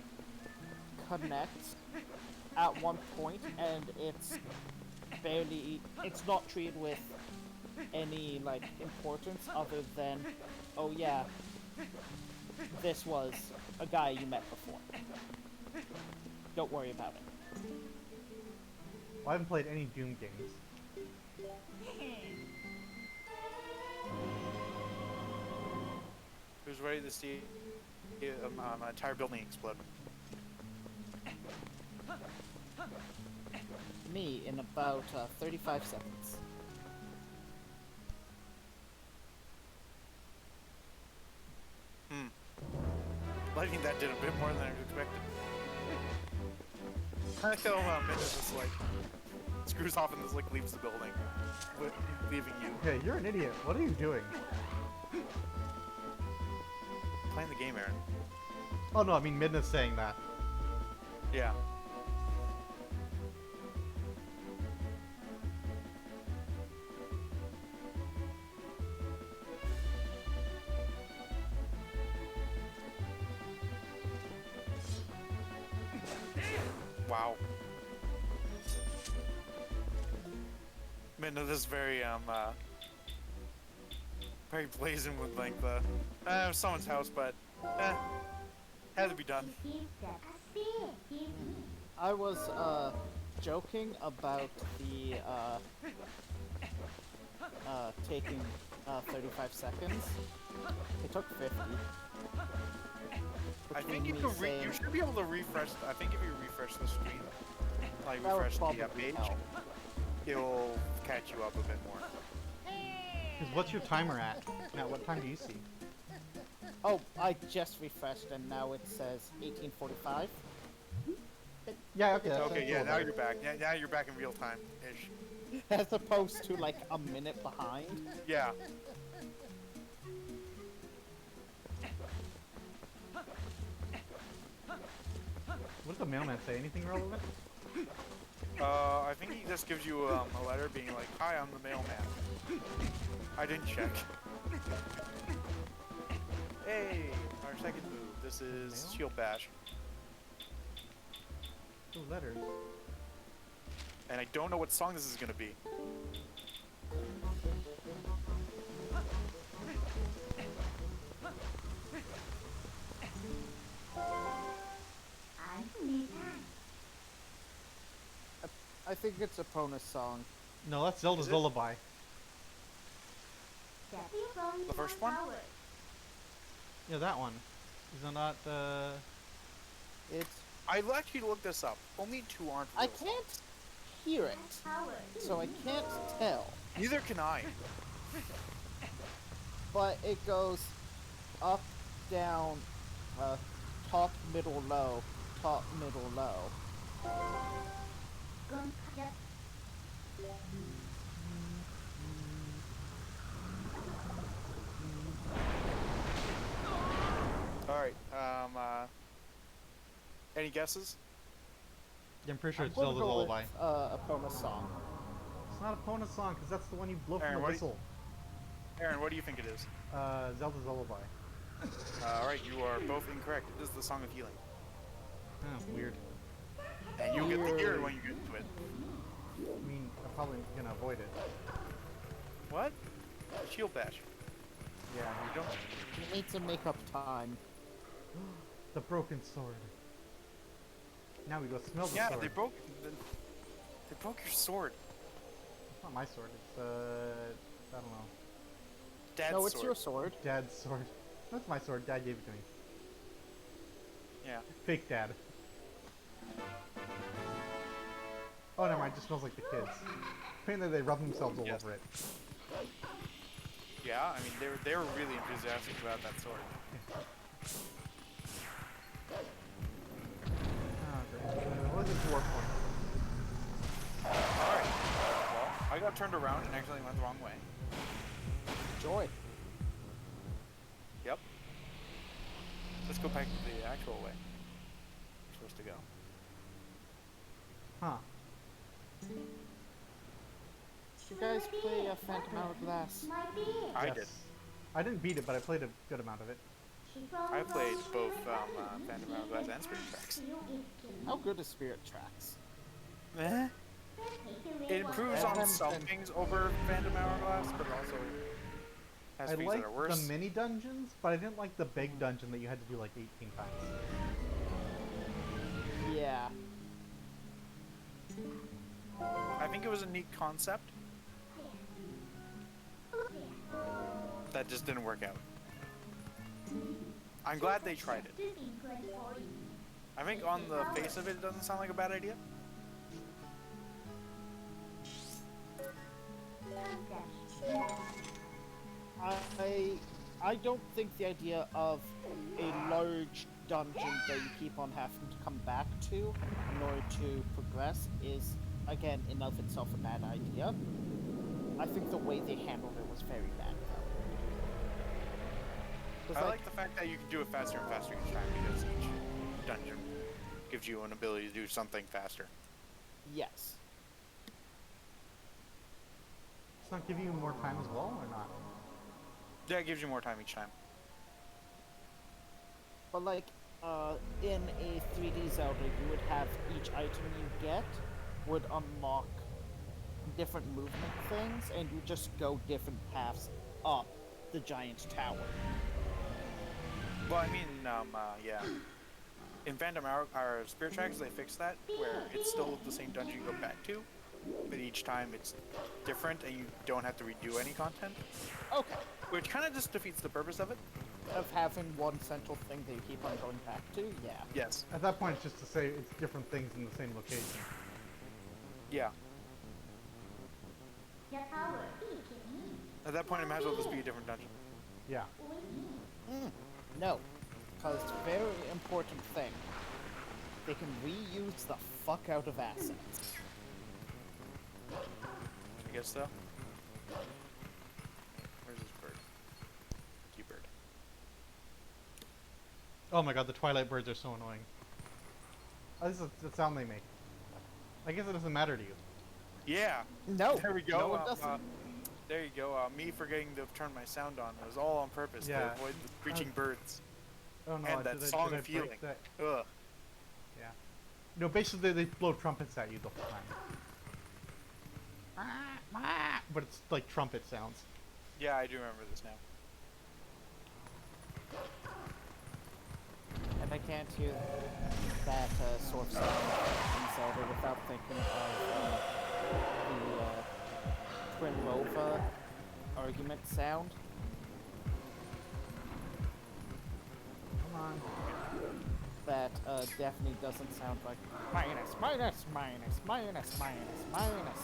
connects at one point, and it's not treated with any like importance other than, oh yeah, this was a guy you met before. Don't worry about it. Well, I haven't played any Doom games. Who's ready to see an entire building explode? Me in about 35 seconds. Lighting that did a bit more than I expected. I feel Minna just like screws off and just like leaves the building, leaving you Okay, you're an idiot. What are you doing? playing the game, Aaron. Oh no, I mean Midna's saying that. Yeah. Wow. Minna is very very blazing with like the someone's house, but had to be done. I was joking about the taking 35 seconds. It took 50. I think you Between can me you saying- should be able to refresh. I think if you refresh the screen, like That would refresh the probably page, help. it'll catch you up a bit more. Because what's your timer at? Now, what time do you see? Oh, I just refreshed and now it says 1845. Yeah, okay. that's Okay, a yeah, little now better. you're back. Yeah, now you're back in real time ish. As opposed to like a minute behind. Yeah. What did the mailman say? Anything relevant? I think he just gives you a letter being like, "Hi, I'm the mailman." I didn't check. Hey, our second move. This is Mail? Shield Bash, Two letters. and I don't know what song this is gonna be. I think it's a bonus song. No, that's Zelda's Is it? Lullaby. The first one? Yeah, that one. Is that not It's I actually looked this up. Only two aren't I real. can't hear it, so I can't tell. Neither can I. But it goes up, down, top, middle, low, top, middle, low. All right. Any guesses? Yeah, I'm pretty sure it's I'm gonna Zelda's go with, Lullaby. a bonus song. It's not a Pona song, because that's the one you blow from Aaron, the what do you- whistle. Aaron, what do you think it is? Zelda's Lullaby. Alright, you are both incorrect. This is the Song of Healing. Oh, weird. And you'll get the ear when you get into it. I mean, I'm probably gonna avoid it. What? Shield bash. Yeah, You don't. You need to make up time. the broken sword. Now we go smell the Yeah, sword. they broke your sword. It's not my sword. It's I don't know, Dad's No, it's sword. your sword. Dad's sword. That's my sword. Dad gave it to me. Yeah. Fake Dad. Oh, never mind. It just smells like the kids. Apparently, they rub themselves all Yes. over it. Yeah, I mean they were really enthusiastic about that sword. Oh, great. What is a dwarf one? Alright. Well, I got turned around and actually went the wrong way. Joy. Yep. Let's go back to the actual way. We're supposed to go. Huh. Did you guys play Phantom Hourglass? I Yes. did. I didn't beat it, but I played a good amount of it. I played both Phantom Hourglass and Spirit Tracks. How good is Spirit Tracks? Eh? It improves on some Then- things over Phantom Hourglass, but it also has I things that are liked worse. the mini dungeons, but I didn't like the big dungeon that you had to do like 18 times. Yeah. I think it was a neat concept. That just didn't work out. I'm glad they tried it. I think on the face of it, it doesn't sound like a bad idea. I don't think the idea of a large dungeon that you keep on having to come back to in order to progress is, again, in of itself a bad idea. I think the way they handled it was very bad, though. 'Cause, I like the fact that you can do it faster and faster each time because each dungeon gives you an ability to do something faster. yes. Does not give you more time as well, or not? Yeah, it gives you more time each time. But like, in a 3D Zelda, you would have each item you get would unlock different movement things, and you just go different paths up the giant tower. Well, I mean, yeah. In Phantom Hour, or Spirit Tracks, they fixed that, where it's still the same dungeon you go back to, but each time it's different and you don't have to redo any content, Okay. which kind of just defeats the purpose of it. Of having one central thing that you keep on going back to, yeah. Yes. At that point, it's just to say it's different things in the same location. Yeah. At that point, it might as well just be a different dungeon. Yeah. No. Because very important thing. They can reuse the fuck out of assets. I guess so. Where's this bird? Key bird. Oh my god, the Twilight birds are so annoying. Oh, this is the sound they make. I guess it doesn't matter to you. Yeah. No. There we go. No, it doesn't. There you go. Me forgetting to turn my sound on. It was all on purpose Yeah. to avoid the screeching birds. Oh no, And that did I- song did I of break healing. that? Ugh. Yeah. No, basically they blow trumpets at you the whole time. But it's like trumpet sounds. Yeah, I do remember this now. And I can't hear that sort of sound in Zelda without thinking of the Twin Rova argument sound. Come on. That definitely doesn't sound like minus, minus, minus, minus, minus, minus.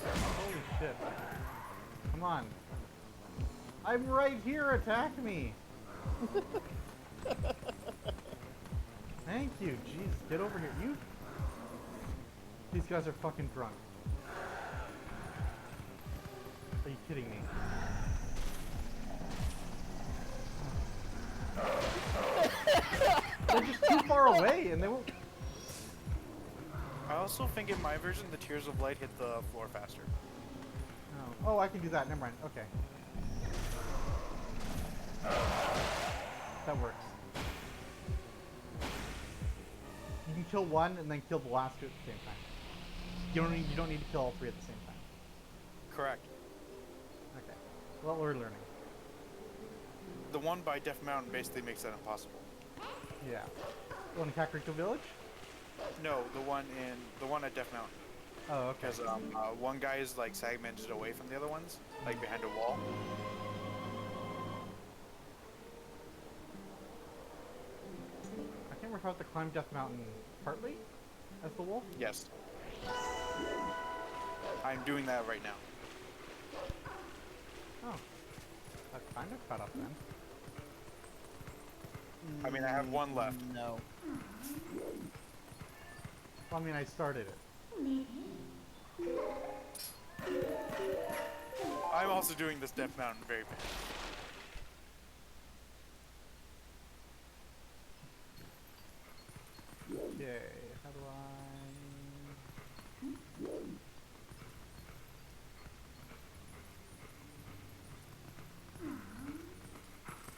Holy shit. Come on. I'm right here, attack me! Thank you, jeez, get over here. You... These guys are fucking drunk. Are you kidding me? They're just too far away and they won't... I also think in my version, the Tears of Light hit the floor faster. Oh, I can do that. Never mind. Okay. That works. You can kill one and then kill the last two at the same time. You don't need to kill all three at the same time. Correct. Okay. Well, we're learning. The one by Death Mountain basically makes that impossible. Yeah. The one in Kakariko Village? No, the one at Death Mountain. Oh, okay. Because one guy is like segmented away from the other ones, like behind a wall. I can't remember if I have to climb Death Mountain partly as the wolf. Yes. I'm doing that right now. Oh. That's kind of caught up then. I mean, I have one left. No. Well, I mean, I started it. I'm also doing this Death Mountain very bad. Okay, how do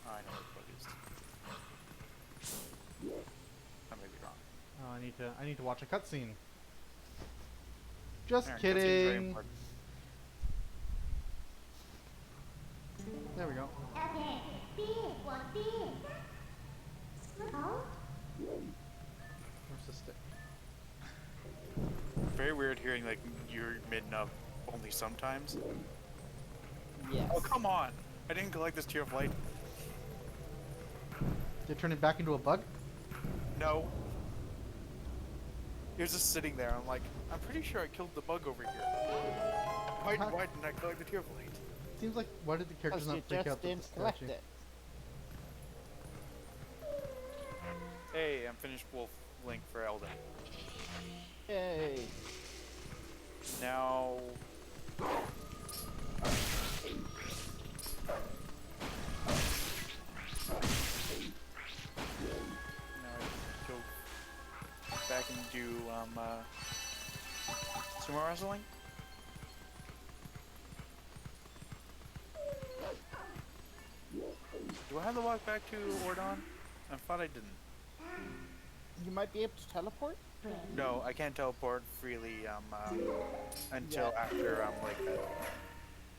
Oh, I know what the bug is. I may be wrong. Oh, I need to watch a cutscene. Just Aaron, cutscene's very kidding. important. There we go. Where's the stick? Very weird hearing like you're mid-nub only sometimes. Yes. Oh, come on! I didn't collect this Tear of Light. Did it turn it back into a bug? No. It was just sitting there. I'm like, I'm pretty sure I killed the bug over here. Why didn't I collect the Tear of Light? Seems like, why did the characters Because you not freak just out that the didn't collect statue? it. Hey, I'm finished Wolf Link for Eldin. Yay. Now... Now I go back and do sumo wrestling. Do I have to walk back to Ordon? I thought I didn't. You might be able to teleport? No, I can't teleport freely until Yeah. after like that.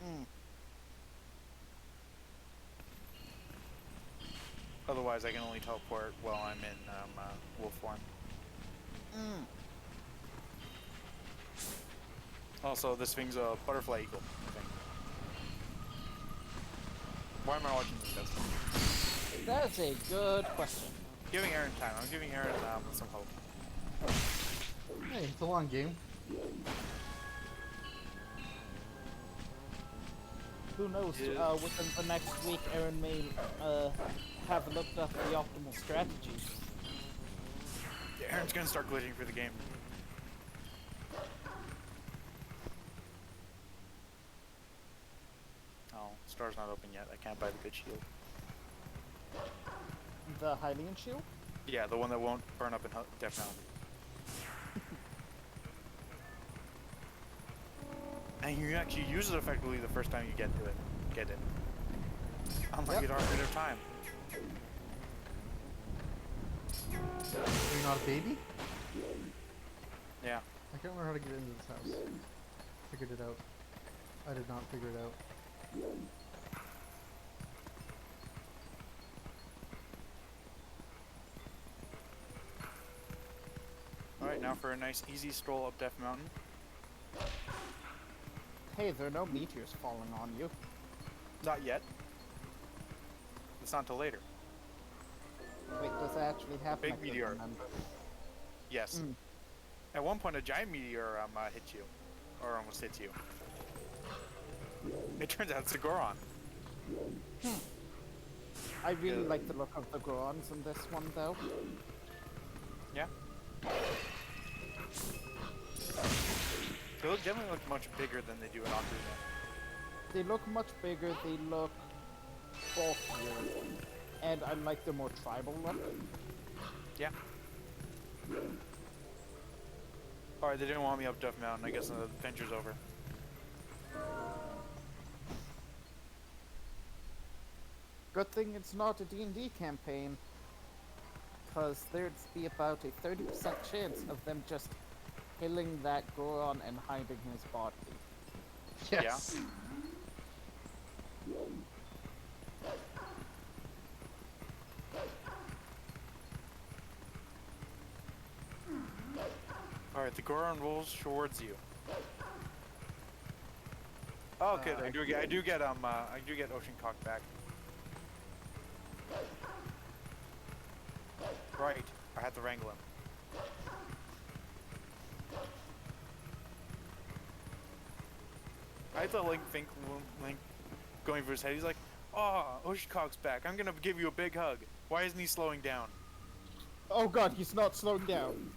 Mm. Otherwise, I can only teleport while I'm in wolf form. Mm. Also, this thing's a butterfly eagle. I think. Why am I watching this? That's a good question. Giving Aaron time. I'm giving Aaron some hope. Hey, it's a long game. Who knows? Yeah. Within the next week, Aaron may have looked up the optimal strategy. Yeah, Aaron's gonna start glitching for the game. Oh, Star's not open yet. I can't buy the good shield. The Hylian shield? Yeah, the one that won't burn up in Death Mountain. And you actually use it effectively the first time you get to it. Get it. Unlike Yep. it already of time. Are you not a baby? Yeah. I can't remember how to get into this house. Figured it out. I did not figure it out. Alright, now for a nice easy stroll up Death Mountain. Hey, there are no meteors falling on you. Not yet. It's not until later. Wait, does that actually happen? Big I couldn't meteor. remember. Yes. Mm. At one point, a giant meteor hits you. Or almost hits you. It turns out it's a Goron. I really Yeah. like the look of the Gorons in this one, though. Yeah. They generally look much bigger than they do in Ocarina. They look much bigger, they look bulkier, and I like the more tribal look. Yeah. Alright, they didn't want me up Death Mountain. I guess the adventure's over. Good thing it's not a D&D campaign, because there'd be about a 30% chance of them just killing that Goron and hiding his body. Yes. Alright, the Goron rolls towards you. Oh, good. I do get Ocean Cock back. Right. I had to wrangle him. I thought Link going for his head. He's like, "Oh, Ocean Cock's back. I'm gonna give you a big hug." Why isn't he slowing down? Oh god, he's not slowing down.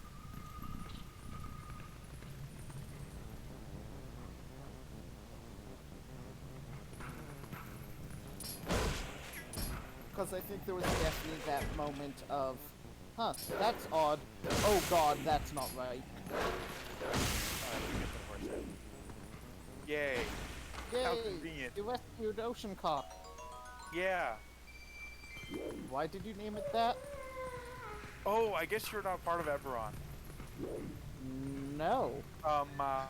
Because I think there was definitely that moment of, huh, that's odd. Oh god, that's not right. Yay! Yay! How convenient. You rescued Ocean Cock. Yeah. Why did you name it that? Oh, I guess you're not part of Eberron. No. My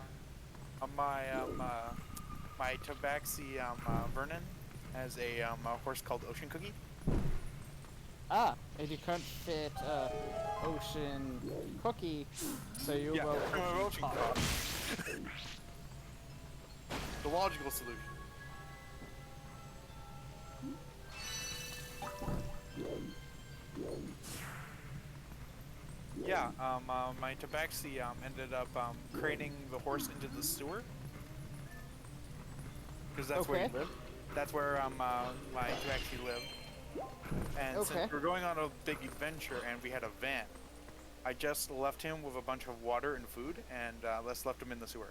tabaxi, Vernon has a horse called Ocean Cookie. Ah, and you couldn't fit Ocean Cookie, so you wrote Ocean Cock. Cock. The logical solution. Yeah, my tabaxi ended up craning the horse into the sewer. Because that's where he lived. That's where my tabaxi lived. And since we're going on a big adventure and we had a van, I just left him with a bunch of water and food and left him in the sewer.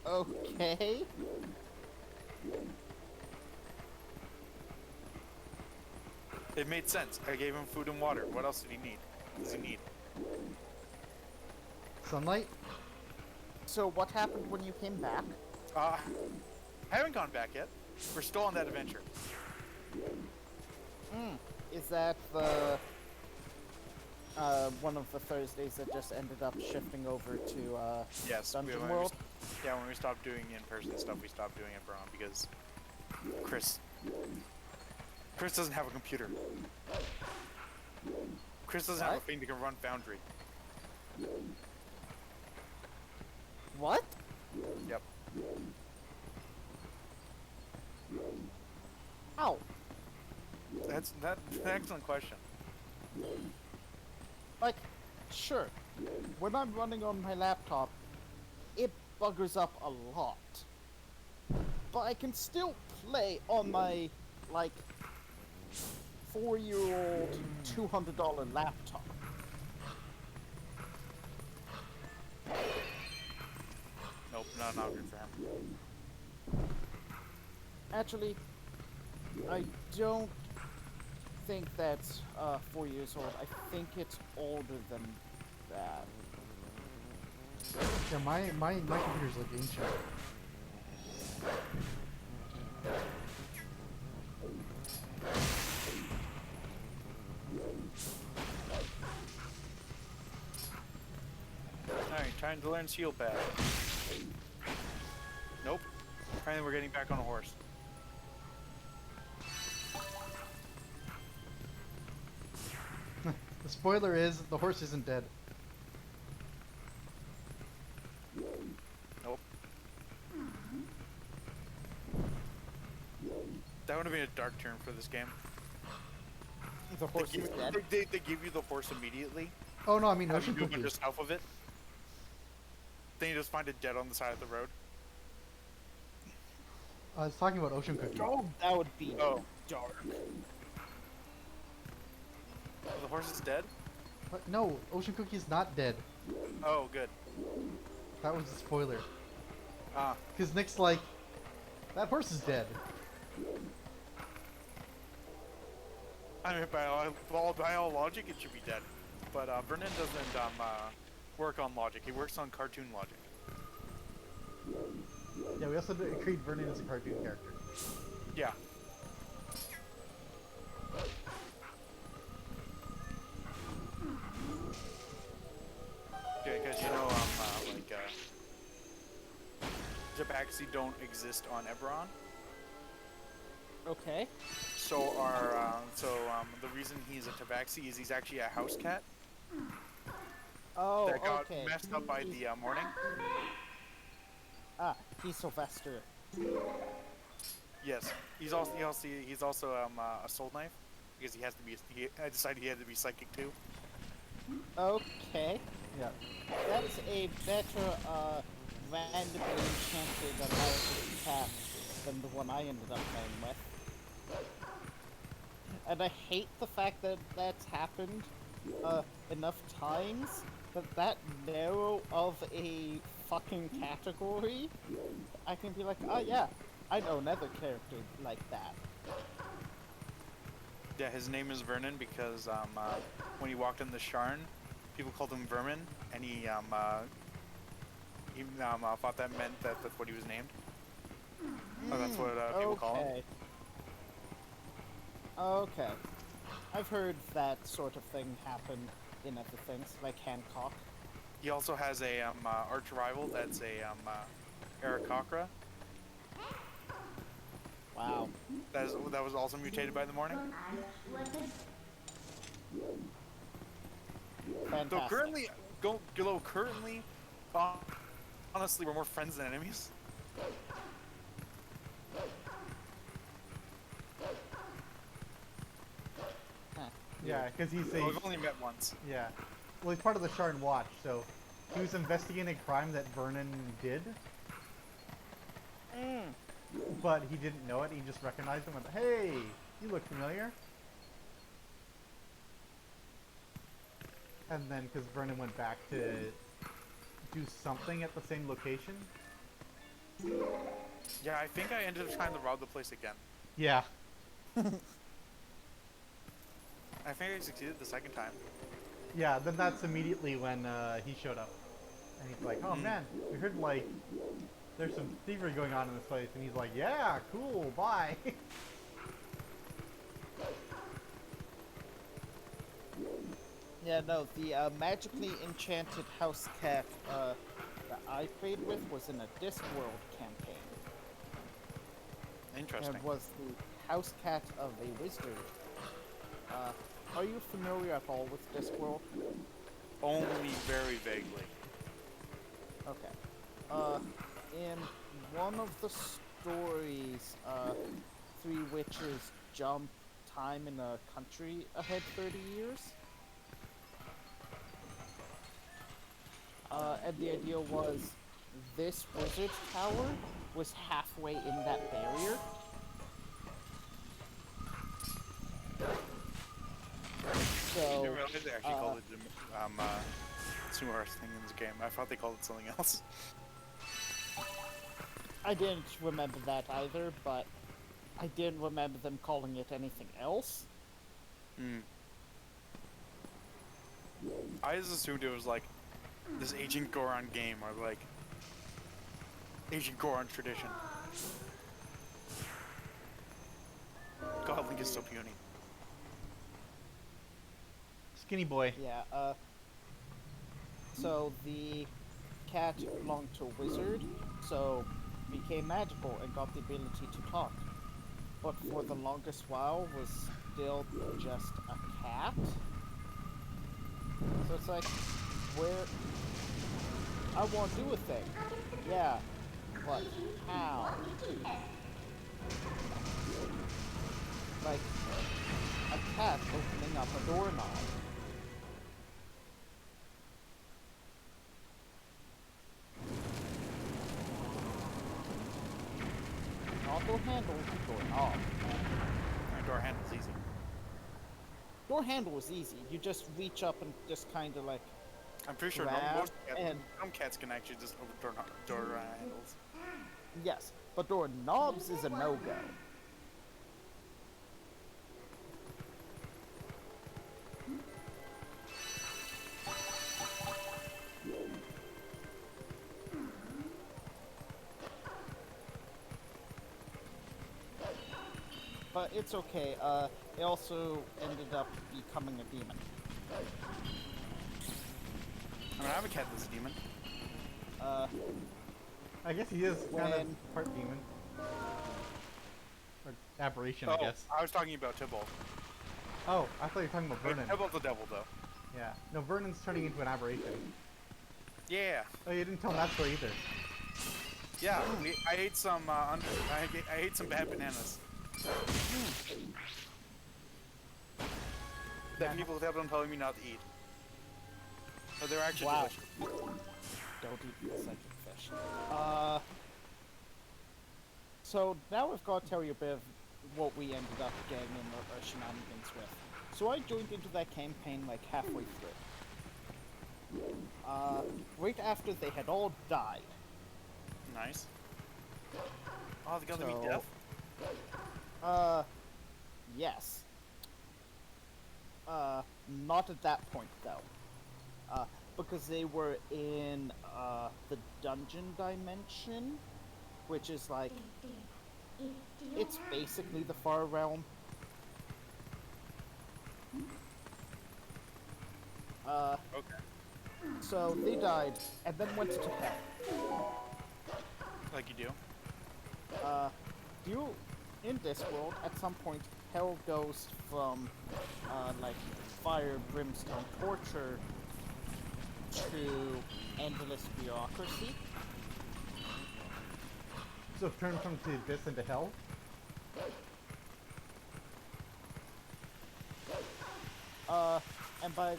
Okay. It made sense. I gave him food and water. What else did he need? Does he need? Sunlight? So what happened when you came back? I haven't gone back yet. We're still on that adventure. Is that the one of the Thursdays that just ended up shifting over to Yes. Dungeon when World? when we stopped doing in-person stuff, we stopped doing it for because Chris doesn't have a computer. Chris doesn't have a thing that can run Foundry. What? Yep. How? That's an excellent question. Like, sure, when I'm running on my laptop, it buggers up a lot. But I can still play on my, like, 4-year-old $200 laptop. Nope, not good for him. Actually, I don't think that's 4 years old. I think it's older than that. Yeah, my computer's like ancient. Alright, time to learn Shield Pad. Nope. Apparently we're getting back on a horse. The spoiler is the horse isn't dead. Nope. That would have been a dark turn for this game. The horse is dead. They give you the horse immediately. Oh no, I mean Have Ocean you do a bunch Cookie. of stuff with it. Then you just find it dead on the side of the road. I was talking about Ocean Cookie. Oh, that would be Oh. dark. Oh, the horse is dead? But no, Ocean Cookie's not dead. Oh, good. That was a spoiler. Ah, Because Nick's like, that horse is dead. I mean, by all logic, it should be dead. But Vernon doesn't work on logic. He works on cartoon logic. we also agreed Vernon is a cartoon character. Yeah. Okay, because Tabaxi don't exist on Eberron. Okay. So the reason he's a Tabaxi is he's actually a house cat Oh, that got okay. messed up by the morning. Ah, he's Sylvester. Yes, he's also a soul knife because he has to be. I decided he had to be psychic too. Okay. Yeah. That is a better, randomly enchanted American cat than the one I ended up playing with. And I hate the fact that that's happened, enough times that narrow of a fucking category, I can be like, oh yeah, I know another character like that. Yeah, his name is Vernon because when he walked in the Sharn, people called him Vermin, and he thought that meant that that's what he was named. Oh, that's what people call him. Okay. I've heard that sort of thing happen in other things, like Hancock. He also has a arch rival that's a Aarakocra. Wow. That was also mutated by the morning. Fantastic. So currently, honestly, we're more friends than enemies. Yeah, because he's We've a... only met once. Yeah. Well, he's part of the Sharn Watch, so he was investigating a crime that Vernon did, but he didn't know it. He just recognized him and went, hey, you look familiar. And then, because Vernon went back to do something at the same location. Yeah, I think I ended up trying to rob the place again. Yeah. I think I succeeded the second time. Yeah, then that's immediately when he showed up. And he's like, oh man, we heard like there's some thievery going on in this place. And he's like, yeah, cool, bye. Yeah, no, the magically enchanted house cat that I played with was in a Discworld campaign. Interesting. And was the house cat of a wizard. Are you familiar at all with Discworld? Only very vaguely. Okay. In one of the stories, three witches jump time in a country ahead 30 years. And the idea was this wizard tower was halfway in that barrier. I So, didn't realize they actually called it Sumo wrestling in this game. I thought they called it something else. I didn't remember that either, but I didn't remember them calling it anything else. I just assumed it was like this Ancient Goron game or like Ancient Goron tradition. God, Link is so puny. Skinny boy. Yeah, so the cat belonged to a wizard, so became magical and got the ability to talk. But for the longest while was still just a cat. So it's like, where... I want to do a thing. Yeah, but how? Like, a cat opening up a doorknob. Not door handle, doorknob. Door handle's easy. Door handle is easy. You just reach up and just kind of like... I'm pretty sure grab some cats can actually just open door handles. Yes, but door knobs is a no-go. but it's okay. It also ended up becoming a demon. I mean, I have a cat that's a demon. I guess he is kind of When- part demon. Or aberration, Oh, I guess. I was talking about Tybalt. Oh, I thought you were talking about Vernon. Tybalt's the devil, though. Yeah. No, Vernon's turning into an aberration. Yeah. Oh, you didn't tell him that story either. Yeah, I ate some. I ate some bad bananas. That people kept on telling me not to eat. But they're actually Wow. delicious. Don't eat the second fish. So now I've got to tell you a bit of what we ended up getting in our shenanigans with. So I joined into that campaign like halfway through. Right after they had all died. Nice. Oh, they got to meet So- death. Yes. Not at that point though. Because they were in the dungeon dimension, which is like, it's basically the far realm. Okay. So they died and then went to hell. Like you do. You in this world at some point hell goes from like fire, brimstone, torture to endless bureaucracy. So turn from the abyss into hell? And by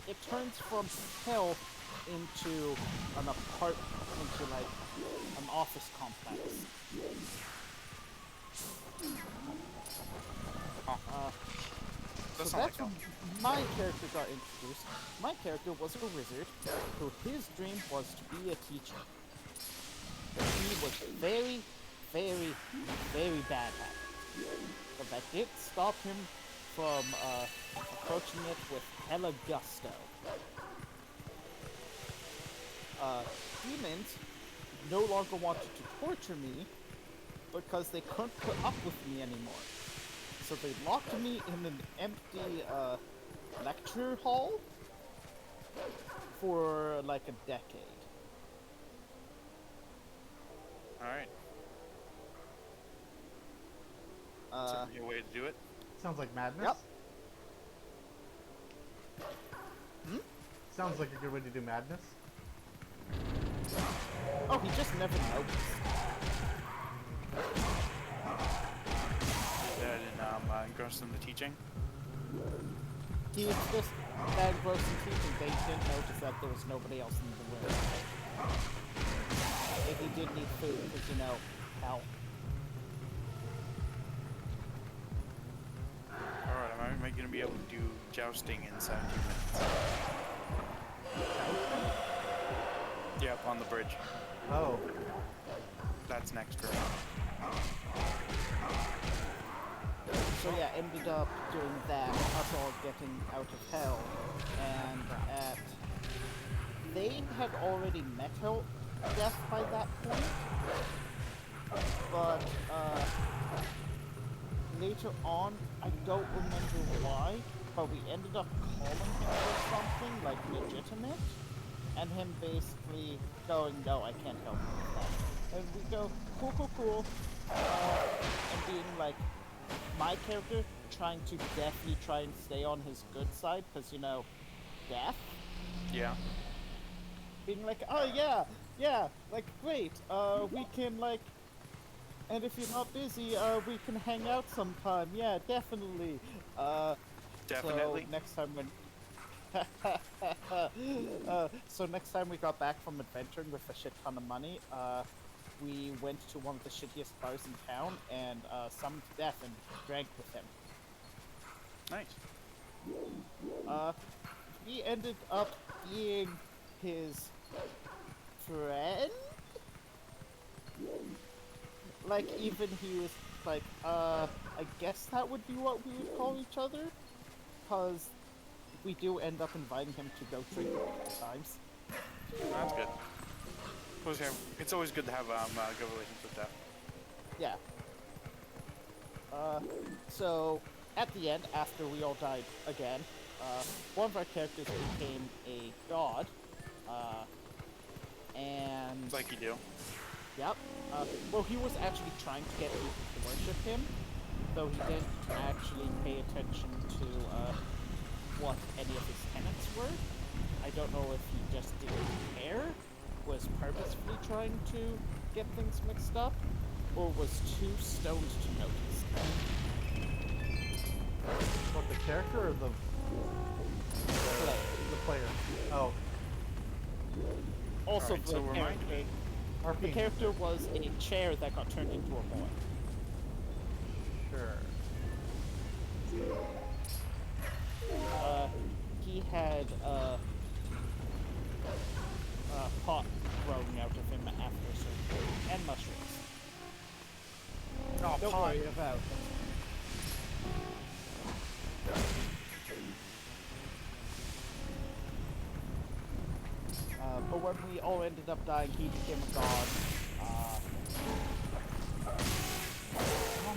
it turns from hell into an into like an office complex. That So sounds like that's when fun. my character got introduced. My character was a wizard who his dream was to be a teacher. But he was very, very, very bad at it. But that didn't stop him from approaching it with hella gusto. Demons no longer wanted to torture me because they couldn't put up with me anymore. So they locked me in an empty lecture hall for like a decade. Alright. Uh, Your way to do it. Sounds like madness. Yep. Sounds like a good way to do madness. oh, he just never noticed. That engrossed in the teaching. He was just that engrossed in teaching, they didn't notice that there was nobody else in the room. If he did need food, because you know, hell. Alright, am I going to be able to do jousting in 17 minutes? Yep, on the bridge. Oh. That's next for me. So yeah, ended up doing that, us all getting out of hell, and they had already met hell death by that point, but later on, I don't remember why, but we ended up calling him for something like legitimate, and him basically going, no, I can't help you with that. And we go, cool, and being like, my character trying to definitely try and stay on his good side, because, you know, death. Yeah. Being like, oh yeah, like, great, we can, like, and if you're not busy, we can hang out sometime, yeah, definitely. Definitely. So next time when... so next time we got back from adventuring with a shit ton of money, we went to one of the shittiest bars in town and summoned Death and drank with him. Nice. We ended up being his friend? Like, even he was like, I guess that would be what we would call each other? Because we do end up inviting him to go drink multiple times. That's good. It's always good to have good relations with that. Yeah. So at the end, after we all died again, one of our characters became a god, and It's like you do. yep. Well, he was actually trying to get people to worship him, though he didn't actually pay attention to what any of his tenets were. I don't know if he just didn't care, was purposefully trying to get things mixed up, or was too stoned to notice. What, the character or the player? Oh, Also, Alright, so remind me. the RP. character was a chair that got turned into a boy. Sure. He had pot growing out of him after surgery, and mushrooms. Oh, Don't pot. worry about it. But when we all ended up dying, he became a god. Oh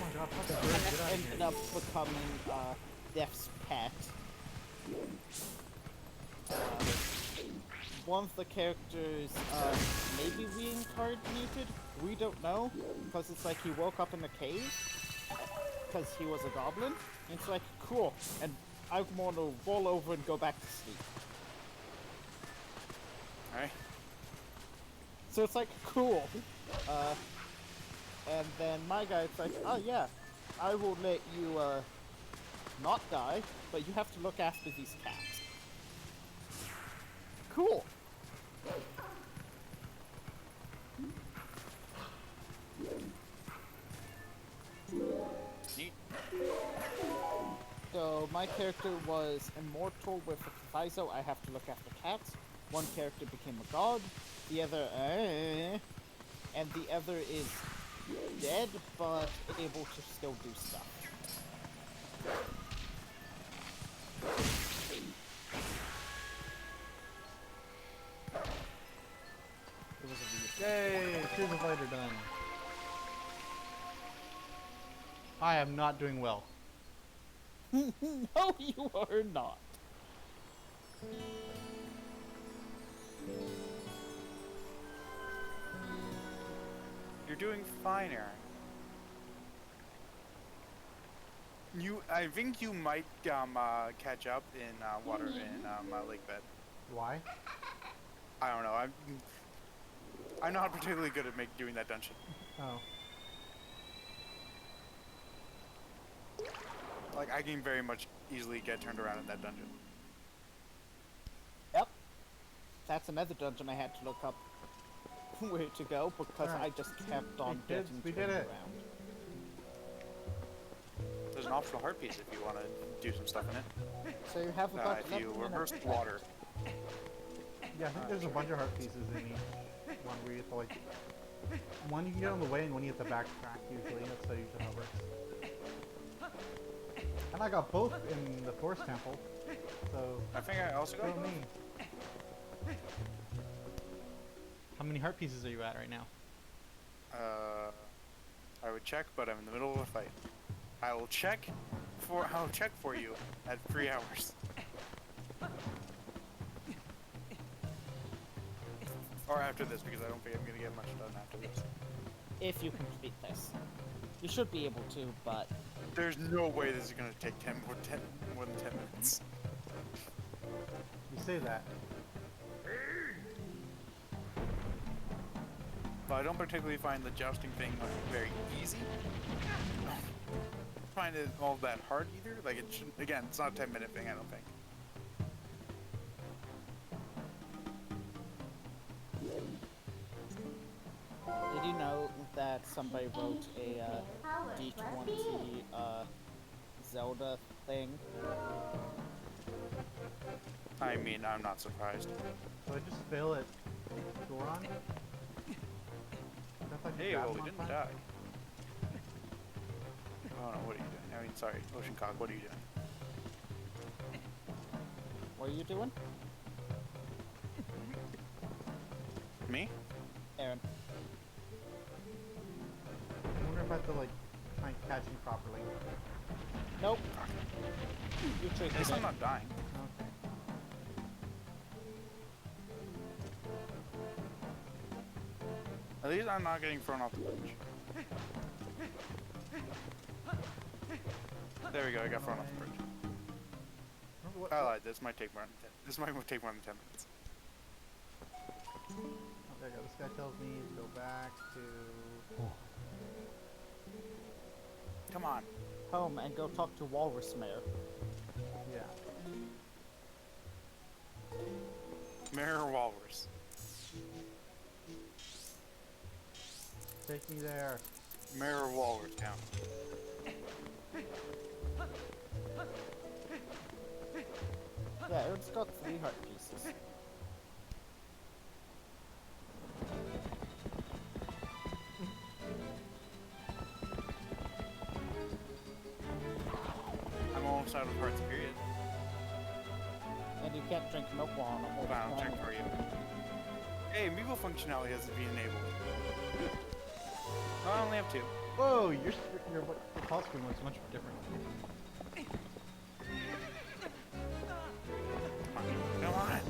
my god, fucking bird, get out of Ended here. up becoming Death's pet. One of the characters maybe reincarnated. We don't know, because it's like he woke up in a cave because he was a goblin. And it's like cool, and I want to roll over and go back to sleep. Alright. So it's like cool. And then my guy's like, oh yeah, I will let you not die, but you have to look after these cats. Cool. Neat. So my character was immortal with a proviso. I have to look after cats. One character became a god. The other, and the other is dead, but able to still do stuff. It was a weird. Yay! Tears of Light are done. I am not doing well. No, you are not. You're doing fine, Aaron. I think you might catch up in water in lake bed. Why? I don't know. I'm not particularly good at doing that dungeon. Oh. Like I can very much easily get turned around in that dungeon. Yep. That's another dungeon I had to look up where to go because Alright. I just kept on Hey, kids, getting we turned did it. around. There's an optional heart piece if you want to do some stuff in it. So you have about If 11 you minutes reverse left. water. Yeah, I think there's a bunch of heart pieces in each one where you have to like... One you can get on the way and one you have to backtrack usually. That's how usually how it works. And I got both in the Force Temple, so... I think I also Go got me. How many heart pieces are you at right now? I would check, but I'm in the middle of a fight. I'll check for you at 3 hours. Or after this, because I don't think I'm gonna get much done after this. If you complete this. You should be able to, but There's no way this is gonna take more than 10 minutes. You say that. But I don't particularly find the jousting thing very easy. Find it all that hard either. Like it shouldn't. Again, it's not a 10-minute thing. I don't think. did you know that somebody wrote a D20 Zelda thing? I mean, I'm not surprised. So I just fail at Goron? That's like Hey, grab well, him we on didn't fire? die. Oh no, what are you doing? I mean, sorry, Oceancock, what are you doing? What are you doing, Me? Aaron? I wonder if I have to like try and catch me properly. Nope. You tricked At least me. I'm not dying. Okay. At least I'm not getting thrown off the bridge. There we go, I got thrown off the bridge. Remember what? I lied, this might take more than 10. This might take more than 10 minutes. Oh, there you go. This guy tells me to go back to. Come on. Home and go talk to Walrus Mayor. Yeah. Mirror Walrus. Take me there. Mirror Walrus town. Yeah, it's got 3 heart pieces. I'm almost out of hearts, period. And you can't drink milk while on a Hold on, I'll check for you. Hey, amiibo functionality has to be enabled. Oh, I only have 2. Whoa! Your pulse screen looks much different. Come on.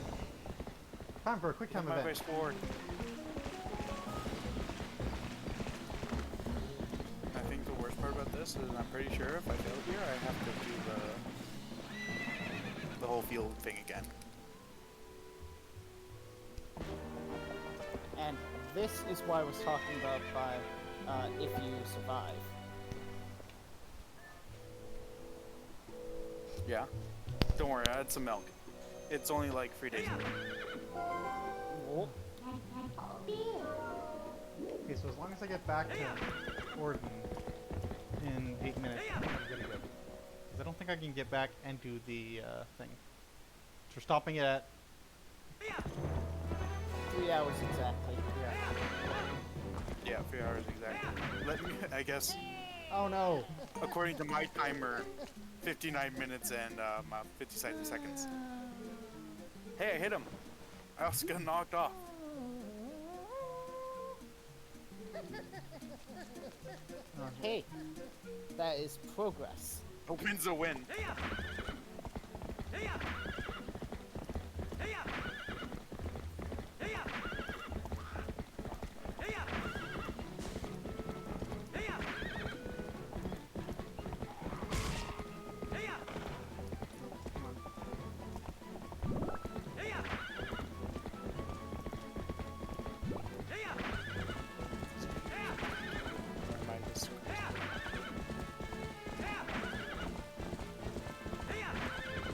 Time for a quick time My event. base forward. I think the worst part about this is I'm pretty sure if I fail here, I have to do the whole field thing again. And this is what I was talking about by if you survive. Yeah. Don't worry, I had some milk. It's only like 3 days old. Oh, Okay, so as long as I get back to Ordon in 8 minutes, I'm good to go. Because I don't think I can get back and do the thing. So we're stopping it at 3 hours exactly. Yeah, 3 hours exactly. Let me, I guess, Oh no! according to my timer, 59 minutes and 57 seconds. Hey, I hit him. I also got knocked off. Hey, that is progress. A win's a win.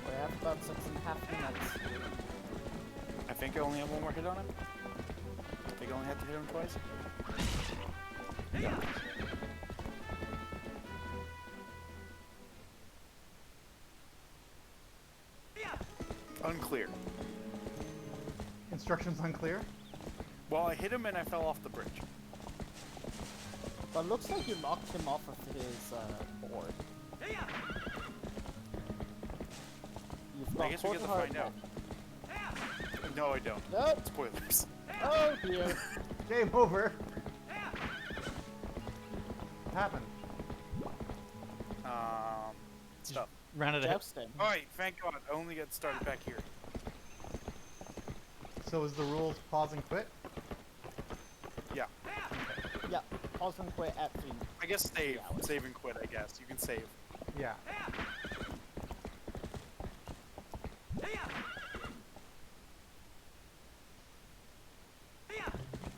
We have about 6.5 minutes. I think I only have 1 more hit on him. I think I only have to hit him twice. Yeah. Unclear. Instructions unclear? Well, I hit him and I fell off the bridge. But it looks like you knocked him off of his board. You've got I guess we get to quarter find heart out. No, I don't. left. Nope. Spoilers. Oh dear. Game over! What happened? Stuff. Ran it ahead. Jousting. Alright, thank God. I only get started back here. So is the rules pause and quit? Yeah. Yeah. Pause and quit at 3. I guess save. hours. Save and quit, I guess. You can save. Yeah.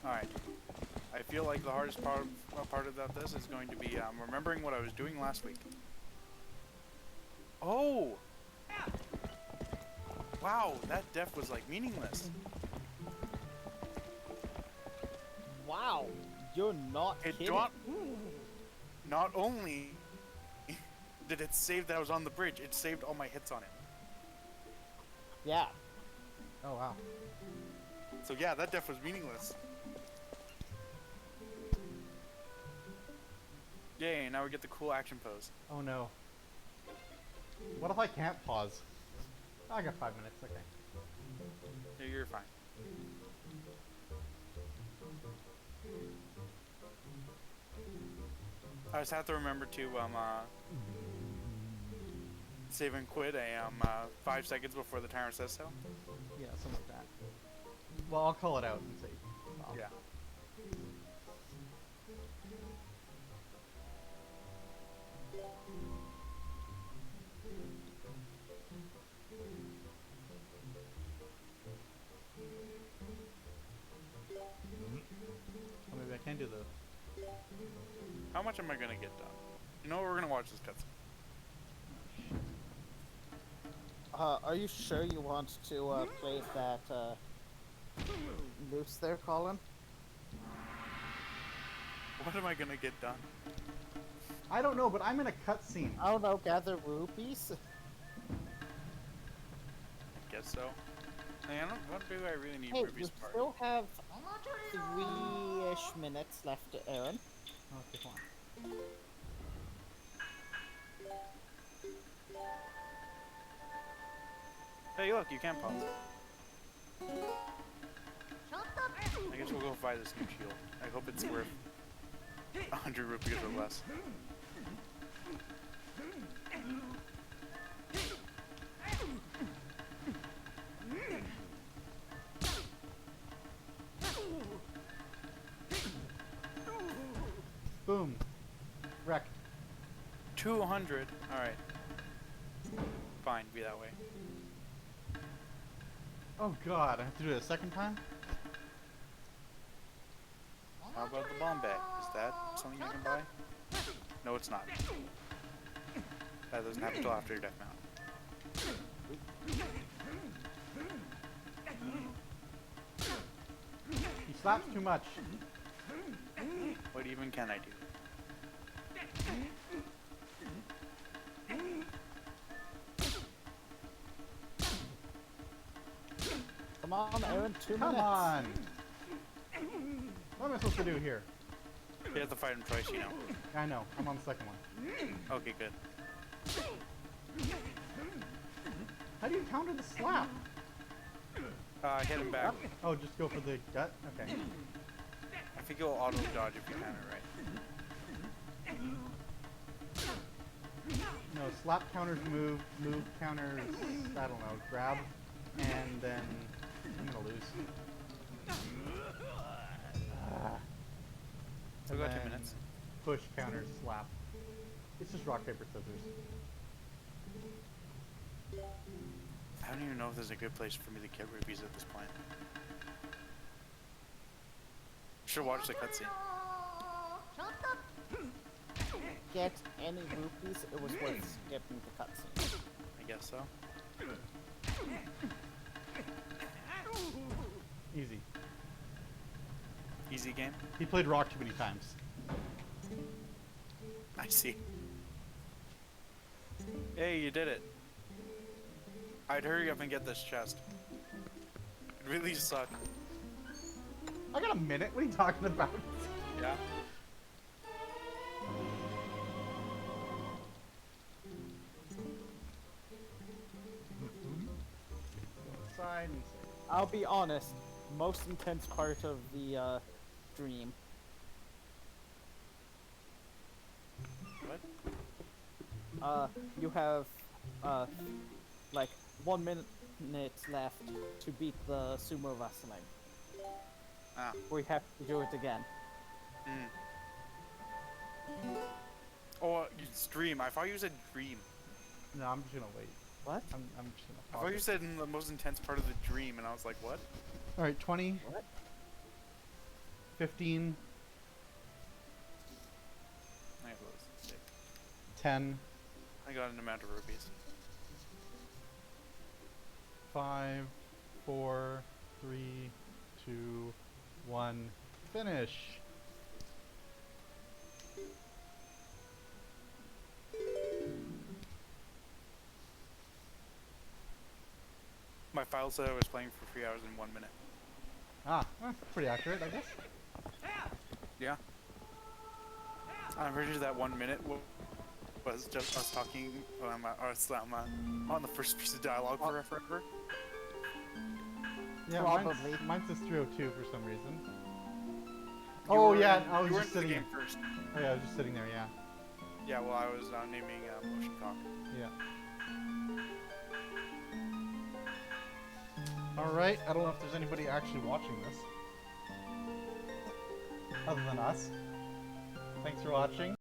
Alright. I feel like the hardest part about this is going to be remembering what I was doing last week. Oh! Wow, that death was like meaningless. Wow. You're not It kidding. not only did it save that I was on the bridge, it saved all my hits on it. Yeah. Oh wow. So yeah, that death was meaningless. Yay, now we get the cool action pose. Oh no. What if I can't pause? I got 5 minutes, okay. Yeah, you're fine. just have to remember to save and quit 5 seconds before the timer says so. Yeah, something like that. Well, I'll call it out and say. Yeah. Or maybe I can do the. How much am I gonna get done? You know what? We're gonna watch this cutscene. Are you sure you want to play that loose there, Colin? What am I gonna get done? I don't know, but I'm in a cutscene. I don't know, gather rupees? Guess so. Hey, I don't. What do I really need Hey, you rubies for? still have 3-ish minutes left, Aaron. Okay, come on. Hey, look, you can pause. I guess we'll go buy this new shield. I hope it's worth 100 rupees or less. Boom. Wreck. 200. All right. Fine, be that way. Oh god, I have to do it a second time? How about the bomb bag? Is that something you can buy? No, it's not. That doesn't happen until after your death mount. He slaps too much. What even can I do? Come on, Aaron, 2 Come minutes. on! What am I supposed to do here? You have to fight him twice, you know. I know, I'm on the second one. Okay, good. How do you counter the slap? Hit him back. Oh, just go for the gut? Okay. I think you'll auto dodge if you time it right. No, slap counters move counters, I don't know, grab, and then I'm gonna lose. Still And got 2 then minutes. Push, counters, slap. It's just rock, paper, scissors. I don't even know if there's a good place for me to get rubies at this point. Should watch the cutscene. Get any rupees, it was worth skipping the cutscene. I guess so. Easy. Easy game. He played rock too many times. I see. Hey, you did it. I'd hurry up and get this chest. It really sucked. I got a minute, what are you talking about? Yeah? Side and side. I'll be honest, most intense part of the dream. What? You have like 1 minute left to beat the sumo wrestling. Ah. We have to do it again. Mm. Oh, it's dream. I thought you said dream. No, I'm just gonna wait. What? I'm just gonna I pause thought you it. said in the most intense part of the dream, and I was like, what? Alright, 20. What? 15. I got those. Sick. 10. I got an amount of rupees. 5, 4, 3, 2, 1. Finish. My file said I was playing for 3 hours and 1 minute. Ah, that's pretty accurate, I guess. Yeah. I'm pretty sure that 1 minute was just us talking on the first piece of dialogue for forever. Yeah, Probably. mine's just 302 for some reason. You Oh were yeah, in- I was you were just into the sitting game here. first. Oh yeah, I was just sitting there, yeah. Yeah, well, I was naming Motion Cock. Yeah. Alright, I don't know if there's anybody actually watching this. Other than us. Thanks for watching.